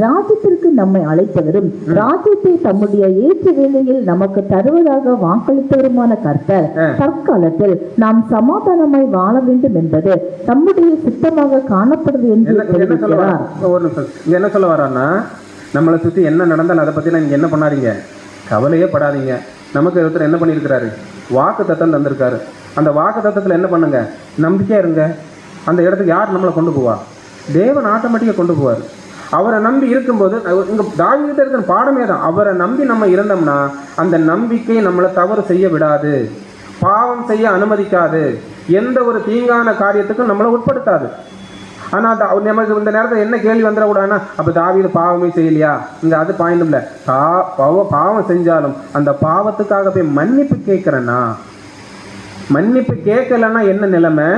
ராஜ்யத்திற்கு நம்மை அழைத்தவரும் ராஜ்யத்தை தம்முடைய ஏற்ற வேளையில் நமக்கு தருவதாக வாக்களித்தவருமான கர்த்தர் தற்காலத்தில் நாம் சமாதானமாய் வாழ வேண்டும் என்பது தம்முடைய சித்தமாக காணப்படுது என்று தெரிவிக்கிறார். என்ன சொல்ல வர்றான்னா, நம்மளை சுற்றி என்ன நடந்தாலும் அதை பற்றி நீங்கள் என்ன பண்ணாதீங்க, கவலையே படாதீங்க. நமக்கு ஒருத்தர் என்ன பண்ணியிருக்கிறாரு? வாக்கு தத்தம் தந்திருக்காரு. அந்த வாக்கு தத்தத்தில் என்ன பண்ணுங்க? நம்பிக்கையாக இருங்க. அந்த இடத்துக்கு யார் நம்மளை கொண்டு போவா? தேவன் ஆட்டோமேட்டிக்காக கொண்டு போவார். அவரை நம்பி இருக்கும்போது இங்கே தாவீதுகிட்ட இருக்கிற பாடமே தான். அவரை நம்பி நம்ம இருந்தோம்னா அந்த நம்பிக்கை நம்மளை தவறு செய்ய விடாது, பாவம் செய்ய அனுமதிக்காது, எந்த ஒரு தீங்கான காரியத்துக்கும் நம்மளை உட்படுத்தாது. ஆனால் நமக்கு இந்த நேரத்தில் என்ன கேள்வி வந்துடக்கூடாதுன்னா, அப்போ தாவீது பாவமே செய்யலையா? இங்கே அது பாயிண்ட் இல்லை. பாவம் செஞ்சாலும் அந்த பாவத்துக்காக போய் மன்னிப்பு கேட்குறேன்னா, மன்னிப்பு கேட்கலன்னா என்ன நிலைமை,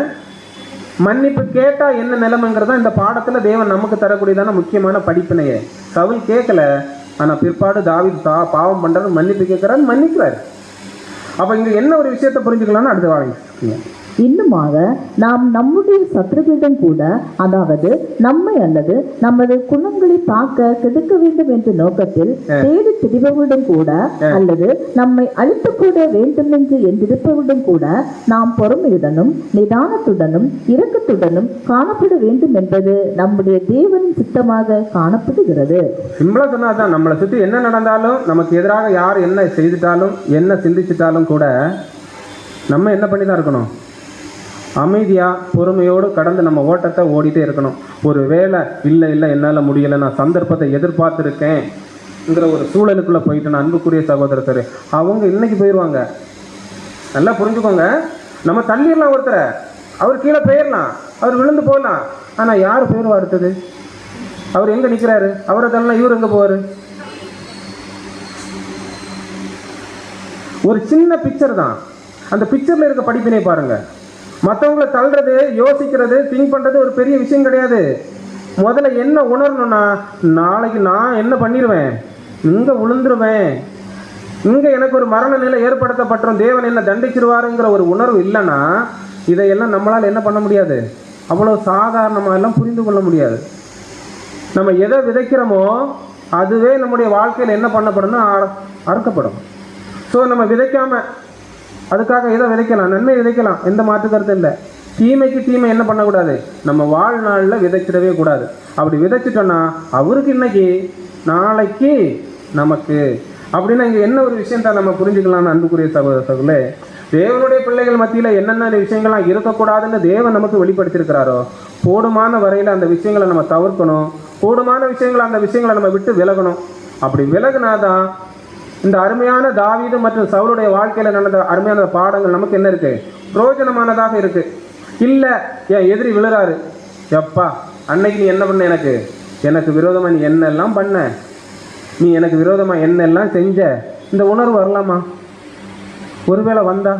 மன்னிப்பு கேட்டால் என்ன நிலைமைங்கிறதா இந்த பாடத்தில் தேவன் நமக்கு தரக்கூடியதான முக்கியமான படிப்பினையே. சவுல் கேட்கல, ஆனால் பிற்பாடு தாவீது பாவம் பண்ணுறது மன்னிப்பு கேட்குறாரு, மன்னிக்கிறார். அப்போ இங்கே என்ன ஒரு விஷயத்தை புரிஞ்சுக்கலாம்னு அடுத்து வாங்க. இன்னுமாக நாம் நம்முடைய சத்துருக்களிடம் கூட, அதாவது நம்மை அல்லது நமது குணங்களை பார்க்க கெடுக்க வேண்டும் என்ற நோக்கத்தில் தேடி திரிபவரிடம் கூட, அல்லது நம்மை அழித்துக்கூட வேண்டும் என்று என்றிருப்பவரிடம் கூட நாம் பொறுமையுடனும் நிதானத்துடனும் இரக்கத்துடனும் காணப்பட வேண்டும் என்பது நம்முடைய தேவனின் சித்தமாக காணப்படுகிறது. சிம்பிளா சொன்னாதான், நம்மளை சுற்றி என்ன நடந்தாலும், நமக்கு எதிராக யார் என்ன செய்துட்டாலும், என்ன சிந்திச்சிட்டாலும் கூட நம்ம என்ன பண்ணி தான் இருக்கணும்? அமைதியாக பொறுமையோடு கடந்து நம்ம ஓட்டத்தை ஓடிட்டே இருக்கணும். ஒரு வேளை இல்லை என்னால் முடியலை, நான் சந்தர்ப்பத்தை எதிர்பார்த்துருக்கேன்ங்கிற ஒரு சூழலுக்குள்ளே போயிட்டு அன்புக்குரிய சகோதரர் அவங்க இன்னைக்கு போயிடுவாங்க. நல்லா புரிஞ்சுக்கோங்க. நம்ம தள்ளிடலாம் ஒருத்தரை, அவர் கீழே போயிடலாம், அவர் விழுந்து போகலாம், ஆனால் யார் போயிடுவா அடுத்தது? அவர் எங்கே நிற்கிறாரு? அவரை தள்ளலாம், இவர் எங்கே போவார்? ஒரு சின்ன பிக்சர் தான், அந்த பிக்சரில் இருக்க படிப்பினை பாருங்கள். மற்றவங்களை தள்ளுறது, யோசிக்கிறது, திங்க் பண்ணுறது ஒரு பெரிய விஷயம் கிடையாது. முதல்ல என்ன உணரணும்னா, நாளைக்கு நான் என்ன பண்ணிடுவேன், இங்கே விழுந்துருவேன், இங்கே எனக்கு ஒரு மரண நிலை ஏற்படுத்தப்பட்டுரும், தேவன் என்ன தண்டிச்சிருவாருங்கிற ஒரு உணர்வு இல்லைன்னா இதையெல்லாம் நம்மளால் என்ன பண்ண முடியாது, அவ்வளோ சாதாரணமாக எல்லாம் புரிந்து கொள்ள முடியாது. நம்ம எதை விதைக்கிறோமோ அதுவே நம்முடைய வாழ்க்கையில் என்ன பண்ணப்படும்னா அறுக்கப்படும். ஸோ நம்ம விதைக்காமல் அதுக்காக எதை விதைக்கலாம், நன்மை விதைக்கலாம், எந்த மாற்று கருத்து இல்லை. தீமைக்கு தீமை என்ன பண்ணக்கூடாது, நம்ம வாழ்நாளில் விதைச்சிடவே கூடாது. அப்படி விதைச்சிட்டோன்னா அவருக்கு இன்னைக்கு நாளைக்கு நமக்கு. அப்படின்னா இங்கே என்ன ஒரு விஷயம் தான் நம்ம புரிஞ்சுக்கலாம்னு அன்புக்குரிய சகோதரர்களே, தேவனுடைய பிள்ளைகள் மத்தியில் என்னென்ன விஷயங்கள்லாம் இருக்கக்கூடாதுன்னு தேவன் நமக்கு வெளிப்படுத்தியிருக்கிறாரோ போடுமான வரையில் அந்த விஷயங்களை நம்ம தவிர்க்கணும். போடுமான விஷயங்களை அந்த விஷயங்களை நம்ம விட்டு விலகணும். அப்படி விலகுனாதான் இந்த அருமையான தாவீது மற்றும் சவுலுடைய வாழ்க்கையில் நடந்த அருமையான பாடங்கள் நமக்கு என்ன இருக்குது, பிரயோஜனமானதாக இருக்குது. இல்லை என் எதிரி விழுறாரு, எப்பா அன்னைக்கு நீ என்ன பண்ண, எனக்கு விரோதமாக நீ என்னெல்லாம் பண்ண, நீ எனக்கு விரோதமாக என்னெல்லாம் செஞ்ச, இந்த உணர்வு வரலாமா? ஒருவேளை வந்தா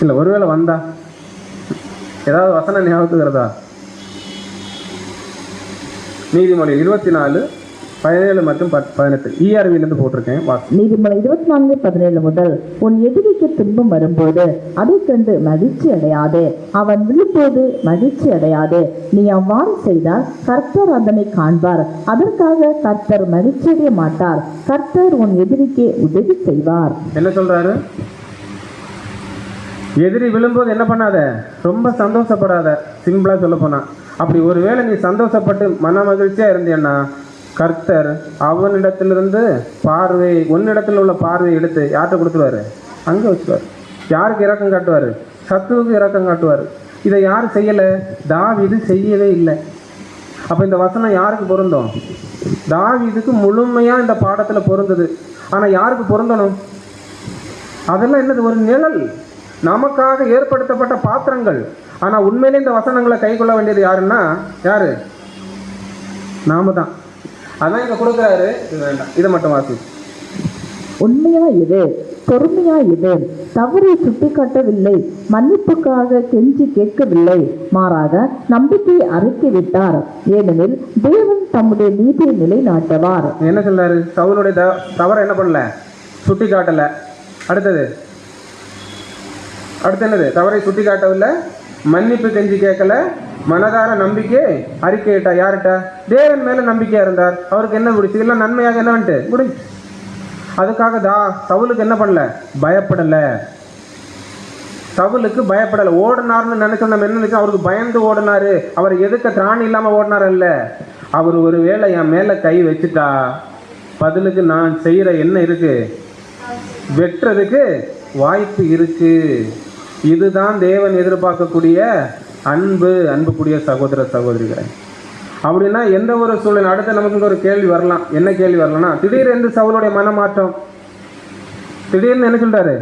இல்லை, ஒருவேளை வந்தா ஏதாவது வசனம் ஞாபகத்துக்கிறதா? நீதிமொழி 24:17 மற்றும் 18 ERV-லேருந்து போட்டிருக்கேன். நீதிமொழி 24:17 முதல், உன் எதிரிக்கு துன்பம் வரும்போது அதை கண்டு மகிழ்ச்சி அடையாதே, அவன் விழும்போது மகிழ்ச்சி அடையாதே. நீ அவ்வாறு செய்தால் கர்த்தர் அதனை காண்பார், அதற்காக கர்த்தர் மகிழ்ச்சி அடைய மாட்டார். கர்த்தர் உன் எதிரிக்கு உதவி செய்வார். என்ன சொல்றாரு? எதிரி விழும்போது என்ன பண்ணாத, ரொம்ப சந்தோஷப்படாத. சிம்பிளா சொல்ல போனா, அப்படி ஒருவேளை நீ சந்தோஷப்பட்டு மன மகிழ்ச்சியா இருந்தேன்னா கர்த்தர் அவனிடத்திலிருந்து உன்னிடத்தில் உள்ள பார்வையை எடுத்து யார்கிட்ட கொடுத்துருவாரு, அங்கே வச்சுருவார். யாருக்கு இரக்கம் காட்டுவார்? சத்துவுக்கு இரக்கம் காட்டுவார். இதை யார் செய்யலை? தாவீது செய்யவே இல்லை. அப்போ இந்த வசனம் யாருக்கு பொருந்தும்? தாவீதுக்கு முழுமையாக இந்த பாடத்தில் பொருந்தது. ஆனால் யாருக்கு பொருந்தணும்? அதெல்லாம் என்னது, ஒரு நிழல், நமக்காக ஏற்படுத்தப்பட்ட பாத்திரங்கள். ஆனால் உண்மையிலே இந்த வசனங்களை கை கொள்ள வேண்டியது யாருன்னா யாரு? நாம தான். அதான் இங்க கொடுக்குறாரு. இது வேண்டாம், இதை மட்டும் வாசி. உண்மையா இது, பொறுமையா இது, தவறை சுட்டிக்காட்டவில்லை, மன்னிப்புக்காக கெஞ்சி கேட்கவில்லை, மாறாக நம்பிக்கையை அறிக்கைவிட்டார். ஏனெனில் தேவன் தம்முடைய நீதியை நிலைநாட்டுவார். என்ன சொல்றாரு? சவுலுடைய தவறை என்ன பண்ணல, சுட்டி காட்டல. அடுத்து என்னது? தவறை சுட்டி காட்டவில்லை, மன்னிப்பு கெஞ்சி கேட்கல, மனதார நம்பிக்கை அறிக்கையிட்டா. யார்கிட்ட? தேவன் மேல நம்பிக்கையா இருந்தார். அவருக்கு என்ன முடிச்சு, இல்லை நன்மையாக என்ன வந்துட்டு முடிஞ்சு. அதுக்காக சவுலுக்கு என்ன பண்ணல, பயப்படல. சவுலுக்கு பயப்படல. ஓடினார்னு நினைச்சோம் நம்ம, என்ன நினைச்சோம், அவருக்கு பயந்து ஓடினாரு, அவர் எதுக்க திராணி இல்லாம ஓடினார் இல்ல. அவர் ஒரு வேளை என் மேல கை வச்சுட்டா பதிலுக்கு நான் செய்யற என்ன இருக்கு, வெட்டுறதுக்கு வாய்ப்பு இருக்கு. இதுதான் தேவன் எதிர்பார்க்கக்கூடிய அன்புக்குரிய சகோதர சகோதரிகளை. அப்படின்னா எந்த ஒரு சூழ்நிலை, அடுத்த நமக்கு ஒரு கேள்வி வரலாம். என்ன கேள்வி வரலாம்னா, திடீரென்று சவுலுடைய மனமாற்றம், திடீர்னு என்ன சொல்றாரு,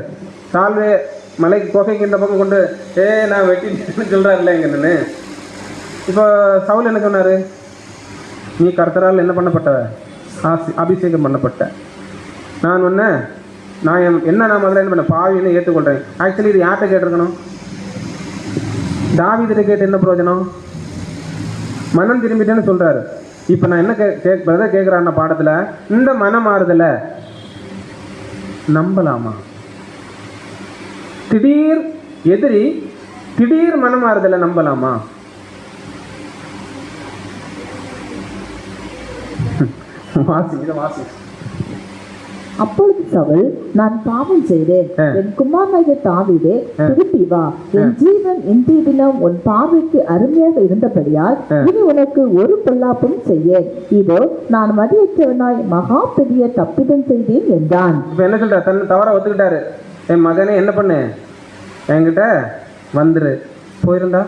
சால்வே மலைக்கு கோகைக்கு இந்த பக்கம் கொண்டு நான் வெட்டின்னு சொல்றாரு இல்லை எங்கன்னு. இப்போ சவுல் என்ன சொன்னாரு, நீ கர்த்தரால் என்ன பண்ணப்பட்ட, அபிஷேகம் பண்ணப்பட்ட, நான் முதல்ல என்ன பண்ண, பாவின்னு ஏற்றுக்கொள்றேன். ஆக்சுவலி இது யார்கிட்ட கேட்டிருக்கணும்? தாவீதுகிட்ட கேட்டு என்ன பிரயோஜனம்? மனம் திரும்பிட்டேன்னு சொல்றாரு. இப்ப நான் என்ன கேட்கிறான் பாடத்துல, இந்த மனம் மாறுதல நம்பலாமா? திடீர் மனம் மாறுதல நம்பலாமா? வாசி. அப்பொழுது சவுல், நான் பாவம் செய்தேன், என் குமாரனாகிய தாவீதே திருப்பி வா, என் ஜீவன் இன்றைய தினம் உன் பார்வைக்கு அருமையாக இருந்தபடியால் இனி உனக்கு ஒரு பொல்லாப்பும் செய்யேன். இதோ நான் மதியற்றவனாய் மகா பெரிய தப்பிதம் செய்தேன் என்றான். இப்ப என்ன சொல்ற, தன்னை தவற ஒத்துக்கிட்டாரு. என் மகனே என்ன பண்ணு, என்கிட்ட வந்துரு. போயிருந்தா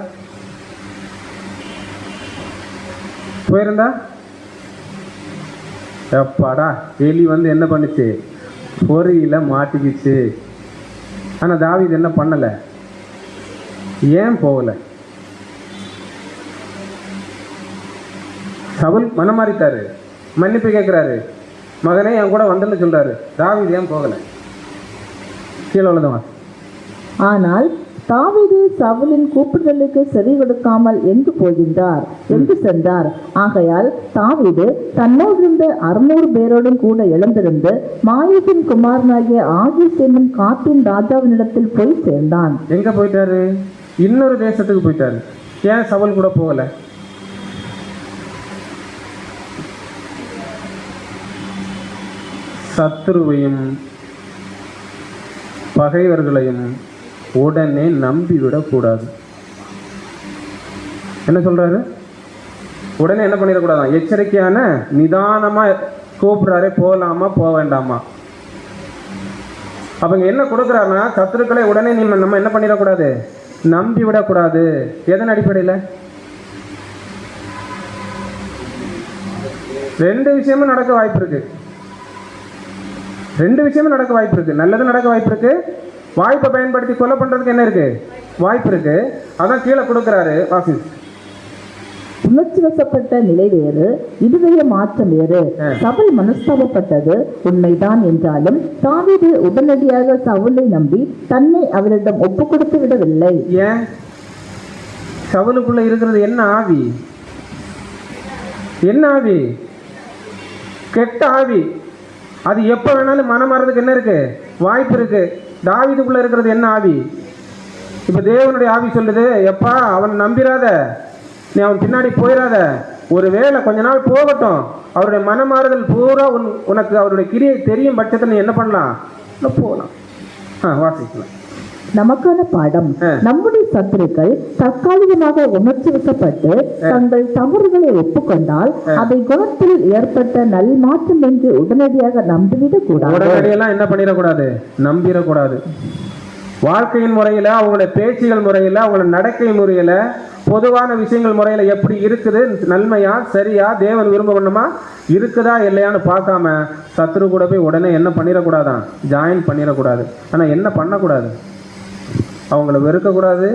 எப்பாடா எலி வந்து என்ன பண்ணுச்சு, பொறியில மாட்டிக்கிச்சு. ஆனா தாவீது என்ன பண்ணல, ஏன் போகல? சவுல் மனம் மாறிட்டாரு, மன்னிப்பு கேட்கிறாரு, மகனே என் கூட வந்துன்னு சொல்றாரு. தாவீது ஏன் போகல? கீழே உள்ளதவா. ஆனால் தாவீது சவுலின் கூப்பிடுதலுக்கு செவி கொடுக்காமல் எங்கு சென்றார்? ஆகையால் தாவீது தன்னோடிருந்த 600 பேரோடும் கூட எழுந்திருந்து மாயீசின் குமாரனாகிய ஆகீஸ் என்னும் காட்டின் ராஜாவினிடத்தில் போய் சேர்ந்தான். எங்க போயிட்டாரு? இன்னொரு தேசத்துக்கு போயிட்டாரு. ஏன் சவுல் கூட போகல? சத்துருவையும் பகைவர்களையும் உடனே நம்பிவிடக் கூடாது. என்ன சொல்றாரு? உடனே என்ன பண்ணிடக்கூடாதான்? எச்சரிக்கையான நிதானமா கூப்பிடுறாரு, போகலாமா போக வேண்டாமா. அவங்க என்ன கொடுக்குறாருன்னா, சத்துருக்களை உடனே நம்ம என்ன பண்ணிடக்கூடாது? நம்பி விடக்கூடாது. எதன் அடிப்படையில்? 2 விஷயமும் நடக்க வாய்ப்பு இருக்கு. 2 விஷயமும் நடக்க வாய்ப்பு இருக்கு. நல்லது நடக்க வாய்ப்பு இருக்கு. வாய்ப்பை பயன்படுத்தி கொலை பண்றதுக்கு என்ன இருக்கு? வாய்ப்பு இருக்கு. அதான் கீழே கொடுக்கிறாரு, வாசி. உணர்ச்சி வசப்பட்ட நிலை வேறு, இருதய மாற்றம் வேறு. சவுல் மனஸ்தாபப்பட்டது உண்மைதான் என்றாலும் தாவீது உடனடியாக சவுலை நம்பி தன்னை அவரிடம் ஒப்பு கொடுத்து விடவில்லை. ஏன்? சவுலுக்குள்ள இருக்கிறது என்ன ஆவி? என்ன ஆவி? கெட்ட ஆவி. அது எப்ப வேணாலும் மனம் மாறதுக்கு என்ன இருக்கு? வாய்ப்பு இருக்கு. தாவீதுக்குள்ள இருக்கிறது என்ன ஆவி? இப்ப தேவனுடைய ஆவி சொல்லுது, எப்பா அவனை நம்பிராத, நீ அவன் பின்னாடி போயிடாத, ஒரு வேளை கொஞ்ச நாள் போகட்டும், அவருடைய மனமாறுதல் பூரா உனக்கு அவருடைய கிரியை தெரியும் பட்சத்தில் நீ என்ன பண்ணலாம்? போகலாம். வாசிக்கலாம். நமக்கான பாடம், நம்முடைய சத்துருக்கள் தற்காலிகமாக உணர்ச்சி வசப்பட்டு தங்கள் தவறுகளை ஒப்புக்கொண்டால் அதை குணத்தில் ஏற்பட்ட நல் மாற்றம் என்று உடனடியாக நம்பிவிடக் கூடாது. உடனடியெல்லாம் என்ன பண்ணிடக்கூடாது? நம்பிடக்கூடாது. வாழ்க்கையின் முறையில, அவங்களுடைய பேச்சுகள் முறையில, அவங்களோட நடக்கை முறையில, பொதுவான விஷயங்கள் முறையில எப்படி இருக்குது, நன்மையா சரியா, தேவன் விரும்ப பண்ணுமா இருக்குதா இல்லையான்னு பார்க்காம சத்துரு கூட போய் உடனே என்ன பண்ணிடக்கூடாதான்? ஜாயின் பண்ணிடக்கூடாது. ஆனா என்ன பண்ணக்கூடாது? அவங்கள வெறுக்கக்கூடாது,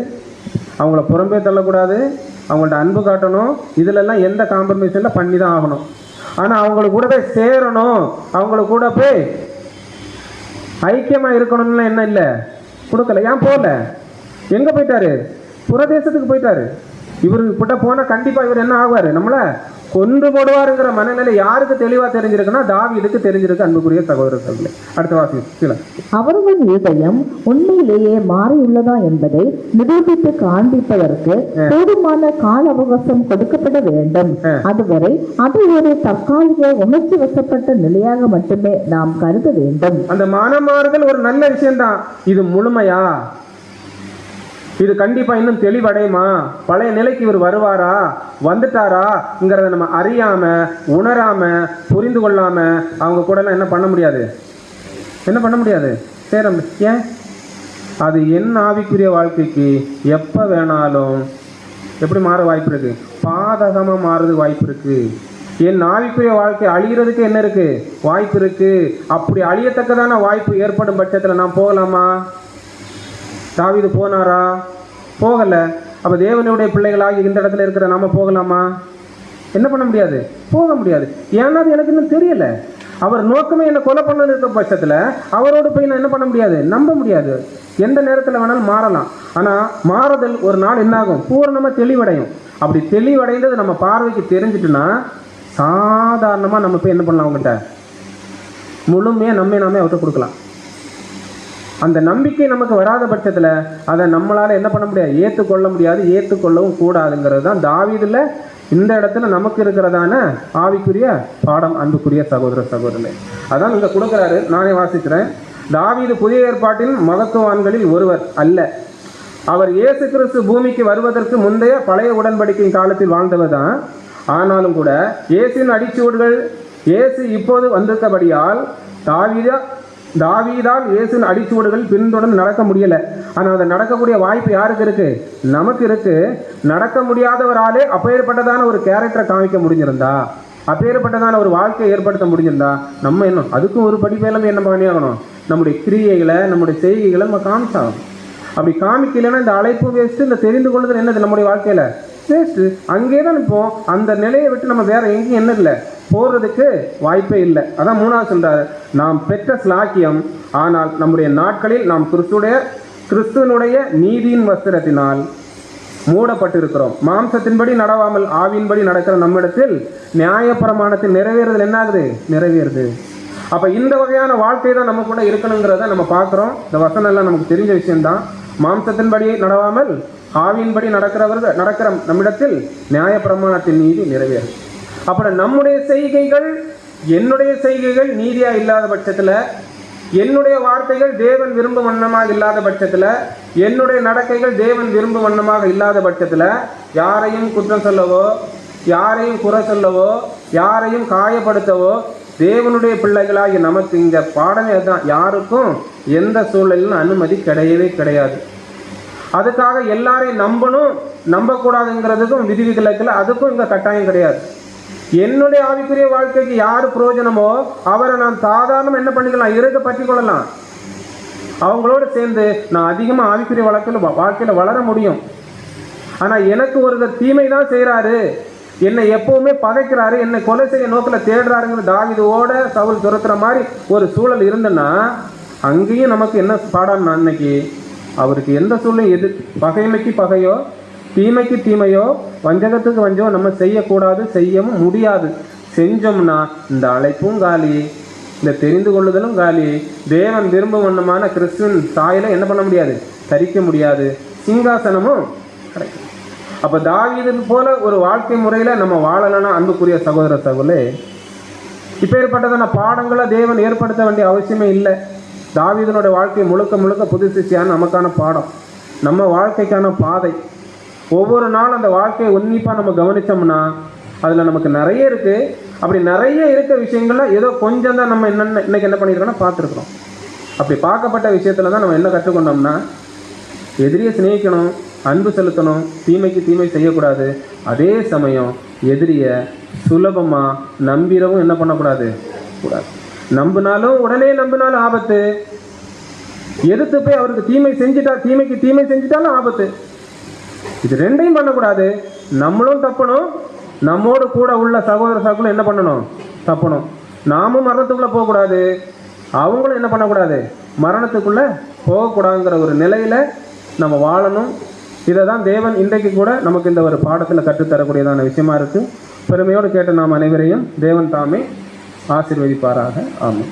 அவங்கள புறம்பே தள்ளக்கூடாது, அவங்கள்ட்ட அன்பு காட்டணும். இதுலெல்லாம் எந்த காம்ப்ரமைஸில் பண்ணி தான் ஆகணும். ஆனால் அவங்களுக்கு கூட போய் சேரணும், அவங்களுக்கு கூட போய் ஐக்கியமாக இருக்கணும்னு என்ன இல்லை, கொடுக்கல. ஏன் போகல? எங்கே போயிட்டாரு? புறதேசத்துக்கு போயிட்டாரு. இவருக்கு கிட்ட போனால் கண்டிப்பாக இவர் என்ன ஆகுவார்? நம்மளை கொன்று போடுவாருங்கிற மனநிலை யாருக்கு தெளிவா தெரிஞ்சிருக்குன்னா தாவீதுக்கு தெரிஞ்சிருக்கு. அன்புக்குரிய சகோதரர்களே, அடுத்த வாசி. அவர்கள் இதயம் உண்மையிலேயே மாறியுள்ளதா என்பதை நிரூபித்து காண்பிப்பதற்கு போதுமான கால அவகாசம் கொடுக்கப்பட வேண்டும். அதுவரை அது ஒரு தற்காலிக உணர்ச்சி வசப்பட்ட நிலையாக மட்டுமே நாம் கருத வேண்டும். அந்த மனமாறுதல் ஒரு நல்ல விஷயம்தான். இது முழுமையா? இது கண்டிப்பா இன்னும் தெளிவடையுமா? பழைய நிலைக்கு இவர் வருவாரா, வந்துட்டாராங்கிறத நம்ம அறியாம, உணராம, புரிந்து கொள்ளாம அவங்க கூட எல்லாம் என்ன பண்ண முடியாது? என்ன பண்ண முடியாது? சேர முடியாது. ஏன்? அது என் ஆவிக்குரிய வாழ்க்கைக்கு எப்ப வேணாலும் எப்படி மாற வாய்ப்பு இருக்கு? பாதகமா மாறுறது வாய்ப்பு இருக்கு. என் ஆவிக்குரிய வாழ்க்கை அழிகிறதுக்கு என்ன இருக்கு? வாய்ப்பு இருக்கு. அப்படி அழியத்தக்கதான வாய்ப்பு ஏற்படும் பட்சத்தில் நான் போகலாமா? தாவீது போனாரா? போகல. அப்ப தேவனுடைய பிள்ளைகளாகி இந்த இடத்துல இருக்கிற நாம போகலாமா? என்ன பண்ண முடியாது? போக முடியாது. ஏன்னா அது எனக்கு இன்னும் தெரியல. அவர் நோக்கமே என்ன கொலை பண்ண இருக்க பட்சத்துல அவரோடு போய் நான் என்ன பண்ண முடியாது? நம்ப முடியாது. எந்த நேரத்தில் வேணாலும் மாறலாம். ஆனா மாறுதல் ஒரு நாள் என்ன ஆகும்? பூர்ணமா தெளிவடையும். அப்படி தெளிவடைந்தது நம்ம பார்வைக்கு தெரிஞ்சிட்டுன்னா சாதாரணமா நம்ம போய் என்ன பண்ணலாம்? அவங்ககிட்ட முழுமையா நாமே அவர்கிட்ட கொடுக்கலாம். அந்த நம்பிக்கை நமக்கு வராத பட்சத்தில் அதை நம்மளால என்ன பண்ண முடியாது? ஏற்றுக்கொள்ள முடியாது, ஏற்றுக்கொள்ளவும் கூடாதுங்கிறது தான் தாவீதுல இந்த இடத்துல நமக்கு இருக்கிறதான ஆவிக்குரிய பாடம். அன்புக்குரிய சகோதர சகோதரர்களே, அதான் இங்க கொடுக்குறாரு. நானே வாசிக்கிறேன். தாவீது புதிய ஏற்பாட்டின் மகத்துவான்களில் ஒருவர் அல்ல. அவர் இயேசு கிறிஸ்து பூமிக்கு வருவதற்கு முந்தைய பழைய உடன்படிக்கையின் காலத்தில் வாழ்ந்தவர் தான். ஆனாலும் கூட இயேசுவின் அடிச்சுவடுகள் இயேசு இப்போது வந்திருக்கபடியால் தாவீதால் இயேசுவின் அடிச்சுவடுகள் பின்தொடர்ந்து நடக்க முடியல. ஆனால் அதை நடக்கக்கூடிய வாய்ப்பு யாருக்கு இருக்கு? நமக்கு இருக்கு. நடக்க முடியாதவராலே அப்பேற்பட்டதான ஒரு கேரக்டரை காமிக்க முடிஞ்சிருந்தா, அப்பேற்பட்டதான ஒரு வாழ்க்கையை ஏற்படுத்த முடிஞ்சிருந்தா நம்ம என்ன அதுக்கும் ஒரு படிப்பேலும் என்ன பண்ணியாகணும்? நம்முடைய கிரியைகளை, நம்முடைய செய்கைகளை நம்ம காமிச்சாகணும். அப்படி காமிக்கலைன்னா இந்த அழைப்பு வேஸ்ட்டு, இந்த தெரிந்து கொள்ளுதல் என்னது? நம்முடைய வாழ்க்கையில வேஸ்ட்டு. அங்கே தான் இப்போம். அந்த நிலையை விட்டு நம்ம வேற எங்கேயும் என்ன இல்லை, போறதுக்கு வாய்ப்பே இல்லை. அதான் 3வது சொல்றாரு, நாம் பெற்ற ஸ்லாக்கியம். ஆனால் நம்முடைய நாட்களில் நாம் கிறிஸ்துவனுடைய நீதியின் வஸ்திரத்தினால் மூடப்பட்டிருக்கிறோம். மாம்சத்தின்படி நடவாமல் ஆவியின்படி நடக்கிற நம்மிடத்தில் நியாயப்பிரமாணத்தில் நிறைவேறுதல் என்ன ஆகுது? நிறைவேறுது. அப்ப இந்த வகையான வாழ்க்கை தான் நம்ம கூட இருக்கணுங்கிறத நம்ம பார்க்கிறோம். இந்த வசனம் எல்லாம் நமக்கு தெரிஞ்ச விஷயம்தான். மாம்சத்தின்படி நடவாமல் ஆவியின்படி நடக்கிற நம்மிடத்தில் நியாயப்பிரமாணத்தின் நீதி நிறைவேறும். அப்புறம் நம்முடைய செய்கைகள், என்னுடைய செய்கைகள் நீதியா இல்லாத பட்சத்தில், என்னுடைய வார்த்தைகள் தேவன் விரும்பும் வண்ணமாக இல்லாத பட்சத்தில், என்னுடைய நடக்கைகள் தேவன் விரும்பும் வண்ணமாக இல்லாத பட்சத்தில், யாரையும் குற்றம் சொல்லவோ, யாரையும் குறை சொல்லவோ, யாரையும் காயப்படுத்தவோ தேவனுடைய பிள்ளைகளாகி நமக்கு இங்க பாடமே தான். யாருக்கும் எந்த சூழலிலும் அனுமதி கிடையவே கிடையாது. அதுக்காக எல்லாரையும் நம்பணும் நம்பக்கூடாதுங்கிறதுக்கும் விதிவிலக்கில் அதுக்கும் இங்க கட்டாயம் கிடையாது. என்னுடைய ஆவிக்குரிய வாழ்க்கைக்கு யார் பிரயோஜனமோ அவரை நான் சாதாரணம் என்ன பண்ணிக்கலாம், இருக்க பற்றி கொள்ளலாம். அவங்களோட சேர்ந்து நான் அதிகமாக ஆவிக்குரிய வாழ்க்கையில் வளர முடியும். ஆனால் எனக்கு ஒருத்தர் தீமை தான் செய்கிறாரு, என்னை எப்பவுமே பகைக்கிறாரு, என்னை கொலை செய்ய நோக்கில் தேடுறாருங்கிற தாவீதோட சவுல் துரத்துற மாதிரி ஒரு சூழல் இருந்ததுன்னா அங்கேயும் நமக்கு என்ன பாடம்? அன்னைக்கு அவருக்கு எந்த சூழலும் எது பகைமைக்கு பகையோ தீமைக்கு தீமையோ வஞ்சகத்துக்கு வஞ்சோ நம்ம செய்யக்கூடாது, செய்யவும் முடியாது. செஞ்சோம்னா இந்த அழைப்பும் காலி, இந்த தெரிந்து கொள்ளுதலும் காலி, தேவன் விரும்பும் வண்ணமான கிறிஸ்துவின் சாயலை என்ன பண்ண முடியாது? தரிக்க முடியாது, சிங்காசனமும் கிடைக்கும். அப்போ தாவீது போல ஒரு வாழ்க்கை முறையில் நம்ம வாழலைன்னா அன்புக்குரிய சகோதர சகோதரே, இப்போ ஏற்பட்டதான பாடங்களை தேவன் ஏற்படுத்த வேண்டிய அவசியமே இல்லை. தாவீதனுடைய வாழ்க்கை முழுக்க முழுக்க புது சிஷ்யான நமக்கான பாடம், நம்ம வாழ்க்கைக்கான பாதை. ஒவ்வொரு நாளும் அந்த வாழ்க்கையை உன்னிப்பாக நம்ம கவனித்தோம்னா அதில் நமக்கு நிறைய இருக்குது. அப்படி நிறைய இருக்க விஷயங்கள்ல ஏதோ கொஞ்சம் தான் நம்ம இன்னைக்கு என்ன பண்ணியிருக்கோம்னா பார்த்துருக்குறோம். அப்படி பார்க்கப்பட்ட விஷயத்தில் தான் நம்ம என்ன கற்றுக்கொண்டோம்னா, எதிரியை சிநேகிக்கணும், அன்பு செலுத்தணும், தீமைக்கு தீமை செய்யக்கூடாது. அதே சமயம் எதிரியை சுலபமாக நம்பிடவும் என்ன பண்ணக்கூடாது கூடாது. நம்பினாலும் உடனே நம்பினாலும் ஆபத்து, எதிர்த்து போய் அவருக்கு தீமைக்கு தீமை செஞ்சுட்டாலும் ஆபத்து. இது ரெண்டையும் பண்ணக்கூடாது. நம்மளும் தப்பணும், நம்மோடு கூட உள்ள சகோதர சகோதரர்களும் என்ன பண்ணணும்? தப்பணும். நாமும் மரணத்துக்குள்ளே போகக்கூடாது, அவங்களும் என்ன பண்ணக்கூடாது? மரணத்துக்குள்ளே போகக்கூடாதுங்கிற ஒரு நிலையில் நம்ம வாழணும். இதை தான் தேவன் இன்றைக்கு கூட நமக்கு இந்த ஒரு பாடத்தில் கற்றுத்தரக்கூடியதான விஷயமா இருக்குது. பெருமையோடு கேட்ட நாம் அனைவரையும் தேவன் தாமே ஆசீர்வதிப்பாராக. ஆமாம்.